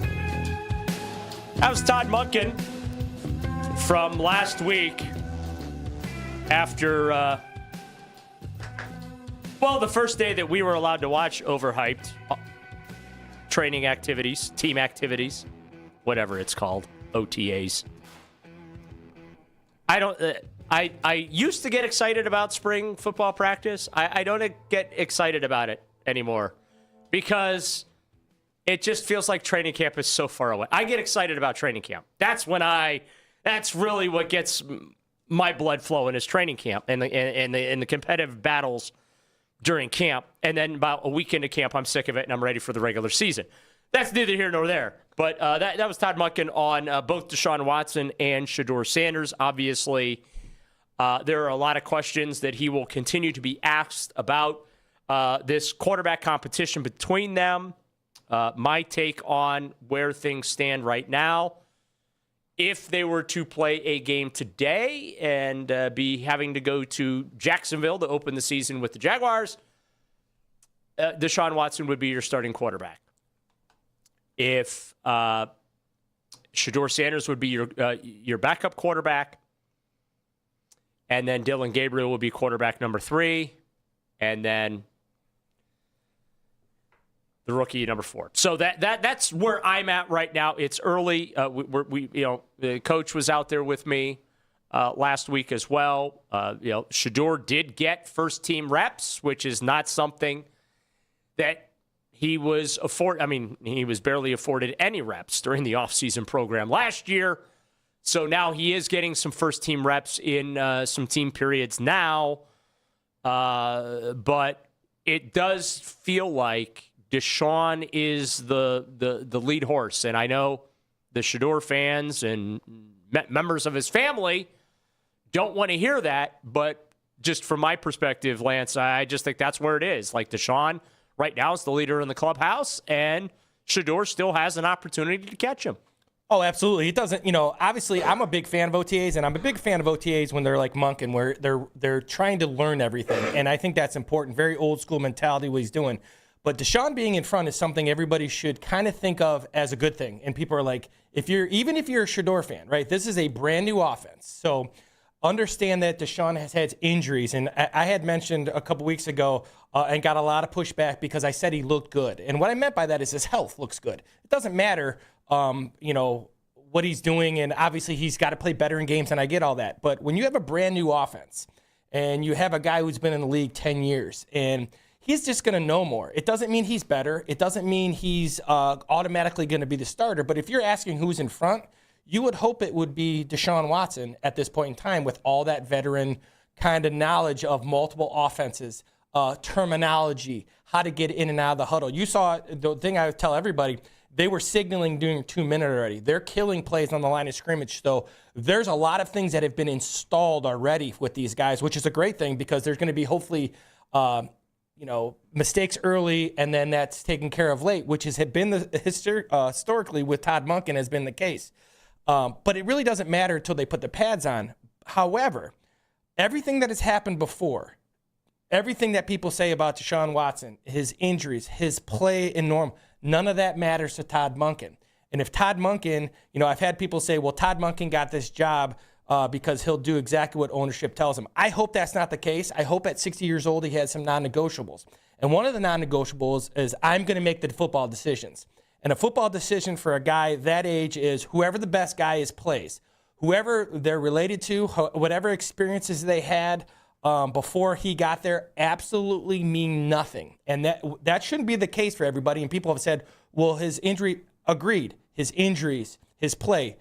F: That was Todd Monken from last week after, the first day that we were allowed to watch overhyped training activities, team activities, whatever it's called, OTAs. I used to get excited about spring football practice. I don't get excited about it anymore because it just feels like training camp is so far away. I get excited about training camp. That's really what gets my blood flowing is training camp and the competitive battles during camp. And then about a week into camp, I'm sick of it and I'm ready for the regular season. That's neither here nor there. But that was Todd Monken on both Deshaun Watson and Shedeur Sanders. Obviously, there are a lot of questions that he will continue to be asked about this quarterback competition between them. My take on where things stand right now. If they were to play a game today and be having to go to Jacksonville to open the season with the Jaguars, Deshaun Watson would be your starting quarterback. If Shedeur Sanders would be your backup quarterback, and then Dylan Gabriel will be quarterback number 3, and then the rookie number 4. So that's where I'm at right now. It's early. The coach was out there with me last week as well. Shedeur did get first team reps, which is not something that he was afforded. I mean, he was barely afforded any reps during the offseason program last year. So now he is getting some first team reps in some team periods now. But it does feel like Deshaun is the lead horse. And I know the Shedeur fans and members of his family don't want to hear that. But just from my perspective, Lance, I just think that's where it is. Like Deshaun right now is the leader in the clubhouse, and Shedeur still has an opportunity to catch him.
E: Oh, absolutely. It doesn't, obviously I'm a big fan of OTAs, and I'm a big fan of OTAs when they're like Monken, where they're trying to learn everything. And I think that's important. Very old school mentality what he's doing. But Deshaun being in front is something everybody should kind of think of as a good thing. And people are like, even if you're a Shedeur fan, right, this is a brand new offense. So understand that Deshaun has had injuries. And I had mentioned a couple weeks ago and got a lot of pushback because I said he looked good. And what I meant by that is his health looks good. It doesn't matter, what he's doing. And obviously he's got to play better in games, and I get all that. But when you have a brand new offense and you have a guy who's been in the league 10 years and he's just going to know more. It doesn't mean he's better. It doesn't mean he's automatically going to be the starter. But if you're asking who's in front, you would hope it would be Deshaun Watson at this point in time with all that veteran kind of knowledge of multiple offenses, terminology, how to get in and out of the huddle. You saw the thing I would tell everybody, they were signaling doing 2 minute already. They're killing plays on the line of scrimmage. So there's a lot of things that have been installed already with these guys, which is a great thing because there's going to be hopefully mistakes early, and then that's taken care of late, which has been historically with Todd Monken has been the case. But it really doesn't matter until they put the pads on. However, everything that has happened before, everything that people say about Deshaun Watson, his injuries, his play in norm, none of that matters to Todd Monken. And if Todd Monken, I've had people say, well, Todd Monken got this job because he'll do exactly what ownership tells him. I hope that's not the case. I hope at 60 years old he has some non-negotiables. And one of the non-negotiables is I'm going to make the football decisions. And a football decision for a guy that age is whoever the best guy is plays. Whoever they're related to, whatever experiences they had before he got there absolutely mean nothing. And that shouldn't be the case for everybody. And people have said, well, his injury, agreed, his injuries, his play,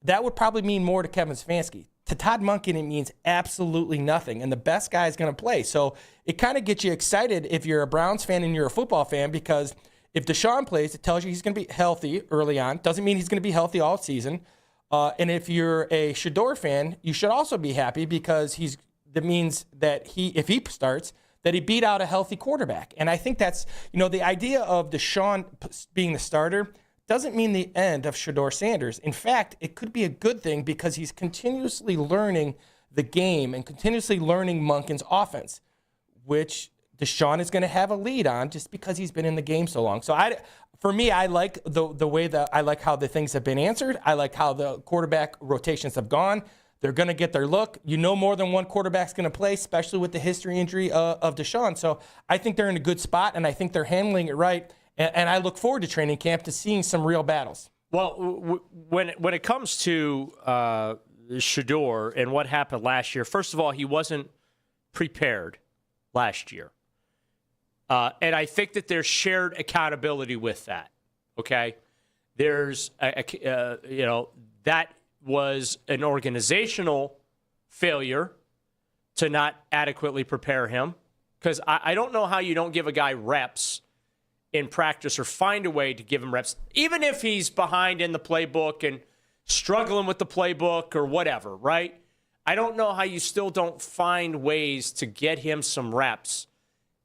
E: that would probably mean more to Kevin Stefanski. To Todd Monken, it means absolutely nothing. And the best guy is going to play. So it kind of gets you excited if you're a Browns fan and you're a football fan, because if Deshaun plays, it tells you he's going to be healthy early on. Doesn't mean he's going to be healthy all season. And if you're a Shedeur fan, you should also be happy because that means that if he starts, that he beat out a healthy quarterback. And I think that's, the idea of Deshaun being the starter doesn't mean the end of Shedeur Sanders. In fact, it could be a good thing because he's continuously learning the game and continuously learning Monken's offense, which Deshaun is going to have a lead on just because he's been in the game so long. So for me, I like the way that I like how the things have been answered. I like how the quarterback rotations have gone. They're going to get their look. More than one quarterback's going to play, especially with the history injury of Deshaun. So I think they're in a good spot, and I think they're handling it right. And I look forward to training camp to seeing some real battles.
F: Well, when it comes to Shedeur and what happened last year, first of all, he wasn't prepared last year. And I think that there's shared accountability with that, okay? There's, that was an organizational failure to not adequately prepare him because I don't know how you don't give a guy reps in practice or find a way to give him reps, even if he's behind in the playbook and struggling with the playbook or whatever, right? I don't know how you still don't find ways to get him some reps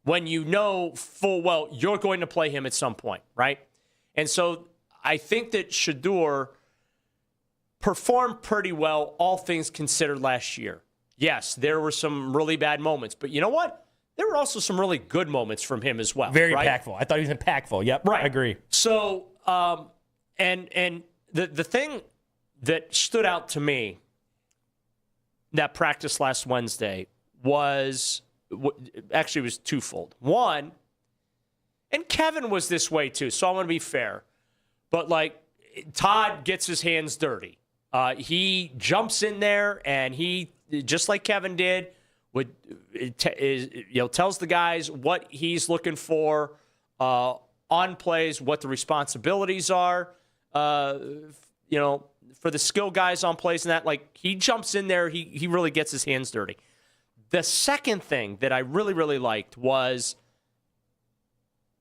F: when you know full well you're going to play him at some point, right? And so I think that Shedeur performed pretty well, all things considered, last year. Yes, there were some really bad moments, but you know what? There were also some really good moments from him as well.
E: Very
F: right?
E: impactful. I thought he was impactful. Yep,
F: right.
E: I agree.
F: So, and the thing that stood out to me that practice last Wednesday was twofold. One, and Kevin was this way too, so I want to be fair, but Todd gets his hands dirty. He jumps in there and he, just like Kevin did, tells the guys what he's looking for on plays, what the responsibilities are, for the skill guys on plays and that. He jumps in there. He really gets his hands dirty. The second thing that I really, really liked was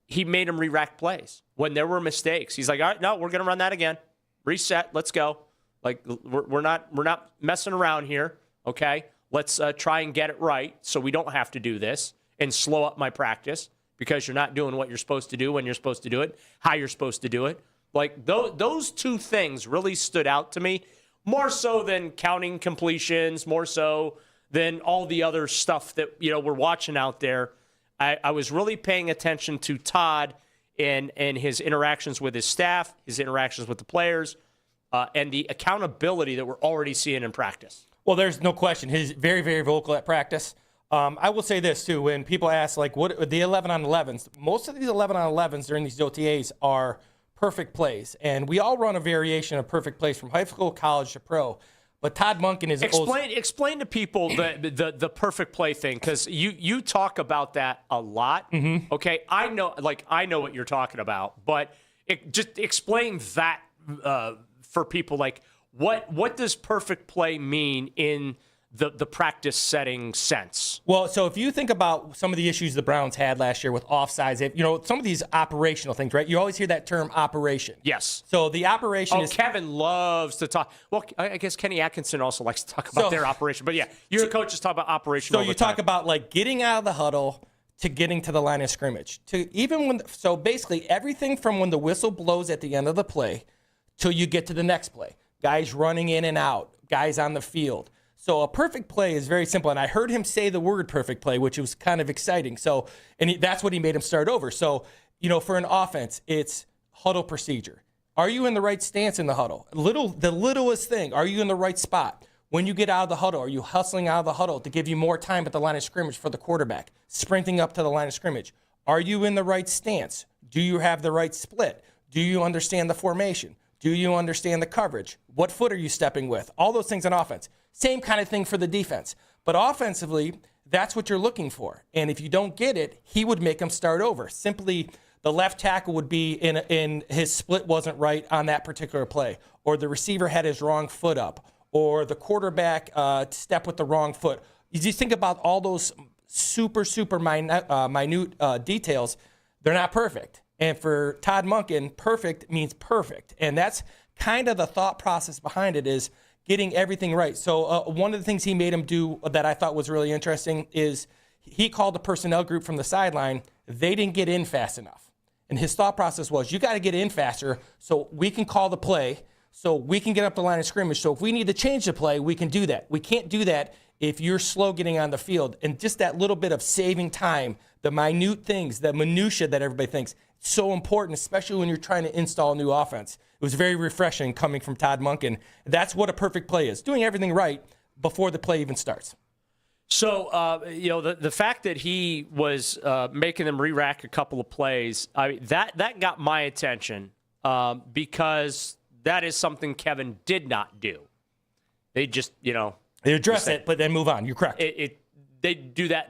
F: he made him re-rack plays when there were mistakes. He's like, all right, no, we're going to run that again. Reset. Let's go. We're not messing around here. Okay. Let's try and get it right so we don't have to do this and slow up my practice because you're not doing what you're supposed to do when you're supposed to do it, how you're supposed to do it. Those two things really stood out to me, more so than counting completions, more so than all the other stuff that we're watching out there. I was really paying attention to Todd and his interactions with his staff, his interactions with the players, and the accountability that we're already seeing in practice.
E: Well, there's no question. He's very, very vocal at practice. I will say this, too. When people ask, what the 11-on-11s, most of these 11-on-11s during these OTAs are perfect plays. And we all run a variation of perfect plays from high school, college to pro. But Todd Monken is
F: explain to people the perfect play thing, because you talk about that a lot. Mm-hmm. Okay, I know what you're talking about, but just explain that for people. What does perfect play mean in the practice setting sense?
E: Well, so if you think about some of the issues the Browns had last year with offsides, some of these operational things, right? You always hear that term operation.
F: Yes.
E: So the operation is...
F: Kevin loves to talk. Well, I guess Kenny Atkinson also likes to talk about their operation. But yeah, your coaches talk about operation all the time.
E: So you talk about getting out of the huddle to getting to the line of scrimmage. So basically everything from when the whistle blows at the end of the play till you get to the next play. Guys running in and out, guys on the field. So a perfect play is very simple. And I heard him say the word perfect play, which was kind of exciting. So, that's what he made him start over. So, for an offense, it's huddle procedure. Are you in the right stance in the huddle? The littlest thing. Are you in the right spot? When you get out of the huddle, are you hustling out of the huddle to give you more time at the line of scrimmage for the quarterback, sprinting up to the line of scrimmage? Are you in the right stance? Do you have the right split? Do you understand the formation? Do you understand the coverage? What foot are you stepping with? All those things on offense. Same kind of thing for the defense. But offensively, that's what you're looking for. And if you don't get it, he would make him start over. Simply, the left tackle would be in his split wasn't right on that particular play, or the receiver had his wrong foot up, or the quarterback stepped with the wrong foot. You just think about all those super, super minute details. They're not perfect. And for Todd Monken, perfect means perfect. And that's kind of the thought process behind it is getting everything right. So one of the things he made him do that I thought was really interesting is he called the personnel group from the sideline. They didn't get in fast enough. And his thought process was, you got to get in faster so we can call the play, so we can get up the line of scrimmage. So if we need to change the play, we can do that. We can't do that if you're slow getting on the field. And just that little bit of saving time, the minute things, the minutia that everybody thinks, so important, especially when you're trying to install a new offense. It was very refreshing coming from Todd Monken. That's what a perfect play is, doing everything right before the play even starts.
F: So, the fact that he was making them re-rack a couple of plays, that got my attention because that is something Kevin did not do. They just,
E: They address it, but then move on. You're correct.
F: They do that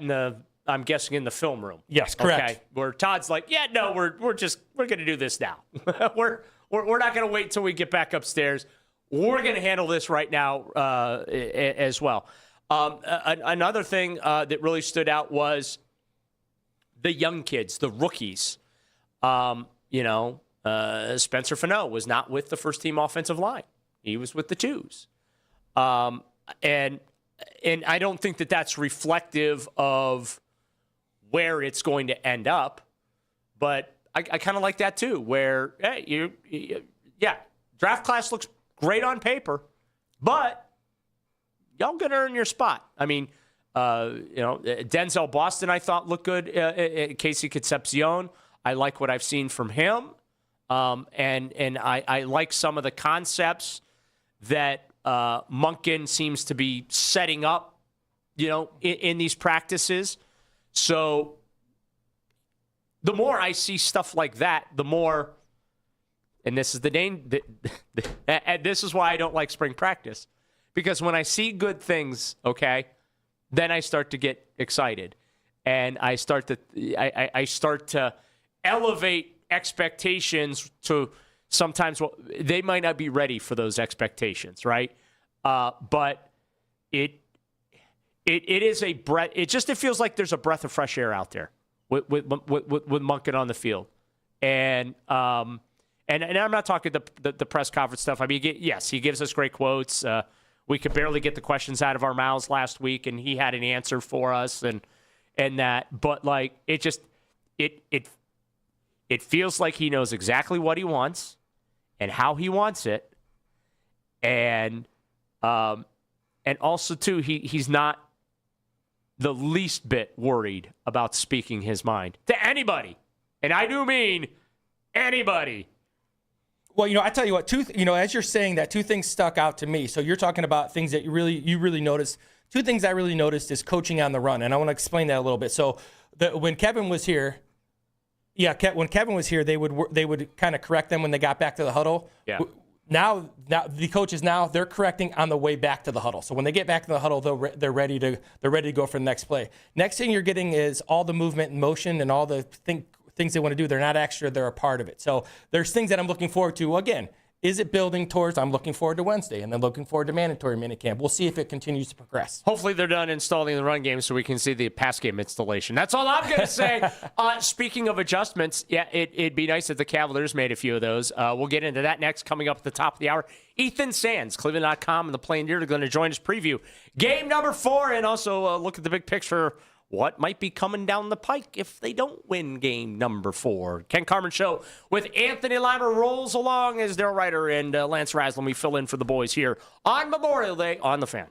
F: I'm guessing in the film room.
E: Yes, correct. Okay,
F: where Todd's like, yeah, no, we're going to do this now. we're not going to wait until we get back upstairs. We're going to handle this right now as well. Another thing that really stood out was the young kids, the rookies. Spencer Fano was not with the first team offensive line. He was with the twos. And I don't think that that's reflective of where it's going to end up. But I kind of like that too, where, hey, draft class looks great on paper, but y'all going to earn your spot. I mean, Denzel Boston, I thought looked good. Casey Concepcion, I like what I've seen from him. And I like some of the concepts that Monken seems to be setting up, in these practices. So the more I see stuff like that, the more, and this is and this is why I don't like spring practice. Because when I see good things, okay, then I start to get excited, and I start to elevate expectations to sometimes they might not be ready for those expectations, right? But it is a breath. It feels like there's a breath of fresh air out there with Monken on the field, and I'm not talking the press conference stuff. I mean, yes, he gives us great quotes. We could barely get the questions out of our mouths last week, and he had an answer for us, and that. But like, it feels like he knows exactly what he wants and how he wants it, and also too, he's not the least bit worried about speaking his mind to anybody, and I do mean anybody.
E: Well, I tell you what, as you're saying that, two things stuck out to me. So you're talking about things that you really noticed. Two things I really noticed is coaching on the run, and I want to explain that a little bit. So when Kevin was here, when Kevin was here, they would kind of correct them when they got back to the huddle.
F: Yeah.
E: Now the coaches they're correcting on the way back to the huddle. So when they get back to the huddle, they're ready to go for the next play. Next thing you're getting is all the movement and motion and all the things they want to do. They're not extra, they're a part of it. So there's things that I'm looking forward to. Again, is it building towards, I'm looking forward to Wednesday, and then looking forward to mandatory minicamp. We'll see if it continues to progress.
F: Hopefully they're done installing the run game so we can see the pass game installation. That's all I'm going to say. Speaking of adjustments, it'd be nice if the Cavaliers made a few of those. We'll get into that next, coming up at the top of the hour. Ethan Sands, Cleveland.com, and the Plain Deer are going to join us, preview game number 4, and also look at the big picture, what might be coming down the pike if they don't win game number 4. Ken Carman Show with Anthony Lima rolls along as Daryl Ruiter and Lance Reisland. We fill in for the boys here on Memorial Day on The Fan.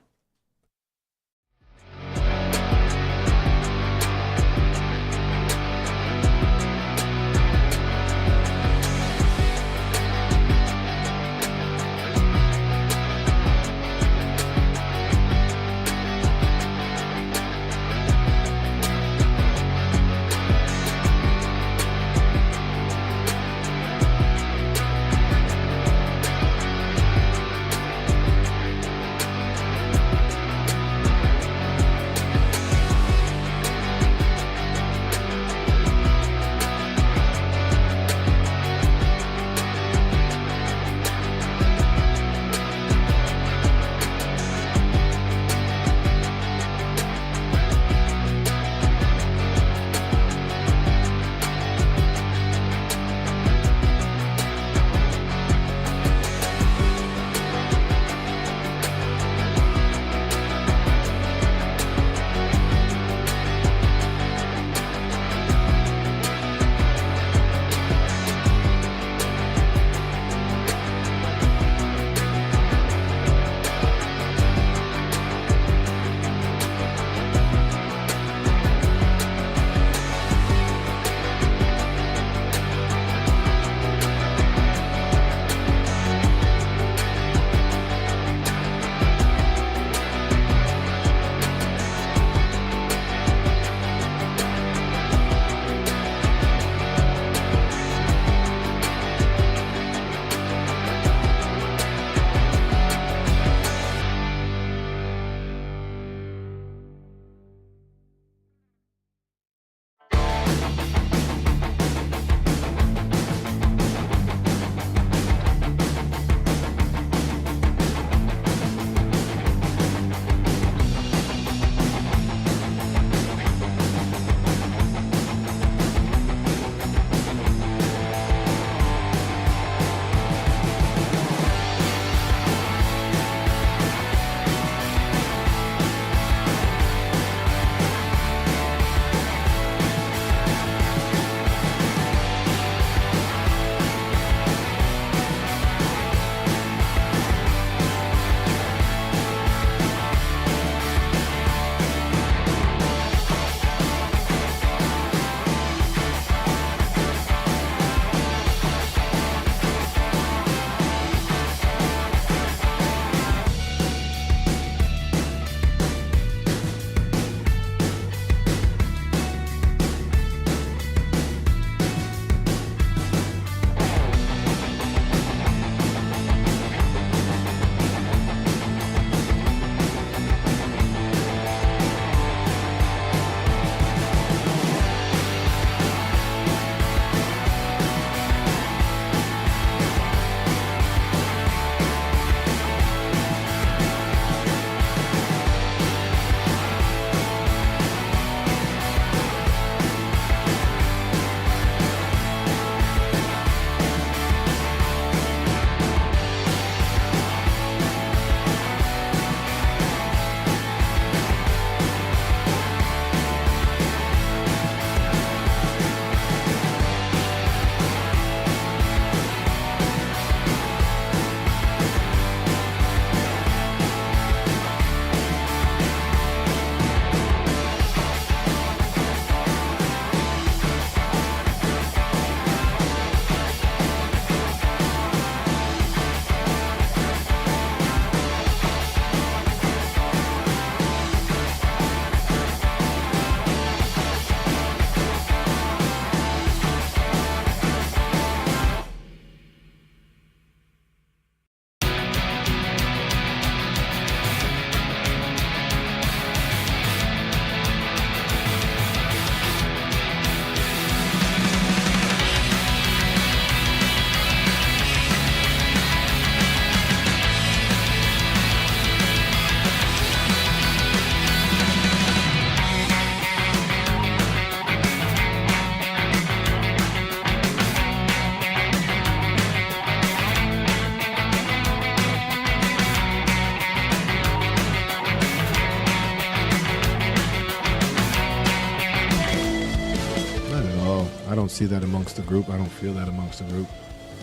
H: see that amongst the group. I don't feel that amongst the group.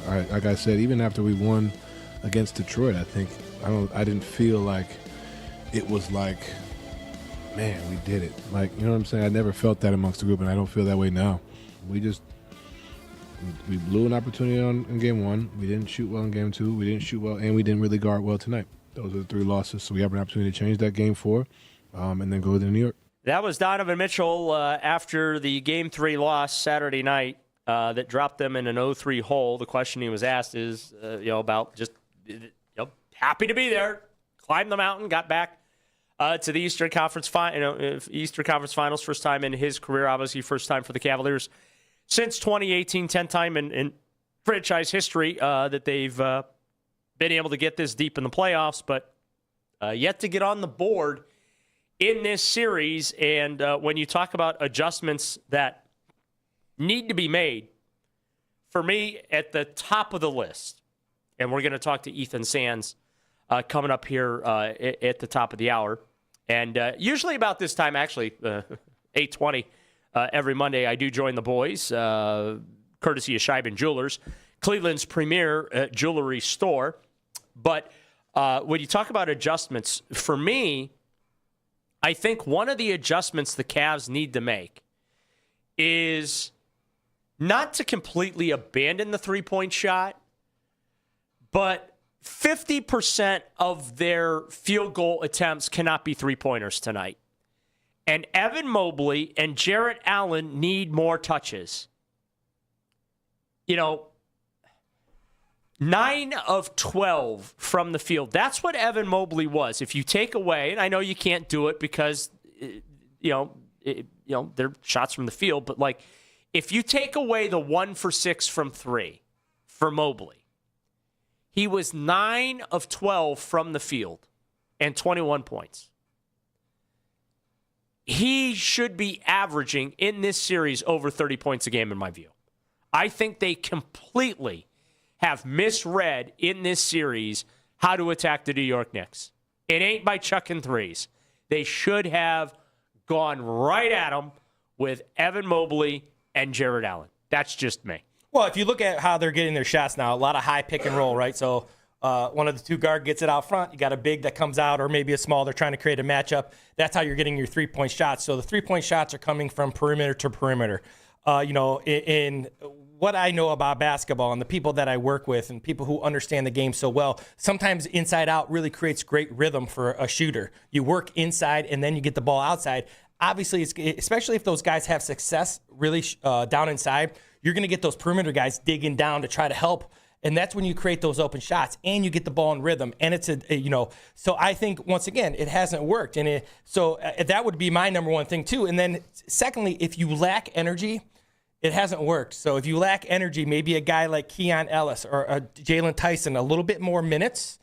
H: Like I said, even after we won against Detroit, I didn't feel like it was like, man, we did it. Like, you know what I'm saying? I never felt that amongst the group, and I don't feel that way now. We blew an opportunity in game one. We didn't shoot well in game two. We didn't shoot well, and we didn't really guard well tonight. Those are the 3 losses. So we have an opportunity to change that game 4, and then go to New York.
F: That was Donovan Mitchell after the Game 3 loss Saturday night that dropped them in an 0-3 hole. The question he was asked is, about just happy to be there, climbed the mountain, got back to the Eastern Conference Eastern Conference Finals, first time in his career, obviously first time for the Cavaliers since 2018, 10th time in franchise history that they've been able to get this deep in the playoffs, but yet to get on the board in this series. And when you talk about adjustments that need to be made, for me, at the top of the list, and we're going to talk to Ethan Sands coming up here at the top of the hour. And usually about this time, actually, 8:20 every Monday, I do join the boys, courtesy of Scheiben Jewelers, Cleveland's premier jewelry store. But when you talk about adjustments, for me, I think one of the adjustments the Cavs need to make is not to completely abandon the three-point shot, but 50% of their field goal attempts cannot be three-pointers tonight. And Evan Mobley and Jarrett Allen need more touches. 9 of 12 from the field. That's what Evan Mobley was. If you take away, and I know you can't do it because, they're shots from the field, but if you take away the 1 for 6 from 3 for Mobley, he was 9 of 12 from the field and 21 points. He should be averaging in this series over 30 points a game, in my view. I think they completely have misread in this series how to attack the New York Knicks. It ain't by chucking threes. They should have gone right at them with Evan Mobley and Jarrett Allen. That's just me.
E: Well, if you look at how they're getting their shots now, a lot of high pick and roll, right? So one of the 2 guard gets it out front. You got a big that comes out, or maybe a small. They're trying to create a matchup. That's how you're getting your 3-point shots. So the 3-point shots are coming from perimeter to perimeter. In what I know about basketball and the people that I work with and people who understand the game so well, sometimes inside out really creates great rhythm for a shooter. You work inside and then you get the ball outside. Obviously, especially if those guys have success really down inside, you're going to get those perimeter guys digging down to try to help. And that's when you create those open shots and you get the ball in rhythm. And it's so I think, once again, it hasn't worked. And so that would be my number one thing too. And then secondly, if you lack energy, it hasn't worked. So if you lack energy, maybe a guy like Keon Ellis or Jalen Tyson, a little bit more minutes,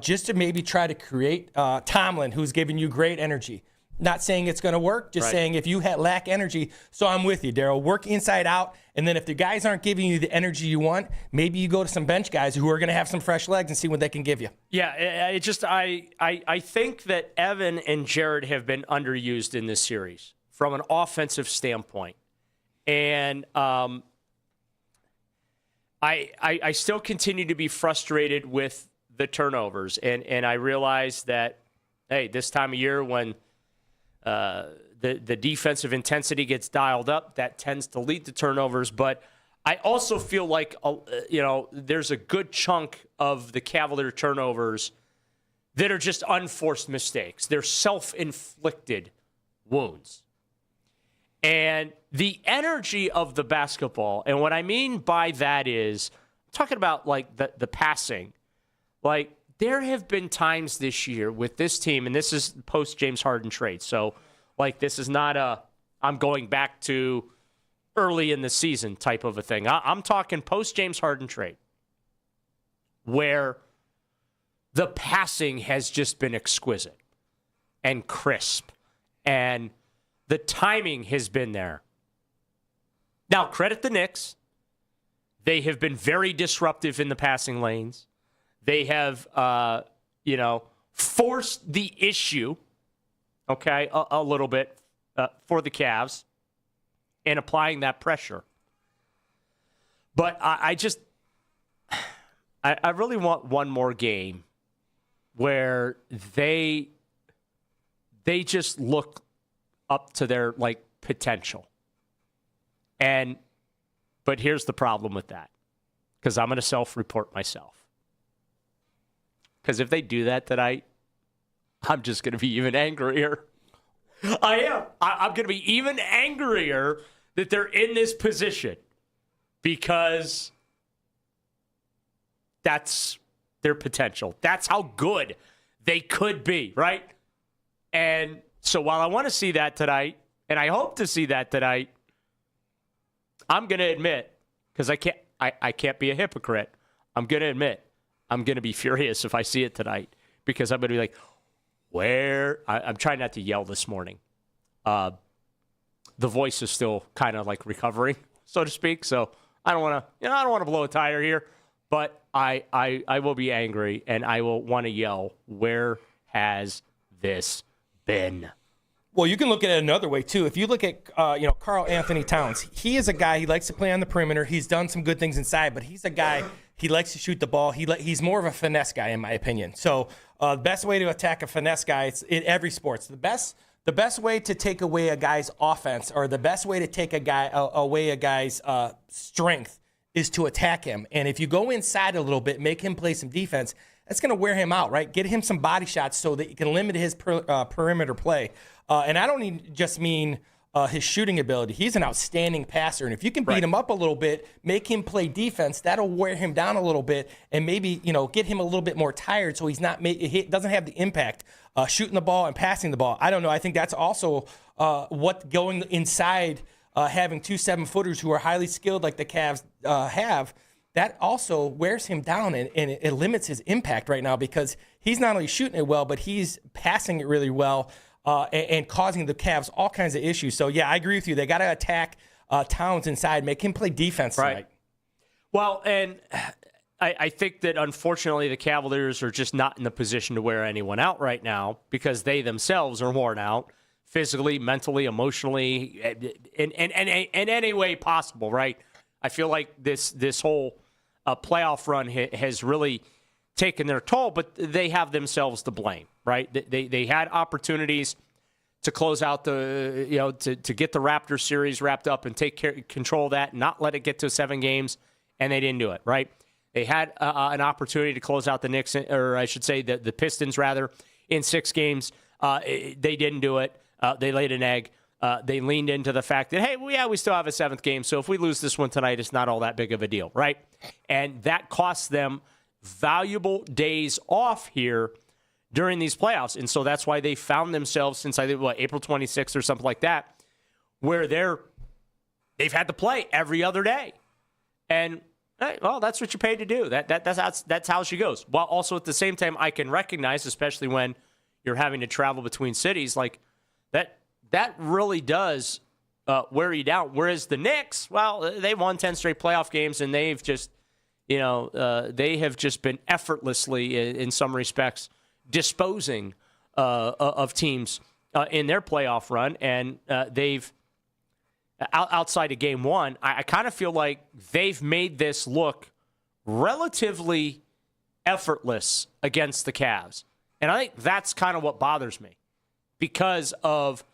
E: just to maybe try to create Tomlin, who's giving you great energy. Not saying it's going to work, just saying if you lack energy. So I'm with you, Daryl. Work inside out, and then if the guys aren't giving you the energy you want, maybe you go to some bench guys who are going to have some fresh legs and see what they can give you.
F: Yeah, I think that Evan and Jared have been underused in this series from an offensive standpoint. And I still continue to be frustrated with the turnovers. And I realize that, hey, this time of year when the defensive intensity gets dialed up, that tends to lead to turnovers. But I also feel like, there's a good chunk of the Cavalier turnovers that are just unforced mistakes. They're self-inflicted wounds. And the energy of the basketball, and what I mean by that is, I'm talking about the passing. There have been times this year with this team, and this is post James Harden trade. So, this is not I'm going back to early in the season type of a thing. I'm talking post James Harden trade, where the passing has just been exquisite and crisp, and the timing has been there. Now, credit the Knicks. They have been very disruptive in the passing lanes. They have, forced the issue, a little bit for the Cavs and applying that pressure. But I really want one more game where they just look up to their potential. But here's the problem with that, because I'm going to self-report myself. Because if they do that tonight, I'm just going to be even angrier. I am. I'm going to be even angrier that they're in this position, because that's their potential. That's how good they could be, right? And so while I want to see that tonight, and I hope to see that tonight, I'm going to admit, because I can't be a hypocrite, I'm going to admit I'm going to be furious if I see it tonight, because I'm going to be like, I'm trying not to yell this morning. The voice is still kind of recovering, so to speak. So I don't want to blow a tire here, but I will be angry, and I will want to yell, where has this been?
E: Well, you can look at it another way, too. If you look at, Karl Anthony Towns, he is a guy, he likes to play on the perimeter. He's done some good things inside, but he's a guy, he likes to shoot the ball. He's more of a finesse guy, in my opinion. So the best way to attack a finesse guy is in every sports. The best way to take away a guy's offense, or the best way to take away a guy's strength, is to attack him. And if you go inside a little bit, make him play some defense, that's going to wear him out, right? Get him some body shots so that you can limit his perimeter play. And I don't just mean his shooting ability. He's an outstanding passer. And if you can beat him up a little bit, make him play defense, that'll wear him down a little bit, and maybe, get him a little bit more tired so he doesn't have the impact shooting the ball and passing the ball. I don't know. I think that's also what going inside, having 2 7-footers who are highly skilled like the Cavs have, that also wears him down, and it limits his impact right now, because he's not only shooting it well, but he's passing it really well, and causing the Cavs all kinds of issues. So, yeah, I agree with you. They got to attack Towns inside, make him play defense tonight.
F: Well, and I think that, unfortunately, the Cavaliers are just not in the position to wear anyone out right now, because they themselves are worn out physically, mentally, emotionally, in any way possible, right? I feel like this whole playoff run has really taken their toll, but they have themselves to blame, right? They had opportunities to close out to get the Raptors series wrapped up and take control of that, not let it get to 7 games, and they didn't do it, right? They had an opportunity to close out the Knicks, or I should say the Pistons, rather, in 6 games. They didn't do it. They laid an egg. They leaned into the fact that, hey, we still have a 7th game, so if we lose this one tonight, it's not all that big of a deal, right? And that cost them valuable days off here during these playoffs. And so that's why they found themselves since, I think, April 26th or something like that, where they've had to play every other day. And, hey, well, that's what you're paid to do. That's how she goes. While also at the same time, I can recognize, especially when you're having to travel between cities, that really does wear you down. Whereas the Knicks, well, they won 10 straight playoff games, and they've just, they have just been effortlessly, in some respects, disposing of teams in their playoff run. And they've, outside of game 1, I kind of feel like they've made this look relatively effortless against the Cavs. And I think that's kind of what bothers me, because of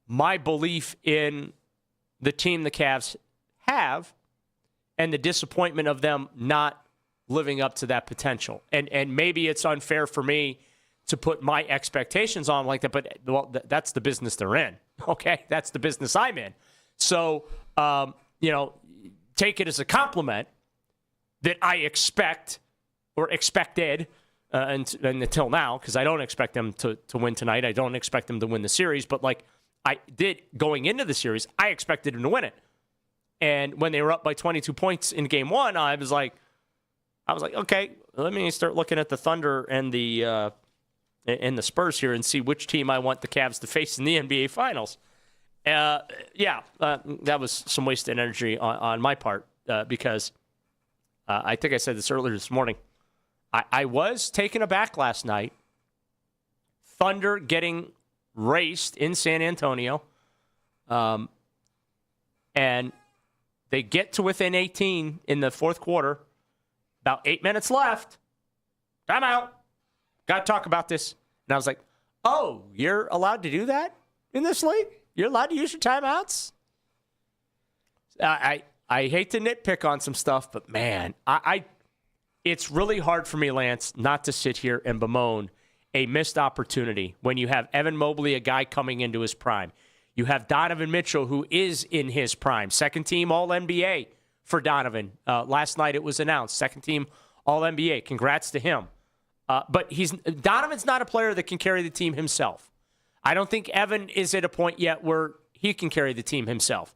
F: my belief in the team the Cavs have and the disappointment of them not living up to that potential. And maybe it's unfair for me to put my expectations on like that, but that's the business they're in. Okay, that's the business I'm in. So, take it as a compliment that I expect or expected and until now, because I don't expect them to win tonight. I don't expect them to win the series, but I did going into the series, I expected them to win it. And when they were up by 22 points in game 1, I was like, okay, let me start looking at the Thunder and the Spurs here and see which team I want the Cavs to face in the NBA Finals. That was some wasted energy on my part because I think I said this earlier this morning. I was taken aback last night. Thunder getting raced in San Antonio. And They get to within 18 in the fourth quarter. About 8 minutes left. Timeout. Got to talk about this. And I was like, oh, you're allowed to do that in this league? You're allowed to use your timeouts? I hate to nitpick on some stuff, but man, it's really hard for me, Lance, not to sit here and bemoan a missed opportunity when you have Evan Mobley, a guy coming into his prime. You have Donovan Mitchell, who is in his prime. Second team All-NBA for Donovan. Last night it was announced. Second team All-NBA. Congrats to him. But Donovan's not a player that can carry the team himself. I don't think Evan is at a point yet where he can carry the team himself.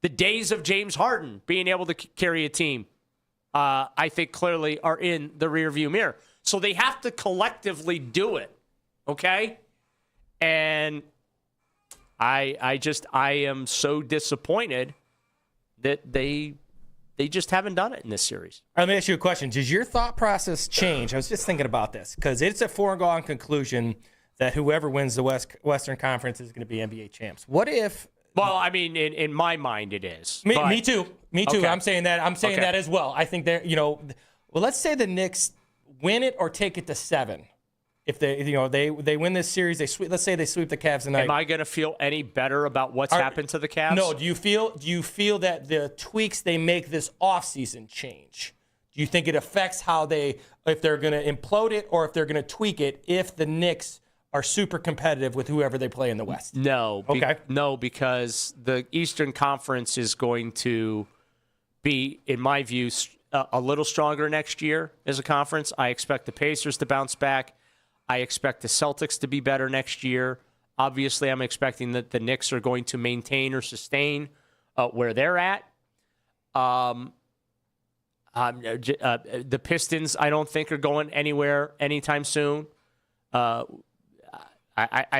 F: The days of James Harden being able to carry a team, I think clearly are in the rearview mirror. So they have to collectively do it, okay? And I am so disappointed that they just haven't done it in this series.
E: Let me ask you a question. Does your thought process change? I was just thinking about this because it's a foregone conclusion that whoever wins the Western Conference is going to be NBA champs. What if?
F: Well, I mean, in my mind, it is.
E: Me too. Okay. I'm saying that. I'm saying
F: Okay.
E: that as well. I think they're, well, let's say the Knicks win it or take it to 7. If they win this series, let's say they sweep the Cavs tonight.
F: Am I going to feel any better about what's happened to the Cavs?
E: No. Do you feel that the tweaks they make this offseason change? Do you think it affects if they're going to implode it or if they're going to tweak it if the Knicks are super competitive with whoever they play in the West?
F: No.
E: Okay.
F: No, because the Eastern Conference is going to be, in my view, a little stronger next year as a conference. I expect the Pacers to bounce back. I expect the Celtics to be better next year. Obviously, I'm expecting that the Knicks are going to maintain or sustain where they're at. The Pistons, I don't think, are going anywhere anytime soon. I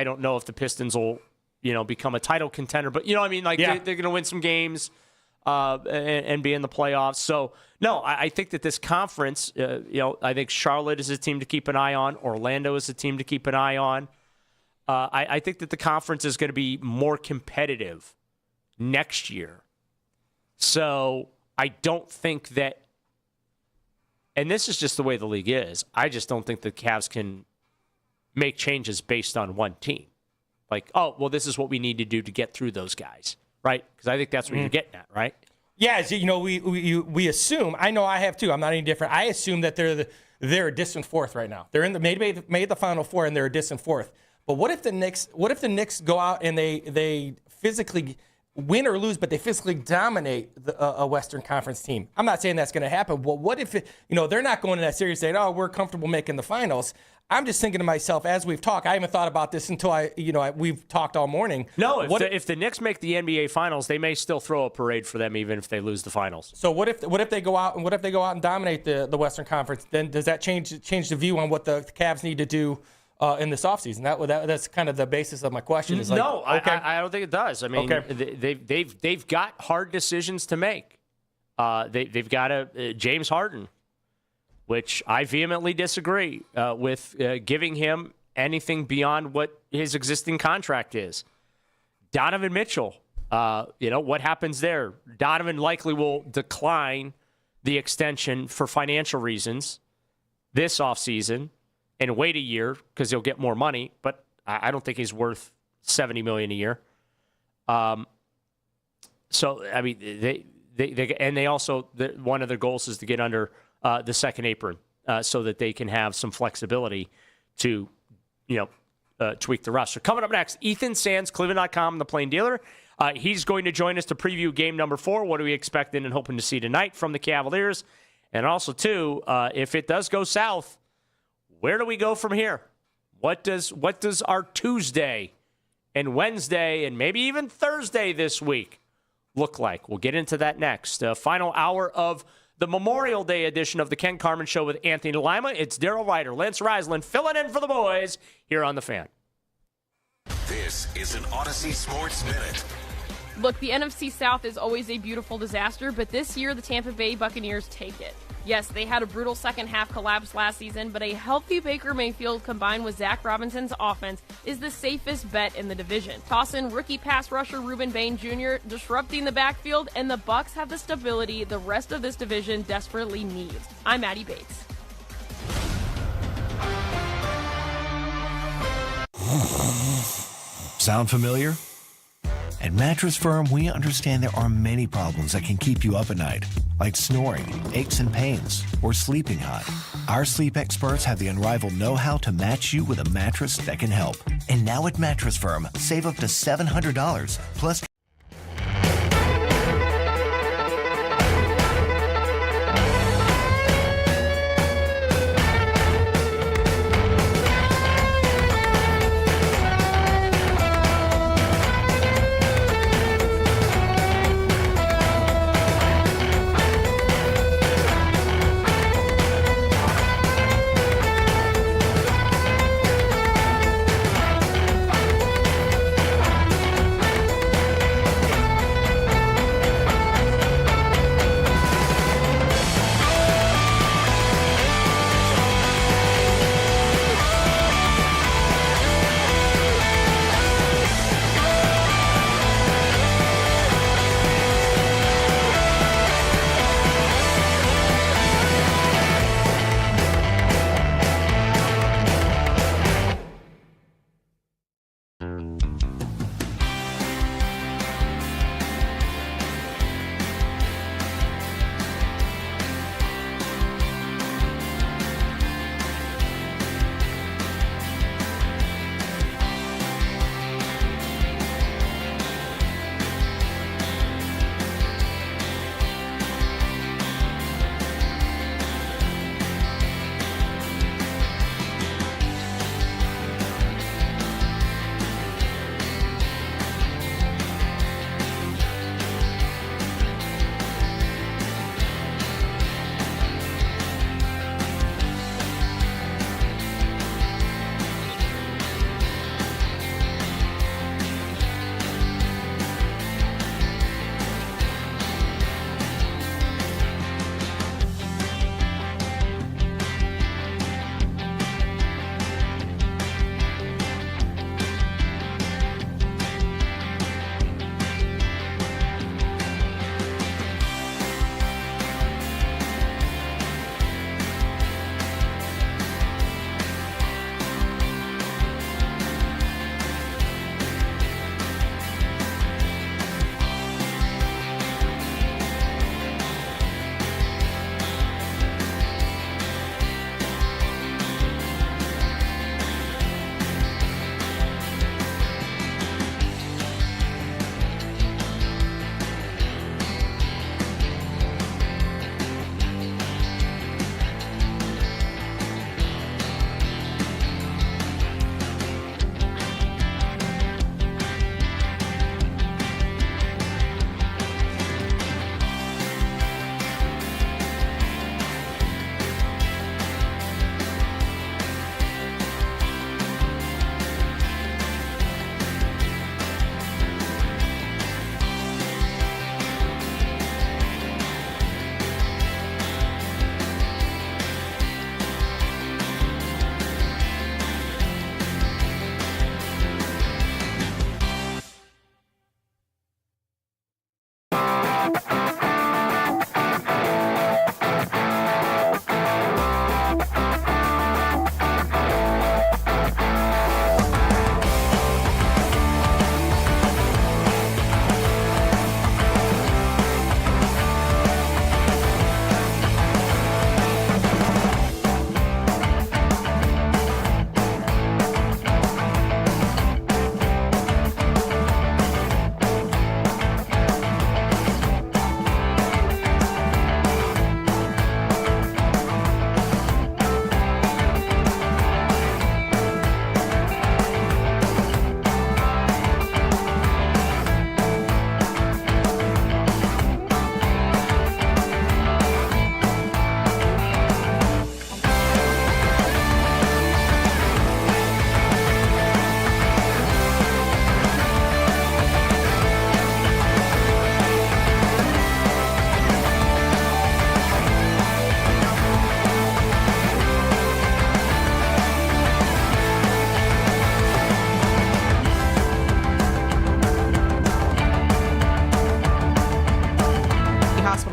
F: don't know if the Pistons will, become a title contender, but they're going to win some games and be in the playoffs. So no, I think that this conference, I think Charlotte is a team to keep an eye on. Orlando is a team to keep an eye on. I think that the conference is going to be more competitive next year. So I don't think that, and this is just the way the league is, I just don't think the Cavs can make changes based on one team. Like, oh, well, this is what we need to do to get through those guys, right? Because I think that's what you're getting at, right?
E: Yeah, we assume. I know I have too. I'm not any different. I assume that they're a distant fourth right now. They're in made the Final Four and they're a distant fourth. But what if the Knicks go out and they physically win or lose, but they physically dominate a Western Conference team? I'm not saying that's going to happen. But what if they're not going to that series saying, "Oh, we're comfortable making the finals"? I'm just thinking to myself as we've talked. I haven't thought about this until we've talked all morning.
F: No, if the Knicks make the NBA Finals, they may still throw a parade for them even if they lose the finals.
E: So what if they go out and dominate the Western Conference? Then does that change the view on what the Cavs need to do in this offseason? That's kind of the basis of my question. Is
F: no,
E: okay.
F: I don't think it does. I mean, they've got hard decisions to make. They've got James Harden, which I vehemently disagree with giving him anything beyond what his existing contract is. Donovan Mitchell, what happens there? Donovan likely will decline the extension for financial reasons this offseason and wait a year because he'll get more money, but I don't think he's worth $70 million a year. So, I mean, they also, one of their goals is to get under the second apron so that they can have some flexibility to, tweak the roster. Coming up next, Ethan Sands, Cleveland.com, the Plain Dealer. He's going to join us to preview game number 4. What are we expecting and hoping to see tonight from the Cavaliers? And also, too, if it does go south, where do we go from here? What does our Tuesday and Wednesday and maybe even Thursday this week look like? We'll get into that next. Final hour of the Memorial Day edition of the Ken Carman Show with Anthony Lima. It's Daryl Ruiter, Lance Reisland filling in for the boys here on The Fan.
A: This is an Odyssey Sports Minute.
L: Look, the NFC South is always a beautiful disaster, but this year the Tampa Bay Buccaneers take it. Yes, they had a brutal second half collapse last season, but a healthy Baker Mayfield combined with Zach Robinson's offense is the safest bet in the division. Toss in rookie pass rusher Reuben Bain Jr. disrupting the backfield, and the Bucs have the stability the rest of this division desperately needs. I'm Maddie Bates.
M: Sound familiar? At Mattress Firm, we understand there are many problems that can keep you up at night, like snoring, aches and pains, or sleeping hot. Our sleep experts have the unrivaled know-how to match you with a mattress that can help. And now at Mattress Firm, save up to $700 plus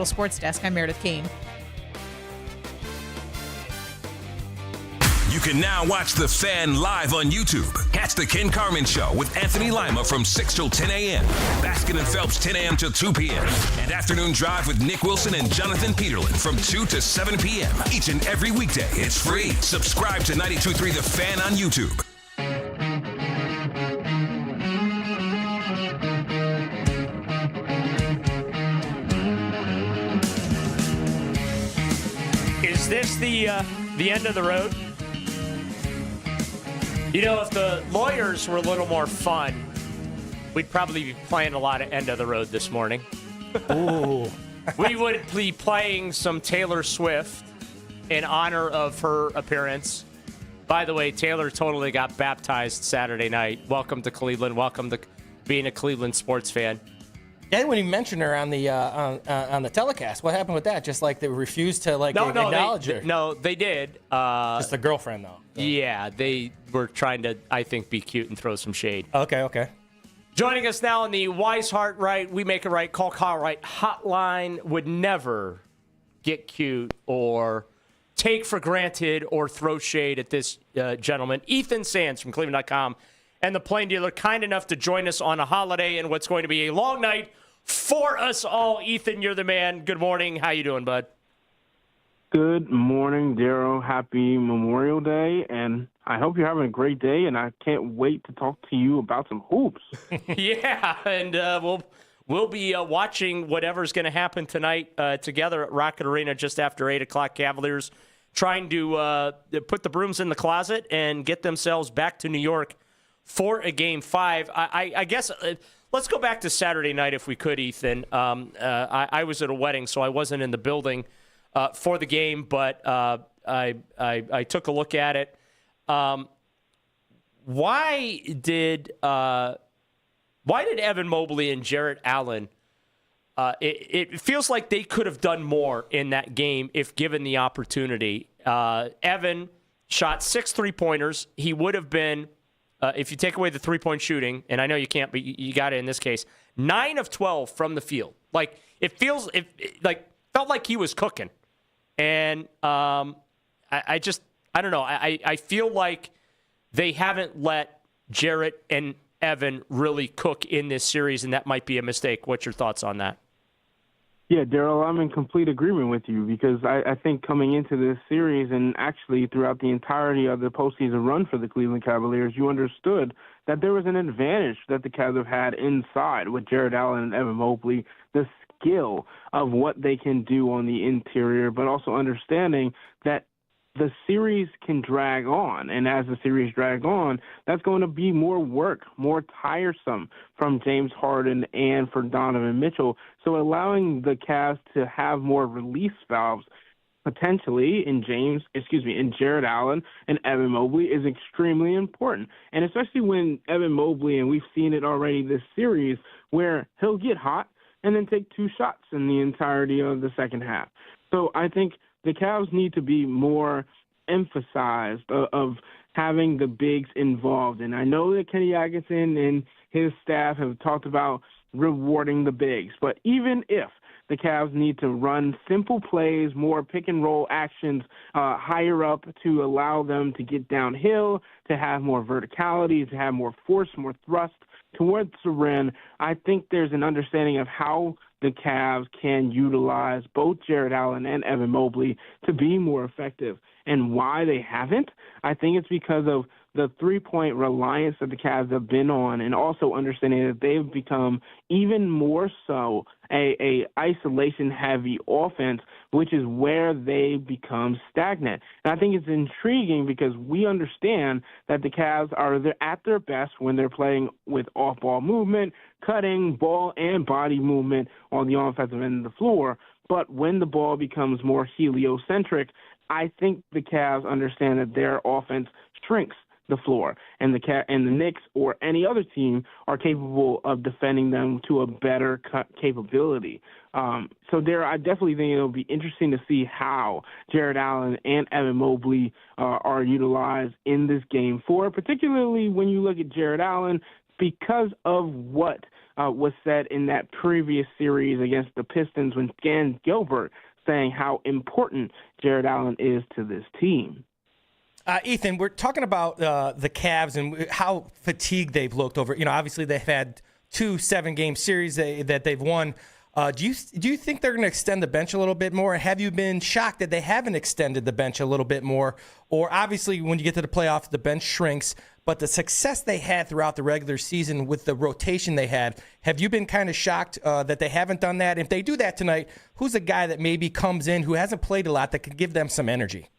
C: Total Sports Desk. I'm Meredith Kane.
A: You can now watch The Fan live on YouTube. Catch The Ken Carman Show with Anthony Lima from 6 till 10 a.m. Baskin and Phelps 10 a.m. till 2 p.m. And Afternoon Drive with Nick Wilson and Jonathan Peterlin from 2 to 7 p.m. Each and every weekday. It's free. Subscribe to 92.3 The Fan on YouTube.
F: Is this the end of the road? You know, if the lawyers were a little more fun, we'd probably be playing a lot of end of the road this morning.
E: Ooh.
F: We would be playing some Taylor Swift in honor of her appearance. By the way, Taylor totally got baptized Saturday night. Welcome to Cleveland. Welcome to being a Cleveland sports fan.
E: And when he mentioned her on the telecast, what happened with that? Just like they refused to acknowledge her.
F: No, they did.
E: Just the girlfriend, though.
F: Yeah, they were trying to, I think, be cute and throw some shade.
E: Okay.
F: Joining us now on the Wise Heart Right, We Make It Right, Call Kyle Right hotline. Would never get cute or take for granted or throw shade at this gentleman. Ethan Sands from Cleveland.com and the Plain Dealer, kind enough to join us on a holiday and what's going to be a long night for us all. Ethan, you're the man. Good morning. How you doing, bud?
N: Good morning, Daryl. Happy Memorial Day, and I hope you're having a great day, and I can't wait to talk to you about some hoops.
F: Yeah, and we'll be watching whatever's going to happen tonight together at Rocket Arena just after 8 o'clock. Cavaliers trying to put the brooms in the closet and get themselves back to New York for a Game 5. I guess let's go back to Saturday night if we could, Ethan. I was at a wedding, so I wasn't in the building for the game, but I took a look at it. Why did Evan Mobley and Jarrett Allen? It feels like they could have done more in that game if given the opportunity. Evan shot 6 3-pointers. He would have been, if you take away the 3-point shooting, and I know you can't, but you got it in this case, 9 of 12 from the field. Like felt like he was cooking. And I don't know. I feel like they haven't let Jarrett and Evan really cook in this series, and that might be a mistake. What's your thoughts on that?
N: Yeah, Daryl, I'm in complete agreement with you because I think coming into this series and actually throughout the entirety of the postseason run for the Cleveland Cavaliers, you understood that there was an advantage that the Cavs have had inside with Jarrett Allen and Evan Mobley, the skill of what they can do on the interior, but also understanding that the series can drag on. And as the series drags on, that's going to be more work, more tiresome from James Harden and for Donovan Mitchell. So allowing the Cavs to have more release valves potentially in Jarrett Allen and Evan Mobley is extremely important. And especially when Evan Mobley, and we've seen it already this series, where he'll get hot and then take 2 shots in the entirety of the second half. So I think the Cavs need to be more emphasized of having the bigs involved. And I know that Kenny Atkinson and his staff have talked about rewarding the bigs, but even if the Cavs need to run simple plays, more pick-and-roll actions higher up to allow them to get downhill, to have more verticality, to have more force, more thrust towards the rim, I think there's an understanding of how the Cavs can utilize both Jarrett Allen and Evan Mobley to be more effective. And why they haven't, I think it's because of the 3-point reliance that the Cavs have been on, and also understanding that they've become even more so a isolation-heavy offense, which is where they become stagnant. And I think it's intriguing because we understand that the Cavs are at their best when they're playing with off-ball movement, cutting, ball and body movement on the offensive end of the floor. But when the ball becomes more heliocentric, I think the Cavs understand that their offense shrinks the floor, and the Knicks or any other team are capable of defending them to a better capability. So I definitely think it'll be interesting to see how Jarrett Allen and Evan Mobley are utilized in this Game 4, particularly when you look at Jarrett Allen because of what was said in that previous series against the Pistons when Dan Gilbert saying how important Jared Allen is to this team.
E: Ethan, we're talking about the Cavs and how fatigued they've looked over. Obviously they've had 2 7-game series that they've won. Do you think they're going to extend the bench a little bit more? Have you been shocked that they haven't extended the bench a little bit more? Or obviously when you get to the playoffs, the bench shrinks. But the success they had throughout the regular season with the rotation they had, have you been kind of shocked that they haven't done that? If they do that tonight, who's a guy that maybe comes in who hasn't played a lot that can give them some energy?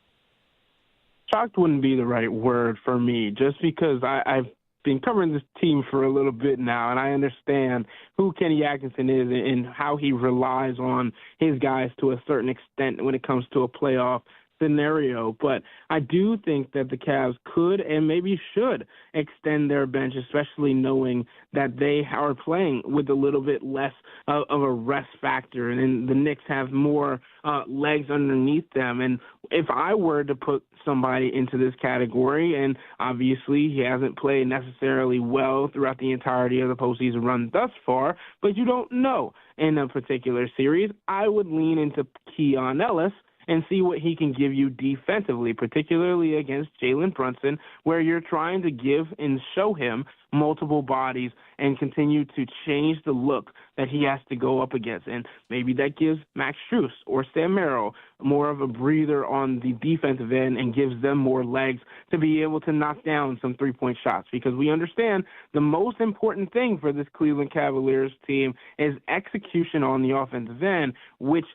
N: Shocked wouldn't be the right word for me, just because I've been covering this team for a little bit now, and I understand who Kenny Atkinson is and how he relies on his guys to a certain extent when it comes to a playoff scenario. But I do think that the Cavs could and maybe should extend their bench, especially knowing that they are playing with a little bit less of a rest factor, and the Knicks have more legs underneath them. And if I were to put somebody into this category, and obviously he hasn't played necessarily well throughout the entirety of the postseason run thus far, but you don't know in a particular series, I would lean into Keon Ellis and see what he can give you defensively, particularly against Jalen Brunson, where you're trying to give and show him multiple bodies and continue to change the look that he has to go up against. And maybe that gives Max Strus or Sam Merrill more of a breather on the defensive end and gives them more legs to be able to knock down some three-point shots, because we understand the most important thing for this Cleveland Cavaliers team is execution on the offensive end, which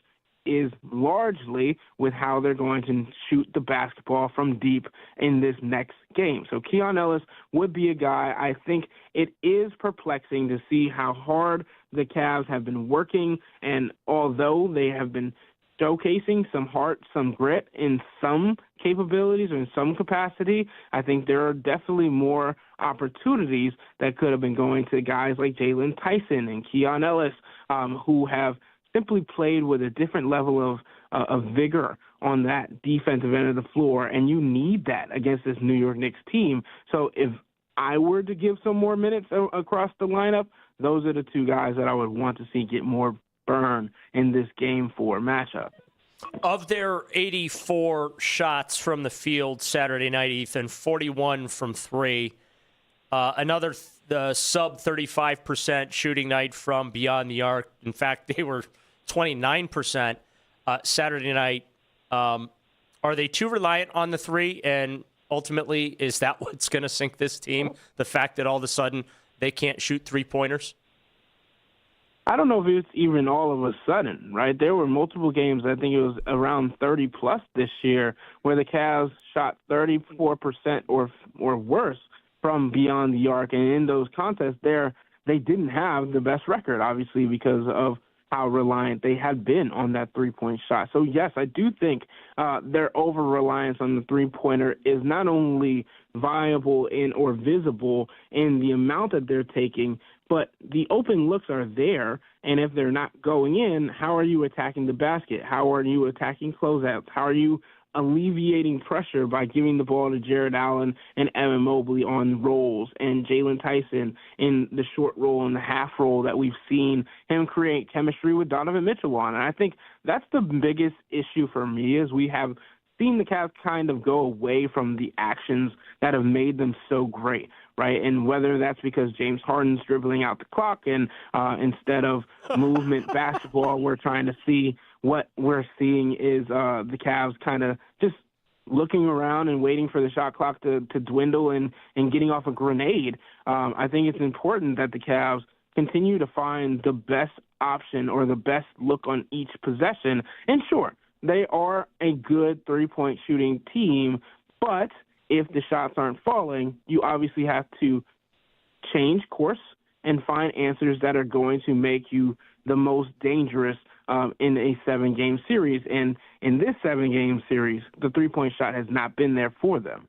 N: is largely with how they're going to shoot the basketball from deep in this next game. So Keon Ellis would be a guy. I think it is perplexing to see how hard the Cavs have been working, and although they have been showcasing some heart, some grit in some capabilities or in some capacity, I think there are definitely more opportunities that could have been going to guys like Jalen Tyson and Keon Ellis, who have simply played with a different level of vigor on that defensive end of the floor, and you need that against this New York Knicks team. So if I were to give some more minutes across the lineup, those are the 2 guys that I would want to see get more burn in this Game 4 matchup.
F: Of their 84 shots from the field Saturday night, Ethan, 41 from 3. Another sub 35% shooting night from beyond the arc. In fact, they were 29% Saturday night. Are they too reliant on the 3? And ultimately, is that what's going to sink this team? The fact that all of a sudden they can't shoot 3-pointers?
N: I don't know if it's even all of a sudden, right? There were multiple games, I think it was around 30-plus this year, where the Cavs shot 34% or worse from beyond the arc. And in those contests there, they didn't have the best record, obviously, because of how reliant they had been on that three-point shot. So, yes, I do think their over-reliance on the three-pointer is not only viable or visible in the amount that they're taking, but the open looks are there, and if they're not going in, how are you attacking the basket? How are you attacking closeouts? How are you alleviating pressure by giving the ball to Jared Allen and Evan Mobley on rolls, and Jalen Tyson in the short roll and the half roll that we've seen him create chemistry with Donovan Mitchell on? And I think that's the biggest issue for me, is we have seen the Cavs kind of go away from the actions that have made them so great, right? And whether that's because James Harden's dribbling out the clock and instead of movement basketball, we're trying to see what we're seeing is the Cavs kind of just looking around and waiting for the shot clock to dwindle and getting off a grenade. I think it's important that the Cavs continue to find the best option or the best look on each possession. And sure, they are a good three-point shooting team, but if the shots aren't falling, you obviously have to change course and find answers that are going to make you the most dangerous in a 7-game series. And in this 7-game series, the three-point shot has not been there for them.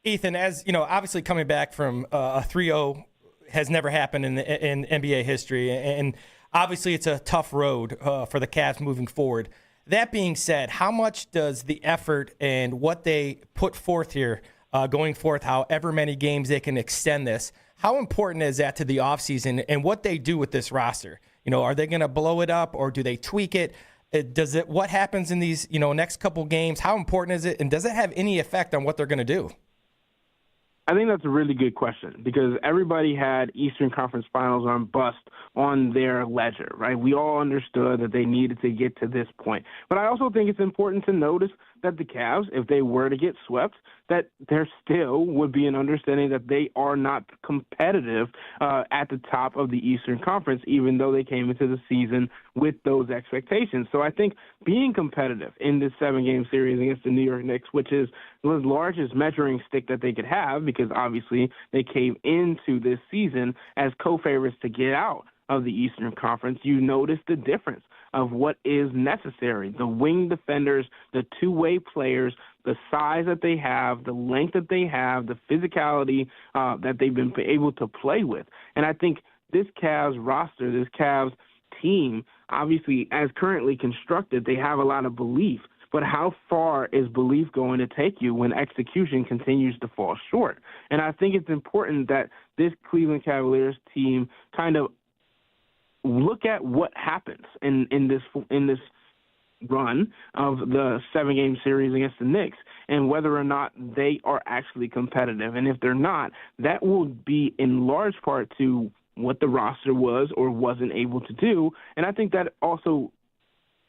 E: Ethan, as you know, obviously coming back from a 3-0 has never happened in NBA history, and obviously it's a tough road for the Cavs moving forward. That being said, how much does the effort and what they put forth here going forth, however many games they can extend this, How important is that to the offseason and what they do with this roster? Are they going to blow it up or do they tweak it? What happens in these, next couple games? How important is it? And does it have any effect on what they're going to do?
N: I think that's a really good question because everybody had Eastern Conference Finals on bust on their ledger, right? We all understood that they needed to get to this point. But I also think it's important to notice that the Cavs, if they were to get swept, that there still would be an understanding that they are not competitive at the top of the Eastern Conference, even though they came into the season with those expectations. So I think being competitive in this 7-game series against the New York Knicks, which is the largest measuring stick that they could have, because obviously they came into this season as co-favorites to get out of the Eastern Conference, you notice the difference of what is necessary. The wing defenders, the two-way players, the size that they have, the length that they have, the physicality that they've been able to play with. And I think this Cavs roster, this Cavs team, obviously, as currently constructed, they have a lot of belief. But how far is belief going to take you when execution continues to fall short? And I think it's important that this Cleveland Cavaliers team kind of look at what happens in this run of the 7-game series against the Knicks and whether or not they are actually competitive. And if they're not, that will be in large part to what the roster was or wasn't able to do. And I think that also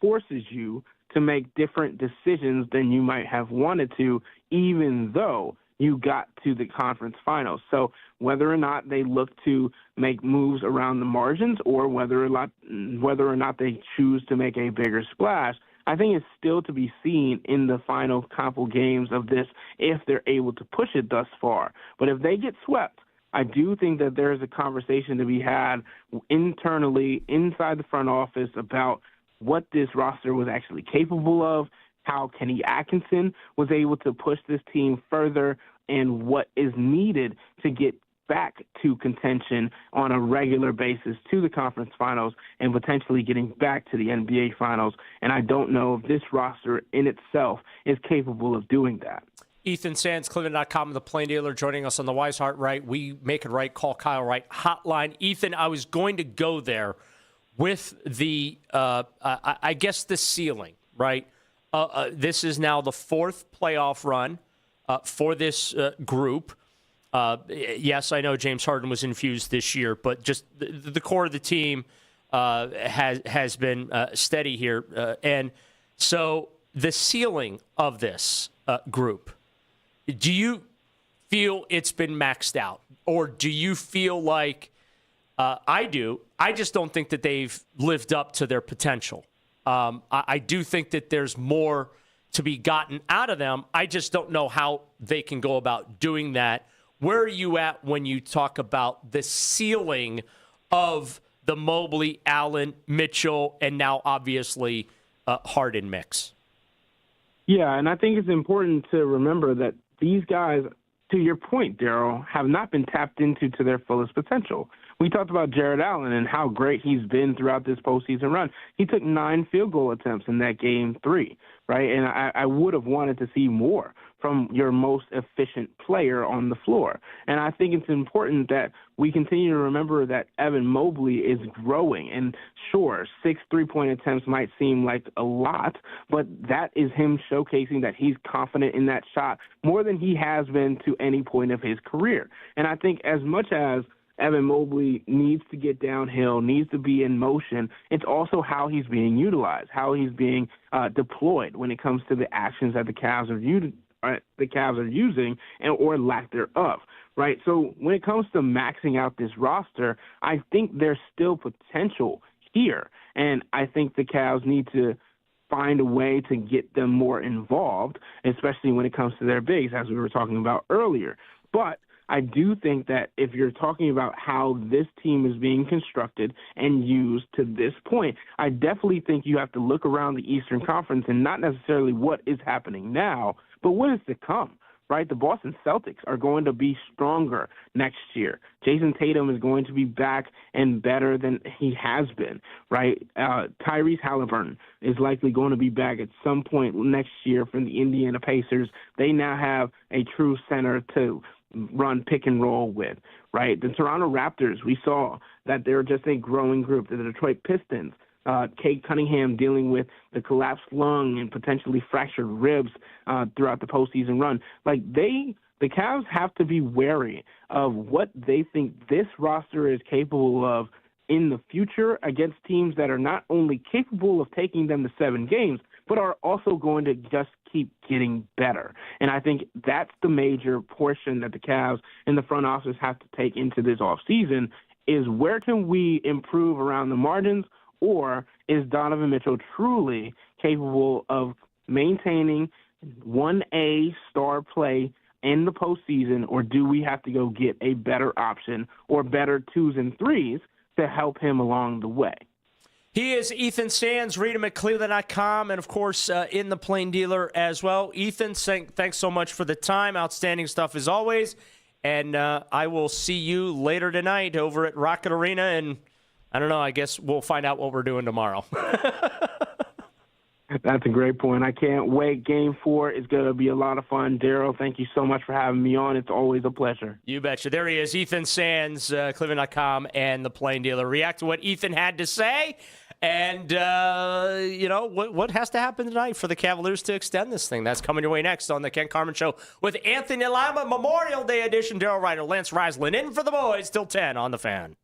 N: forces you to make different decisions than you might have wanted to, even though you got to the conference finals. So whether or not they look to make moves around the margins or whether or not they choose to make a bigger splash, I think it's still to be seen in the final couple games of this if they're able to push it thus far. But if they get swept, I do think that there's a conversation to be had internally inside the front office about what this roster was actually capable of, how Kenny Atkinson was able to push this team further, and what is needed to get back to contention on a regular basis to the conference finals and potentially getting back to the NBA finals. And I don't know if this roster in itself is capable of doing that.
F: Ethan Sands, Cleveland.com, the Plain Dealer, joining us on the Wise Heart Right, We Make It Right, Call Kyle Right hotline. Ethan, I was going to go there with the, I guess, the ceiling, right? This is now the 4th playoff run for this group. Yes, I know James Harden was infused this year, but just the core of the team has been steady here. And so the ceiling of this group, do you feel it's been maxed out? Or do you feel like I do? I just don't think that they've lived up to their potential. I do think that there's more to be gotten out of them. I just don't know how they can go about doing that. Where are you at when you talk about the ceiling of the Mobley, Allen, Mitchell, and now obviously Harden mix?
N: Yeah, and I think it's important to remember that these guys, to your point, Daryl, have not been tapped into to their fullest potential. We talked about Jared Allen and how great he's been throughout this postseason run. He took 9 field goal attempts in that game 3, right? And I would have wanted to see more from your most efficient player on the floor. And I think it's important that we continue to remember that Evan Mobley is growing. And sure, 6 3-point attempts might seem like a lot, but that is him showcasing that he's confident in that shot more than he has been to any point of his career. And I think as much as Evan Mobley needs to get downhill, needs to be in motion, it's also how he's being utilized, how he's being deployed when it comes to the actions that the Cavs are using or lack thereof, right? So when it comes to maxing out this roster, I think there's still potential here, and I think the Cavs need to find a way to get them more involved, especially when it comes to their bigs, as we were talking about earlier. But I do think that if you're talking about how this team is being constructed and used to this point, I definitely think you have to look around the Eastern Conference and not necessarily what is happening now, but what is to come, right? The Boston Celtics are going to be stronger next year. Jason Tatum is going to be back and better than he has been, right? Tyrese Halliburton is likely going to be back at some point next year from the Indiana Pacers. They now have a true center to run pick and roll with, right? The Toronto Raptors, we saw that they're just a growing group. The Detroit Pistons, Cade Cunningham dealing with the collapsed lung and potentially fractured ribs throughout the postseason run. Like the Cavs have to be wary of what they think this roster is capable of in the future against teams that are not only capable of taking them to 7 games, but are also going to just keep getting better. And I think that's the major portion that the Cavs and the front office have to take into this offseason is where can we improve around the margins, or is Donovan Mitchell truly capable of maintaining 1A star play in the postseason, or do we have to go get a better option or better 2s and 3s to help him along the way?
F: He is Ethan Sands. Read him at Cleveland.com and, of course, in the Plain Dealer as well. Ethan, thanks so much for the time. Outstanding stuff as always. And I will see you later tonight over at Rocket Arena. And I don't know, I guess we'll find out what we're doing tomorrow.
N: That's a great point. I can't wait. Game 4 is going to be a lot of fun. Daryl, thank you so much for having me on. It's always a pleasure.
F: You betcha. There he is, Ethan Sands, Cleveland.com and the Plain Dealer. React to what Ethan had to say. And, what has to happen tonight for the Cavaliers to extend this thing? That's coming your way next on the Ken Carman Show with Anthony Lima, Memorial Day edition. Daryl Ruiter, Lance Reisland in for the boys till 10 on The Fan.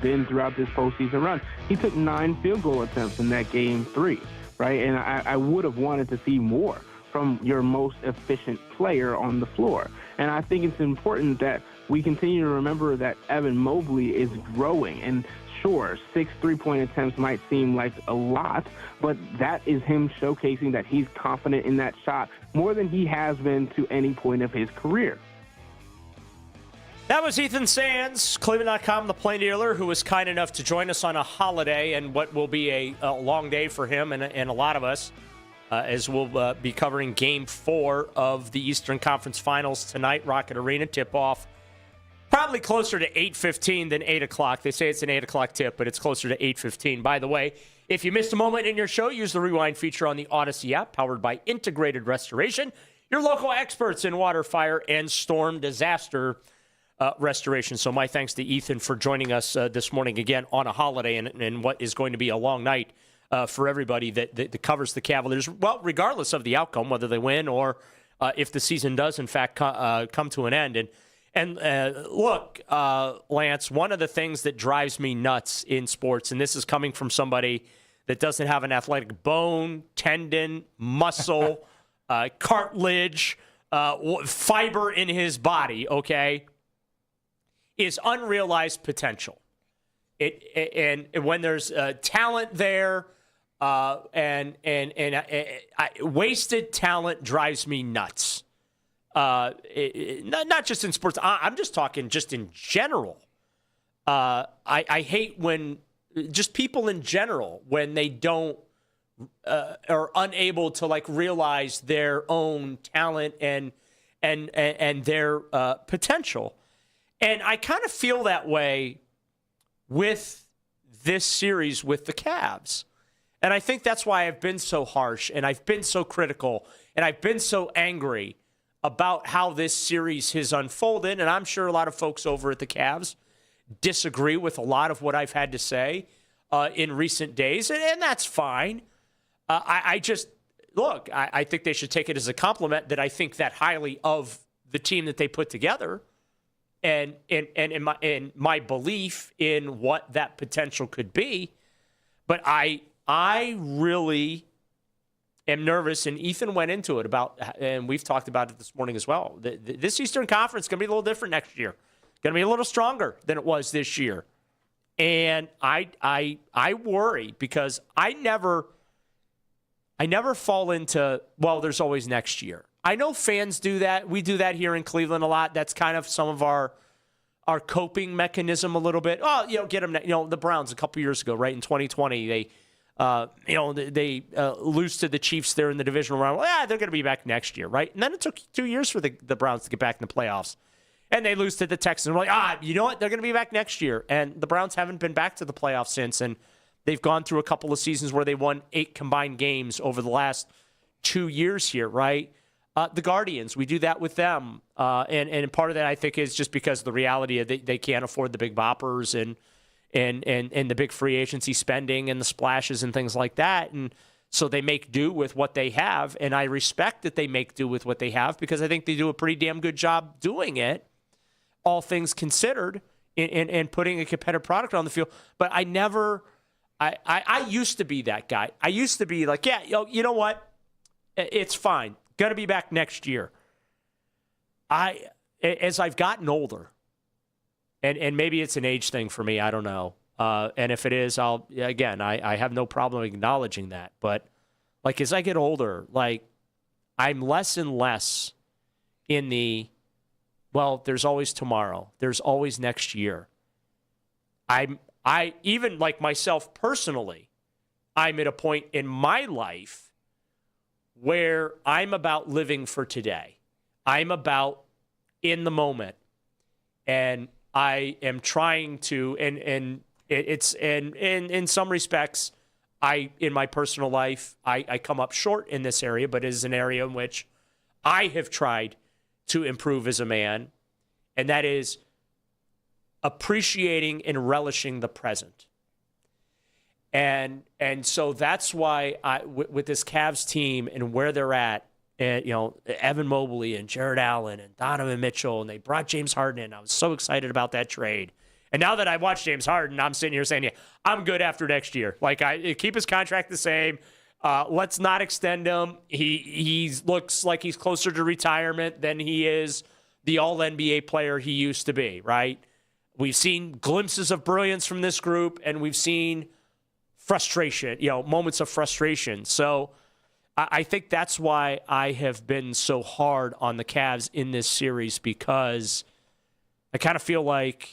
N: been throughout this postseason run. He took 9 field goal attempts in that game 3, right? And I would have wanted to see more from your most efficient player on the floor. And I think it's important that we continue to remember that Evan Mobley is growing. And sure, 6 3-point attempts might seem like a lot, but that is him showcasing that he's confident in that shot more than he has been to any point of his career.
F: That was Ethan Sands, Cleveland.com, the Plain Dealer, who was kind enough to join us on a holiday and what will be a long day for him and a lot of us, as we'll be covering Game 4 of the Eastern Conference Finals tonight, Rocket Arena tip-off. Probably closer to 8:15 than 8 o'clock. They say it's an 8 o'clock tip, but it's closer to 8:15. By the way, if you missed a moment in your show, use the rewind feature on the Odyssey app, powered by Integrated Restoration, your local experts in water, fire, and storm disaster restoration. So my thanks to Ethan for joining us this morning again on a holiday and what is going to be a long night for everybody that covers the Cavaliers. Well, regardless of the outcome, whether they win or if the season does, in fact, come to an end. And look, Lance, one of the things that drives me nuts in sports, and this is coming from somebody that doesn't have an athletic bone, tendon, muscle, cartilage, fiber in his body, okay, is unrealized potential. And when there's talent there, wasted talent drives me nuts. Not just in sports. I'm just talking just in general. I hate when just people in general, when they don't are unable to like realize their own talent and their potential. And I kind of feel that way with this series with the Cavs. And I think that's why I've been so harsh and I've been so critical and I've been so angry about how this series has unfolded. And I'm sure a lot of folks over at the Cavs disagree with a lot of what I've had to say in recent days. And that's fine. I think they should take it as a compliment that I think that highly of the team that they put together. And my belief in what that potential could be. But I really am nervous, and Ethan went into it and we've talked about it this morning as well. This Eastern Conference is going to be a little different next year. Going to be a little stronger than it was this year. And I worry because I never fall into, well, there's always next year. I know fans do that. We do that here in Cleveland a lot. That's kind of some of our coping mechanism a little bit. Oh, get them. The Browns a couple years ago, right in 2020, they lose to the Chiefs there in the divisional round. Well, they're going to be back next year, right? And then it took 2 years for the Browns to get back in the playoffs, and they lose to the Texans. We're like, you know what? They're going to be back next year, and the Browns haven't been back to the playoffs since, and they've gone through a couple of seasons where they won 8 combined games over the last 2 years here, right? The Guardians, we do that with them. And part of that, I think, is just because of the reality of they can't afford the big boppers and the big free agency spending and the splashes and things like that. And so they make do with what they have. And I respect that they make do with what they have because I think they do a pretty damn good job doing it, all things considered, in putting a competitive product on the field. But I used to be that guy. I used to be like, you know what? It's fine. Going to be back next year. As I've gotten older, and maybe it's an age thing for me, I don't know. And if it is, I have no problem acknowledging that. But like as I get older, like I'm less and less in there's always tomorrow. There's always next year. I even like myself personally, I'm at a point in my life where I'm about living for today. I'm about in the moment. And I am trying to, and in some respects, in my personal life, I come up short in this area, but it is an area in which I have tried to improve as a man, and that is appreciating and relishing the present. And so that's why with this Cavs team and where they're at, and Evan Mobley and Jared Allen and Donovan Mitchell, and they brought James Harden in. I was so excited about that trade. And now that I watched James Harden, I'm sitting here saying, yeah, I'm good after next year. Like, keep his contract the same. Let's not extend him. He looks like he's closer to retirement than he is the all-NBA player he used to be, right? We've seen glimpses of brilliance from this group, and we've seen frustration, moments of frustration. So I think that's why I have been so hard on the Cavs in this series, because I kind of feel like,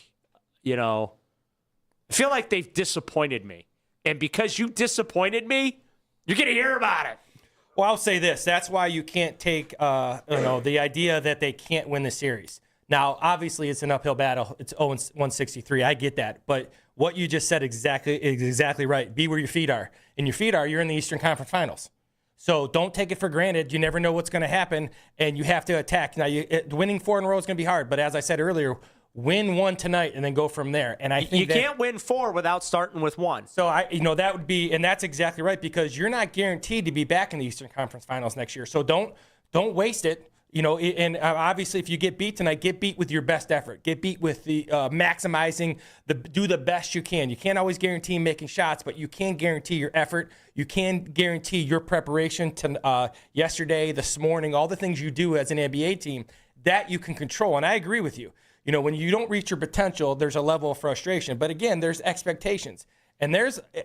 F: they've disappointed me. And because you disappointed me, you're going to hear about it.
E: Well, I'll say this. That's why you can't take the idea that they can't win the series. Now, obviously, it's an uphill battle. It's 0-163. I get that. But what you just said is exactly right. Be where your feet are. And your feet are, you're in the Eastern Conference Finals. So don't take it for granted. You never know what's going to happen, and you have to attack. Now, winning 4 in a row is going to be hard. But as I said earlier, win 1 tonight and then go from there. And I think
F: you can't win 4 without starting with 1.
E: So that would be, and that's exactly right, because you're not guaranteed to be back in the Eastern Conference Finals next year. So don't waste it. And obviously, if you get beat tonight, get beat with your best effort. Get beat with the maximizing, do the best you can. You can't always guarantee making shots, but you can guarantee your effort. You can guarantee your preparation to yesterday, this morning, all the things you do as an NBA team that you can control. And I agree with you. When you don't reach your potential, there's a level of frustration. But again, there's expectations. And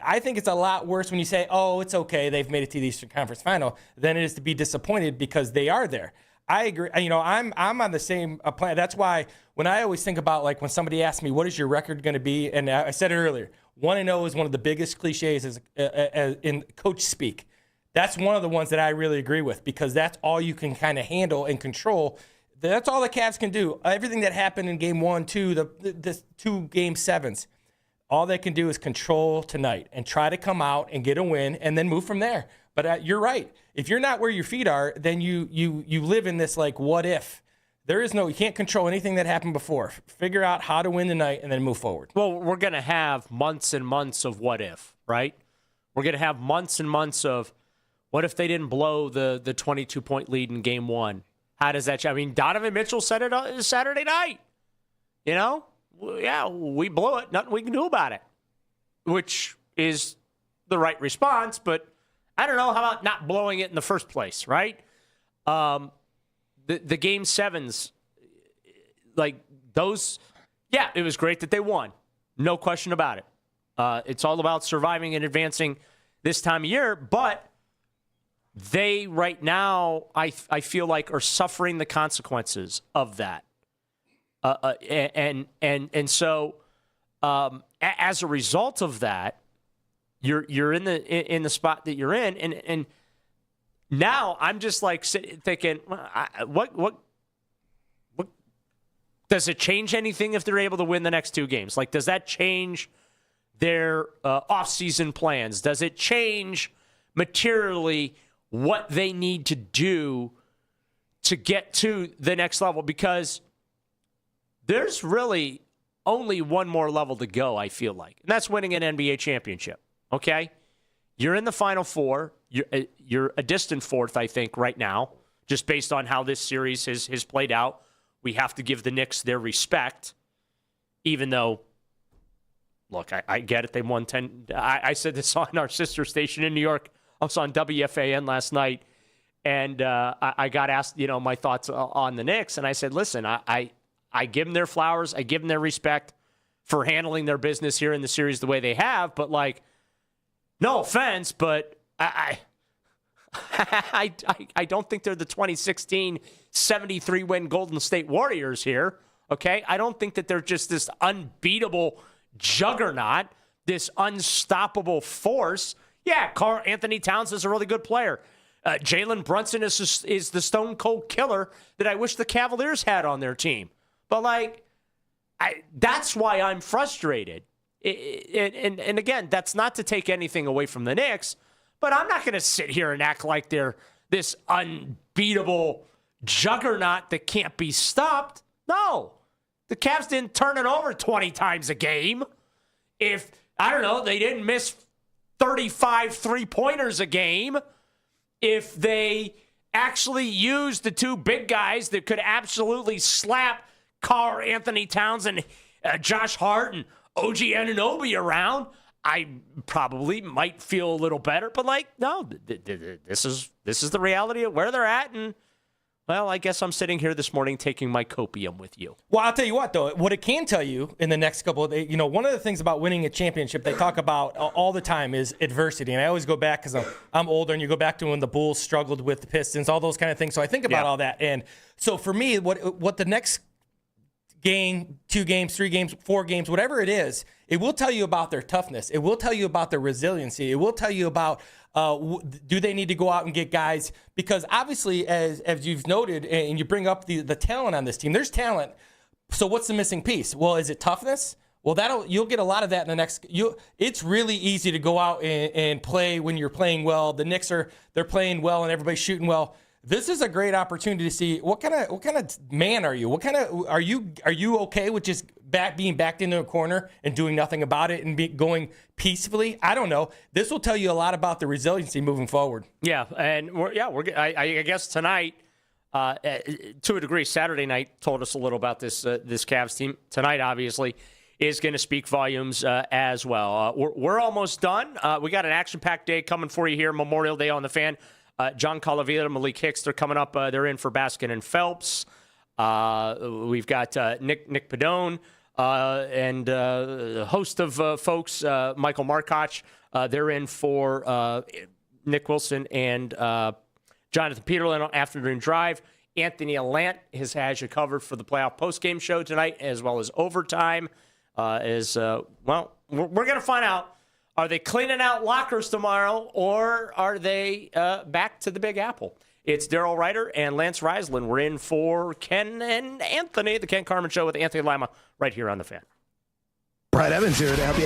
E: I think it's a lot worse when you say, oh, it's okay, they've made it to the Eastern Conference Final, than it is to be disappointed because they are there. I agree. I'm on the same plan. That's why when I always think about, like, when somebody asks me, what is your record going to be? And I said it earlier, 1-0 is one of the biggest cliches in coach speak. That's one of the ones that I really agree with, because that's all you can kind of handle and control. That's all the Cavs can do. Everything that happened in game 1, 2, the 2 game 7s, all they can do is control tonight and try to come out and get a win and then move from there. But you're right. If you're not where your feet are, then you live in this, like, what if. You can't control anything that happened before. Figure out how to win tonight and then move forward.
F: Well, we're going to have months and months of what if, right? We're going to have months and months of what if they didn't blow the 22-point lead in game 1. How does that change? I mean, Donovan Mitchell said it Saturday night. Yeah, we blew it. Nothing we can do about it, which is the right response. But I don't know. How about not blowing it in the first place, right? The game 7s, like those, yeah, it was great that they won. No question about it. It's all about surviving and advancing this time of year, but they right now, I feel like, are suffering the consequences of that. And so as a result of that, you're in the spot that you're in, and now I'm just like thinking, what does it change anything if they're able to win the next 2 games? Like, does that change their offseason plans? Does it change materially what they need to do to get to the next level? Because there's really only one more level to go, I feel like, and that's winning an NBA championship. Okay, you're in the Final Four. You're a distant 4th, I think, right now, just based on how this series has played out. We have to give the Knicks their respect, even though, look, I get it. They won 10. I said this on our sister station in New York. I was on WFAN last night, and I got asked, my thoughts on the Knicks, and I said, listen, I give them their flowers. I give them their respect for handling their business here in the series the way they have, but, like, no offense, but I don't think they're the 2016 73-win Golden State Warriors here, okay? I don't think that they're just this unbeatable juggernaut, this unstoppable force. Yeah, Karl Anthony Towns is a really good player. Jalen Brunson is the stone-cold killer that I wish the Cavaliers had on their team. But, like, that's why I'm frustrated. And again, that's not to take anything away from the Knicks, but I'm not going to sit here and act like they're this unbeatable juggernaut that can't be stopped. No. The Cavs didn't turn it over 20 times a game. If, I don't know, they didn't miss 35 three-pointers a game, if they actually used the 2 big guys that could absolutely slap Karl Anthony Towns and Josh Hart and OG Anunoby around, I probably might feel a little better. But no, this is the reality of where they're at, and well, I guess I'm sitting here this morning taking my copium with you.
E: Well, I'll tell you what, though. What it can tell you in the next couple of days, one of the things about winning a championship they talk about all the time is adversity. And I always go back because I'm older, and you go back to when the Bulls struggled with the Pistons, all those kind of things. So I think about all that. And so for me, what the next game, 2 games, 3 games, 4 games, whatever it is, it will tell you about their toughness. It will tell you about their resiliency. It will tell you about do they need to go out and get guys? Because obviously, as you've noted, and you bring up the talent on this team, there's talent. So what's the missing piece? Well, is it toughness? Well, you'll get a lot of that in the next. It's really easy to go out and play when you're playing well. The Knicks they're playing well and everybody's shooting well. This is a great opportunity to see what kind of man are you? What kind of are you okay with just being backed into a corner and doing nothing about it and going peacefully? I don't know. This will tell you a lot about the resiliency moving forward.
F: Yeah, and I guess tonight, to a degree, Saturday night told us a little about this Cavs team. Tonight, obviously, is going to speak volumes as well. We're almost done. We got an action-packed day coming for you here, Memorial Day on the Fan. John Calavita, Malik Hicks, they're coming up. They're in for Baskin and Phelps. We've got Nick Padone and a host of folks, Michael Markoch. They're in for Nick Wilson and Jonathan Peterlin on Afternoon Drive. Anthony Allant has you covered for the playoff postgame show tonight, as well as overtime. We're going to find out. Are they cleaning out lockers tomorrow, or are they back to the Big Apple? It's Daryl Ruiter and Lance Reisland. We're in for Ken and Anthony, the Ken Carman Show with Anthony Lima, right here on The Fan.
O: Brad Evans here to help you.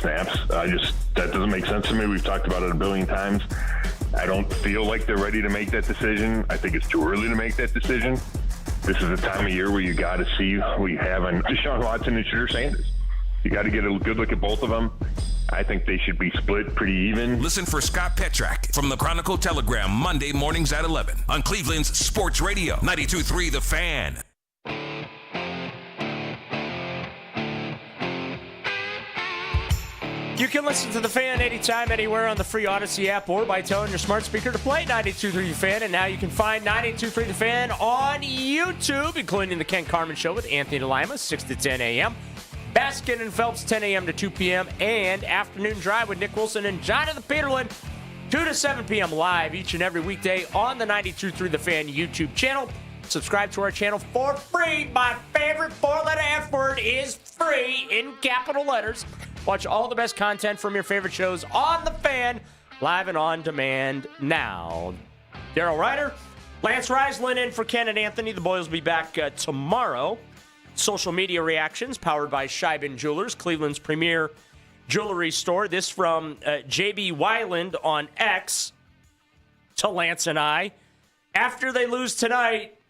P: snaps. That doesn't make sense to me. We've talked about it a billion times. I don't feel like they're ready to make that decision. I think it's too early to make that decision. This is the time of year where you got to see who you have on Deshaun Watson and Shedeur Sanders. You got to get a good look at both of them. I think they should be split pretty even.
A: Listen for Scott Petrak from the Chronicle Telegram Monday mornings at 11 on Cleveland's Sports Radio 92.3 The Fan.
F: You can listen to The Fan anytime, anywhere on the free Odyssey app or by telling your smart speaker to play 92.3 The Fan. And now you can find 92.3 The Fan on YouTube, including the Ken Carman Show with Anthony Lima, 6 to 10 a.m. Baskin and Phelps, 10 a.m. to 2 p.m. And Afternoon Drive with Nick Wilson and Jonathan Peterlin, 2 to 7 p.m. live each and every weekday on the 92.3 The Fan YouTube channel. Subscribe to our channel for free. My favorite four-letter F word is free in capital letters. Watch all the best content from your favorite shows on The Fan, live and on demand now. Daryl Ruiter, Lance Reisland in for Ken and Anthony. The boys will be back tomorrow. Social media reactions powered by Scheibin Jewelers, Cleveland's premier jewelry store. This from J.B. Weiland on X to Lance and I. After they lose tonight,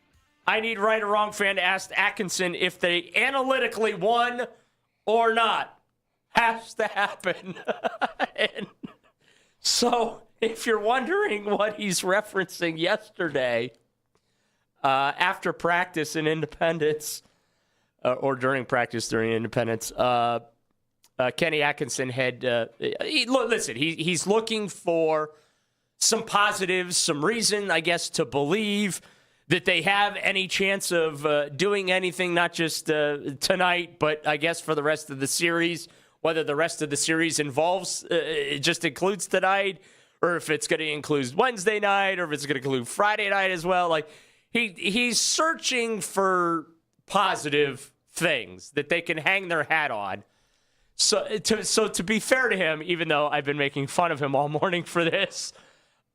F: I need Right or Wrong fan to ask Atkinson if they analytically won or not. Has to happen. And so if you're wondering what he's referencing yesterday, after practice in Independence, or during practice during Independence, Kenny Atkinson had, he's looking for some positives, some reason, I guess, to believe that they have any chance of doing anything, not just tonight, but I guess for the rest of the series. Whether the rest of the series it just includes tonight, or if it's going to include Wednesday night, or if it's going to include Friday night as well. Like he's searching for positive things that they can hang their hat on. So to be fair to him, even though I've been making fun of him all morning for this,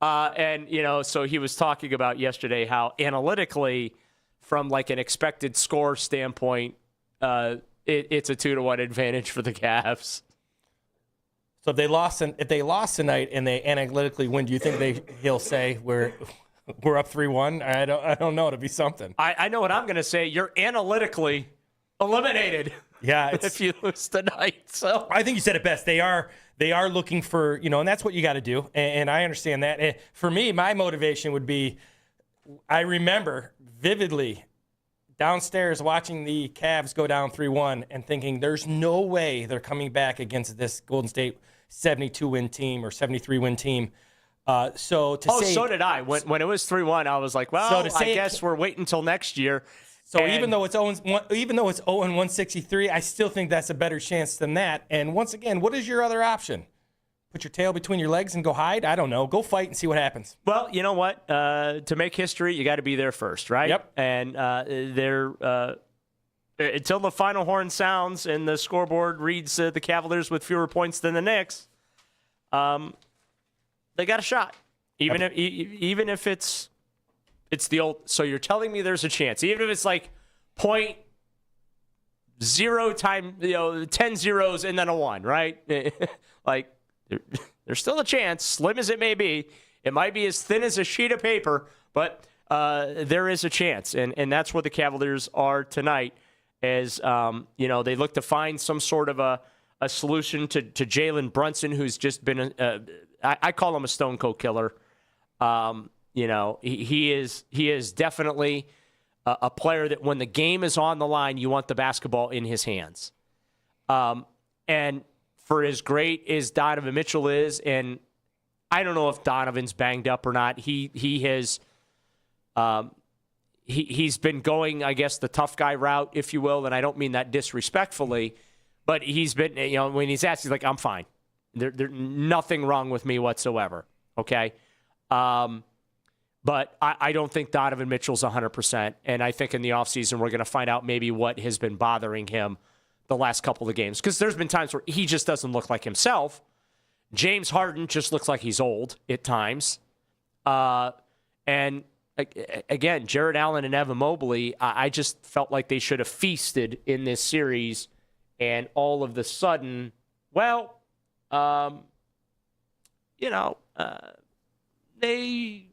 F: so he was talking about yesterday how analytically, from like an expected score standpoint, it's a 2-1 advantage for the Cavs.
E: So if they lost tonight and they analytically win, do you think he'll say we're up 3-1? I don't know. It'll be something.
F: I know what I'm going to say. You're analytically eliminated.
E: Yeah,
F: if you lose tonight. So
E: I think you said it best. They are looking for, and that's what you got to do. And I understand that. And for me, my motivation would be, I remember vividly downstairs watching the Cavs go down 3-1 and thinking there's no way they're coming back against this Golden State 72-win team or 73-win team. So
F: did I. When it was 3-1, I was like, well, I guess we're waiting until next year.
E: So even though it's 0-163, I still think that's a better chance than that. And once again, what is your other option? Put your tail between your legs and go hide? I don't know. Go fight and see what happens.
F: Well, you know what? To make history, you got to be there first, right?
E: Yep.
F: And until the final horn sounds and the scoreboard reads the Cavaliers with fewer points than the Knicks, they got a shot. Even if it's the old. So you're telling me there's a chance, even if it's like 0.0 time, 10 zeros and then a 1, right? Like. There's still a chance, slim as it may be. It might be as thin as a sheet of paper, but there is a chance. And that's where the Cavaliers are tonight as, they look to find some sort of a solution to Jalen Brunson, who's just been, I call him a stone cold killer. He is definitely a player that when the game is on the line, you want the basketball in his hands. And for as great as Donovan Mitchell is, and I don't know if Donovan's banged up or not. He's been going, I guess, the tough guy route, if you will, and I don't mean that disrespectfully, but he's been, when he's asked, he's like, I'm fine. There's nothing wrong with me whatsoever, okay? But I don't think Donovan Mitchell's 100%, and I think in the offseason we're going to find out maybe what has been bothering him the last couple of games, because there's been times where he just doesn't look like himself. James Harden just looks like he's old at times. And again, Jared Allen and Evan Mobley, I just felt like they should have feasted in this series. And all of the sudden, well, They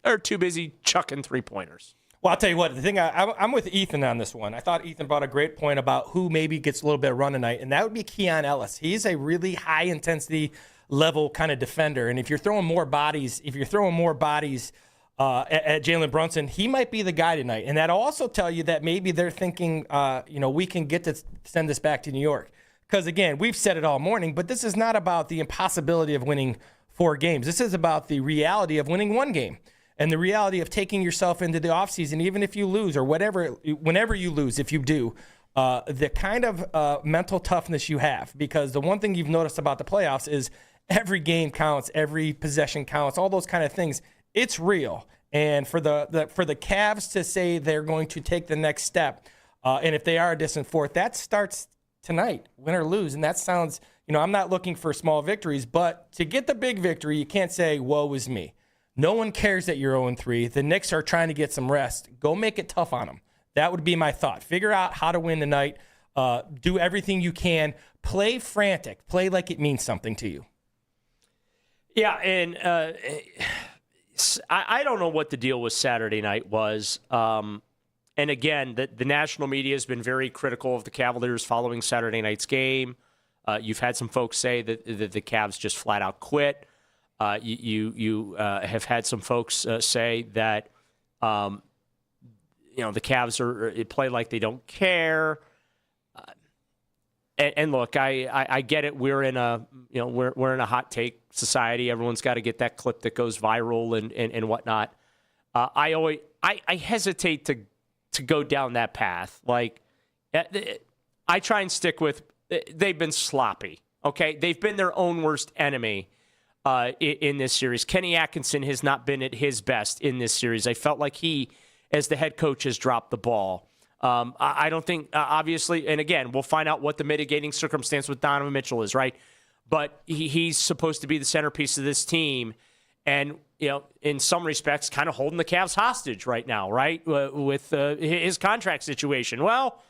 F: are too busy chucking three-pointers.
E: Well, I'll tell you what, the thing I'm with Ethan on this one. I thought Ethan brought a great point about who maybe gets a little bit of run tonight, and that would be Keon Ellis. He's a really high-intensity level kind of defender, and if you're throwing more bodies at Jalen Brunson, he might be the guy tonight. And that'll also tell you that maybe they're thinking, we can get to send this back to New York. Because, again, we've said it all morning, but this is not about the impossibility of winning 4 games. This is about the reality of winning 1 game and the reality of taking yourself into the offseason, even if you lose or whenever you lose, if you do, the kind of mental toughness you have. Because the one thing you've noticed about the playoffs is every game counts, every possession counts, all those kind of things. It's real. And for the Cavs to say they're going to take the next step, and if they are a distant fourth, that starts tonight, win or lose. And that sounds, I'm not looking for small victories, but to get the big victory, you can't say, woe is me. No one cares that you're 0-3. The Knicks are trying to get some rest. Go make it tough on them. That would be my thought. Figure out how to win tonight. Do everything you can. Play frantic. Play like it means something to you.
F: Yeah, and I don't know what the deal with Saturday night was. And again, the national media has been very critical of the Cavaliers following Saturday night's game. You've had some folks say that the Cavs just flat out quit. You have had some folks say that the Cavs play like they don't care. And look, I get it. We're in a we're in a hot take society. Everyone's got to get that clip that goes viral and whatnot. I hesitate to go down that path. Like, I try and stick with. They've been sloppy. Okay, they've been their own worst enemy in this series. Kenny Atkinson has not been at his best in this series. I felt like he, as the head coach, has dropped the ball. I don't think, obviously, and again, we'll find out what the mitigating circumstance with Donovan Mitchell is, right? But he's supposed to be the centerpiece of this team. And, in some respects, kind of holding the Cavs hostage right now, right? With his contract situation. Well,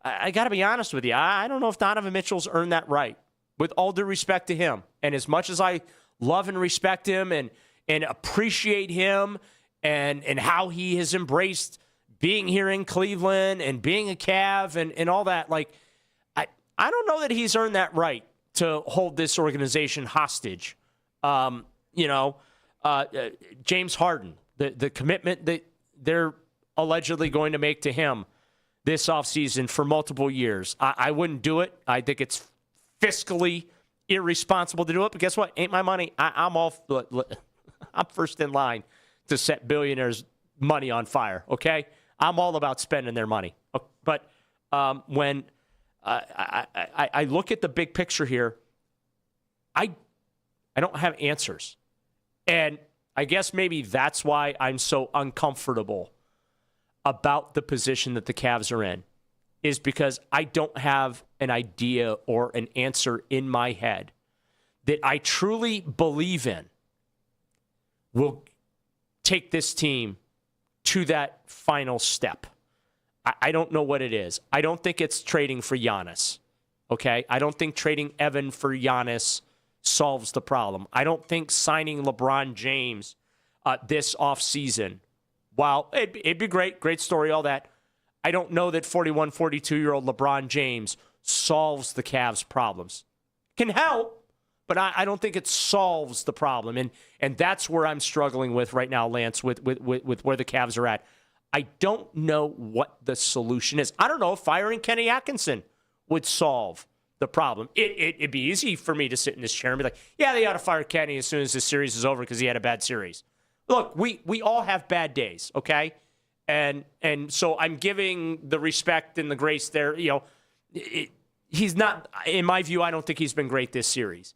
F: I got to be honest with you. I don't know if Donovan Mitchell's earned that right, with all due respect to him. And as much as I love and respect him and appreciate him and how he has embraced being here in Cleveland and being a Cav and all that, like, I don't know that he's earned that right to hold this organization hostage. James Harden, the commitment that they're allegedly going to make to him this offseason for multiple years. I wouldn't do it. I think it's fiscally irresponsible to do it, but guess what? Ain't my money. I'm first in line to set billionaires' money on fire, okay? I'm all about spending their money. But when I look at the big picture here, I don't have answers. And I guess maybe that's why I'm so uncomfortable about the position that the Cavs are in, is because I don't have an idea or an answer in my head that I truly believe in will take this team to that final step. I don't know what it is. I don't think it's trading for Giannis, okay? I don't think trading Evan for Giannis solves the problem. I don't think signing LeBron James this offseason, while it'd be great story, all that, I don't know that 41, 42-year-old LeBron James solves the Cavs' problems. Can help, but I don't think it solves the problem. And that's where I'm struggling with right now, Lance, with where the Cavs are at. I don't know what the solution is. I don't know if firing Kenny Atkinson would solve the problem. It'd be easy for me to sit in this chair and be like, yeah, they ought to fire Kenny as soon as this series is over because he had a bad series. Look, we all have bad days, okay? And so I'm giving the respect and the grace there. He's not, in my view, I don't think he's been great this series.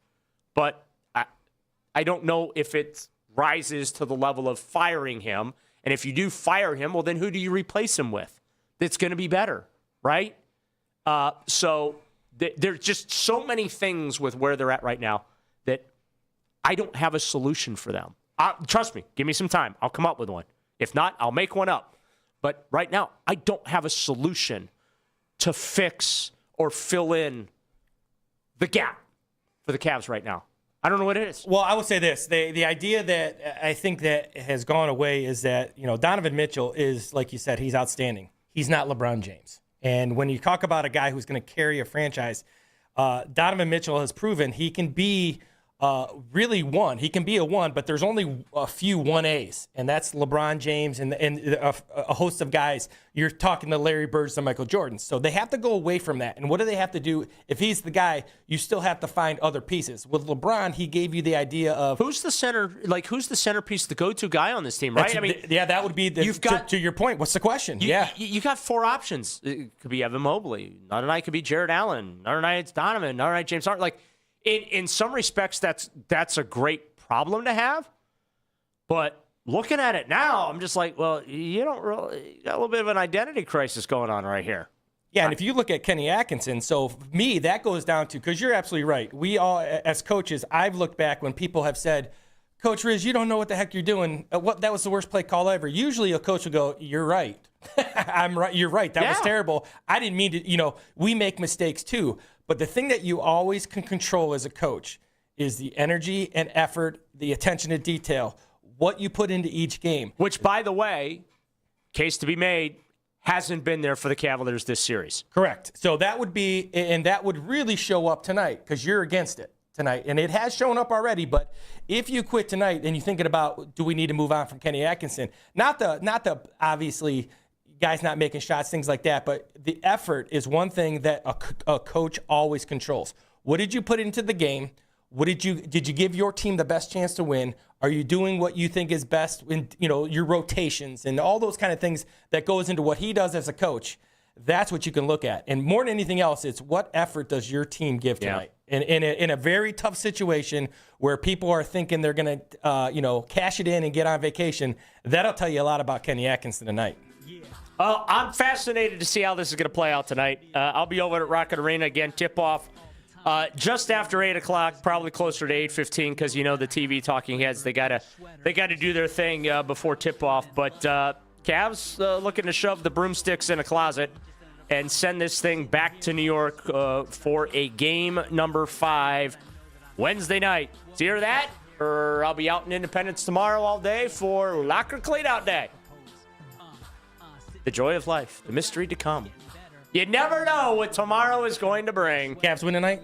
F: But I don't know if it rises to the level of firing him. And if you do fire him, well, then who do you replace him with that's going to be better, right? So there's just so many things with where they're at right now that I don't have a solution for them. Trust me, give me some time. I'll come up with one. If not, I'll make one up. But right now, I don't have a solution to fix or fill in the gap for the Cavs right now. I don't know what it is.
E: Well, I will say this. The idea that I think that has gone away is that, Donovan Mitchell is, like you said, he's outstanding. He's not LeBron James. And when you talk about a guy who's going to carry a franchise, Donovan Mitchell has proven he can be really one. He can be a one, but there's only a few 1As, and that's LeBron James and a host of guys. You're talking to Larry Birds and Michael Jordan. So they have to go away from that. And what do they have to do? If he's the guy, you still have to find other pieces. With LeBron, he gave you the idea of
F: who's the centerpiece, the go-to guy on this team, right?
E: That would be to your point. What's the question?
F: You got 4 options. It could be Evan Mobley. Another night it could be Jared Allen. Another night it's Donovan. Another night James Harden. In some respects, that's a great problem to have. But looking at it now, I'm just like, well, you got a little bit of an identity crisis going on right here.
E: Yeah, and if you look at Kenny Atkinson, so for me, that goes down to, because you're absolutely right. We all, as coaches, I've looked back when people have said, Coach Riz, you don't know what the heck you're doing. That was the worst play call ever. Usually a coach will go, you're right. I'm right. You're right. That was terrible. I didn't mean to, we make mistakes too. But the thing that you always can control as a coach is the energy and effort, the attention to detail, what you put into each game.
F: Which, by the way, case to be made, hasn't been there for the Cavaliers this series.
E: Correct. So that would be, and that would really show up tonight because you're against it tonight. And it has shown up already, but if you quit tonight and you're thinking about, do we need to move on from Kenny Atkinson? Not the obviously guys not making shots, things like that, but the effort is one thing that a coach always controls. What did you put into the game? Did you give your team the best chance to win? Are you doing what you think is best in your rotations and all those kind of things that goes into what he does as a coach? That's what you can look at. And more than anything else, it's what effort does your team give tonight? Yeah. In a very tough situation where people are thinking they're going to cash it in and get on vacation, that'll tell you a lot about Kenny Atkinson tonight.
F: Well, I'm fascinated to see how this is going to play out tonight. I'll be over at Rocket Arena again, tip-off just after 8 o'clock, probably closer to 8:15, because the TV talking heads, they gotta do their thing before tip-off. But Cavs looking to shove the broomsticks in a closet and send this thing back to New York for a game number 5 Wednesday night. It's either that, or I'll be out in Independence tomorrow all day for Locker Cleanout Day. The joy of life, the mystery to come. You never know what tomorrow is going to bring.
E: Cavs win tonight?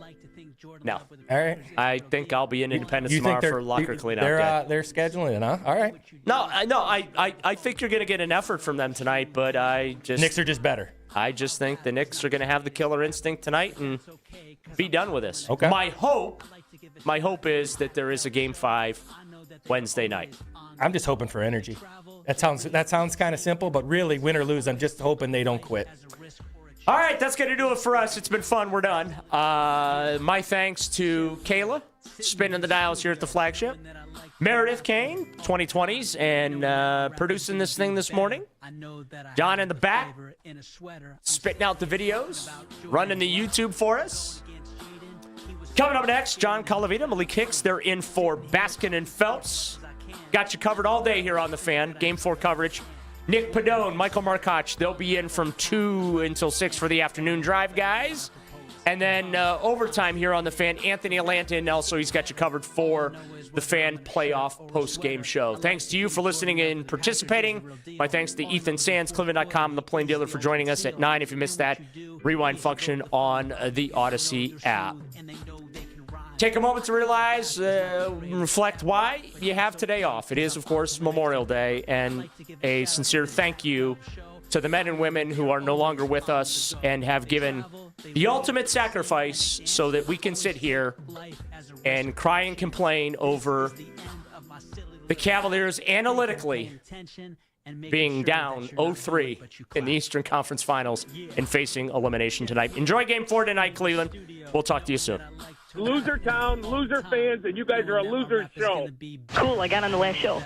F: No.
E: All right.
F: I think I'll be in Independence tomorrow for Locker Cleanout Day.
E: They're scheduling it, huh? All right.
F: No. I think you're going to get an effort from them tonight, but
E: Knicks are just better.
F: I just think the Knicks are going to have the killer instinct tonight and be done with this.
E: Okay.
F: My hope is that there is a Game 5 Wednesday night.
E: I'm just hoping for energy. That sounds kind of simple, but really, win or lose, I'm just hoping they don't quit.
F: All right, that's going to do it for us. It's been fun. We're done. My thanks to Kayla, spinning the dials here at the flagship. Meredith Kane, 2020s, and producing this thing this morning. John in the back, spitting out the videos, running the YouTube for us. Coming up next, John Colavita, Malik Hicks. They're in for Baskin and Phelps. Got you covered all day here on The Fan. Game 4 coverage. Nick Padone, Michael Markoch, they'll be in from 2 until 6 for the afternoon drive, guys. And then overtime here on The Fan, Anthony Alanton. Also, he's got you covered for The Fan playoff post-game show. Thanks to you for listening and participating. My thanks to Ethan Sands, Cleveland.com, The Plain Dealer, for joining us at 9. If you missed that, rewind function on the Odyssey app. Take a moment to realize, reflect why you have today off. It is, of course, Memorial Day, and a sincere thank you to the men and women who are no longer with us and have given the ultimate sacrifice so that we can sit here and cry and complain over the Cavaliers analytically being down 0-3 in the Eastern Conference Finals and facing elimination tonight. Enjoy Game 4 tonight, Cleveland. We'll talk to you soon.
Q: Loser town, loser fans, and you guys are a loser show.
J: Cool, I got on the last show.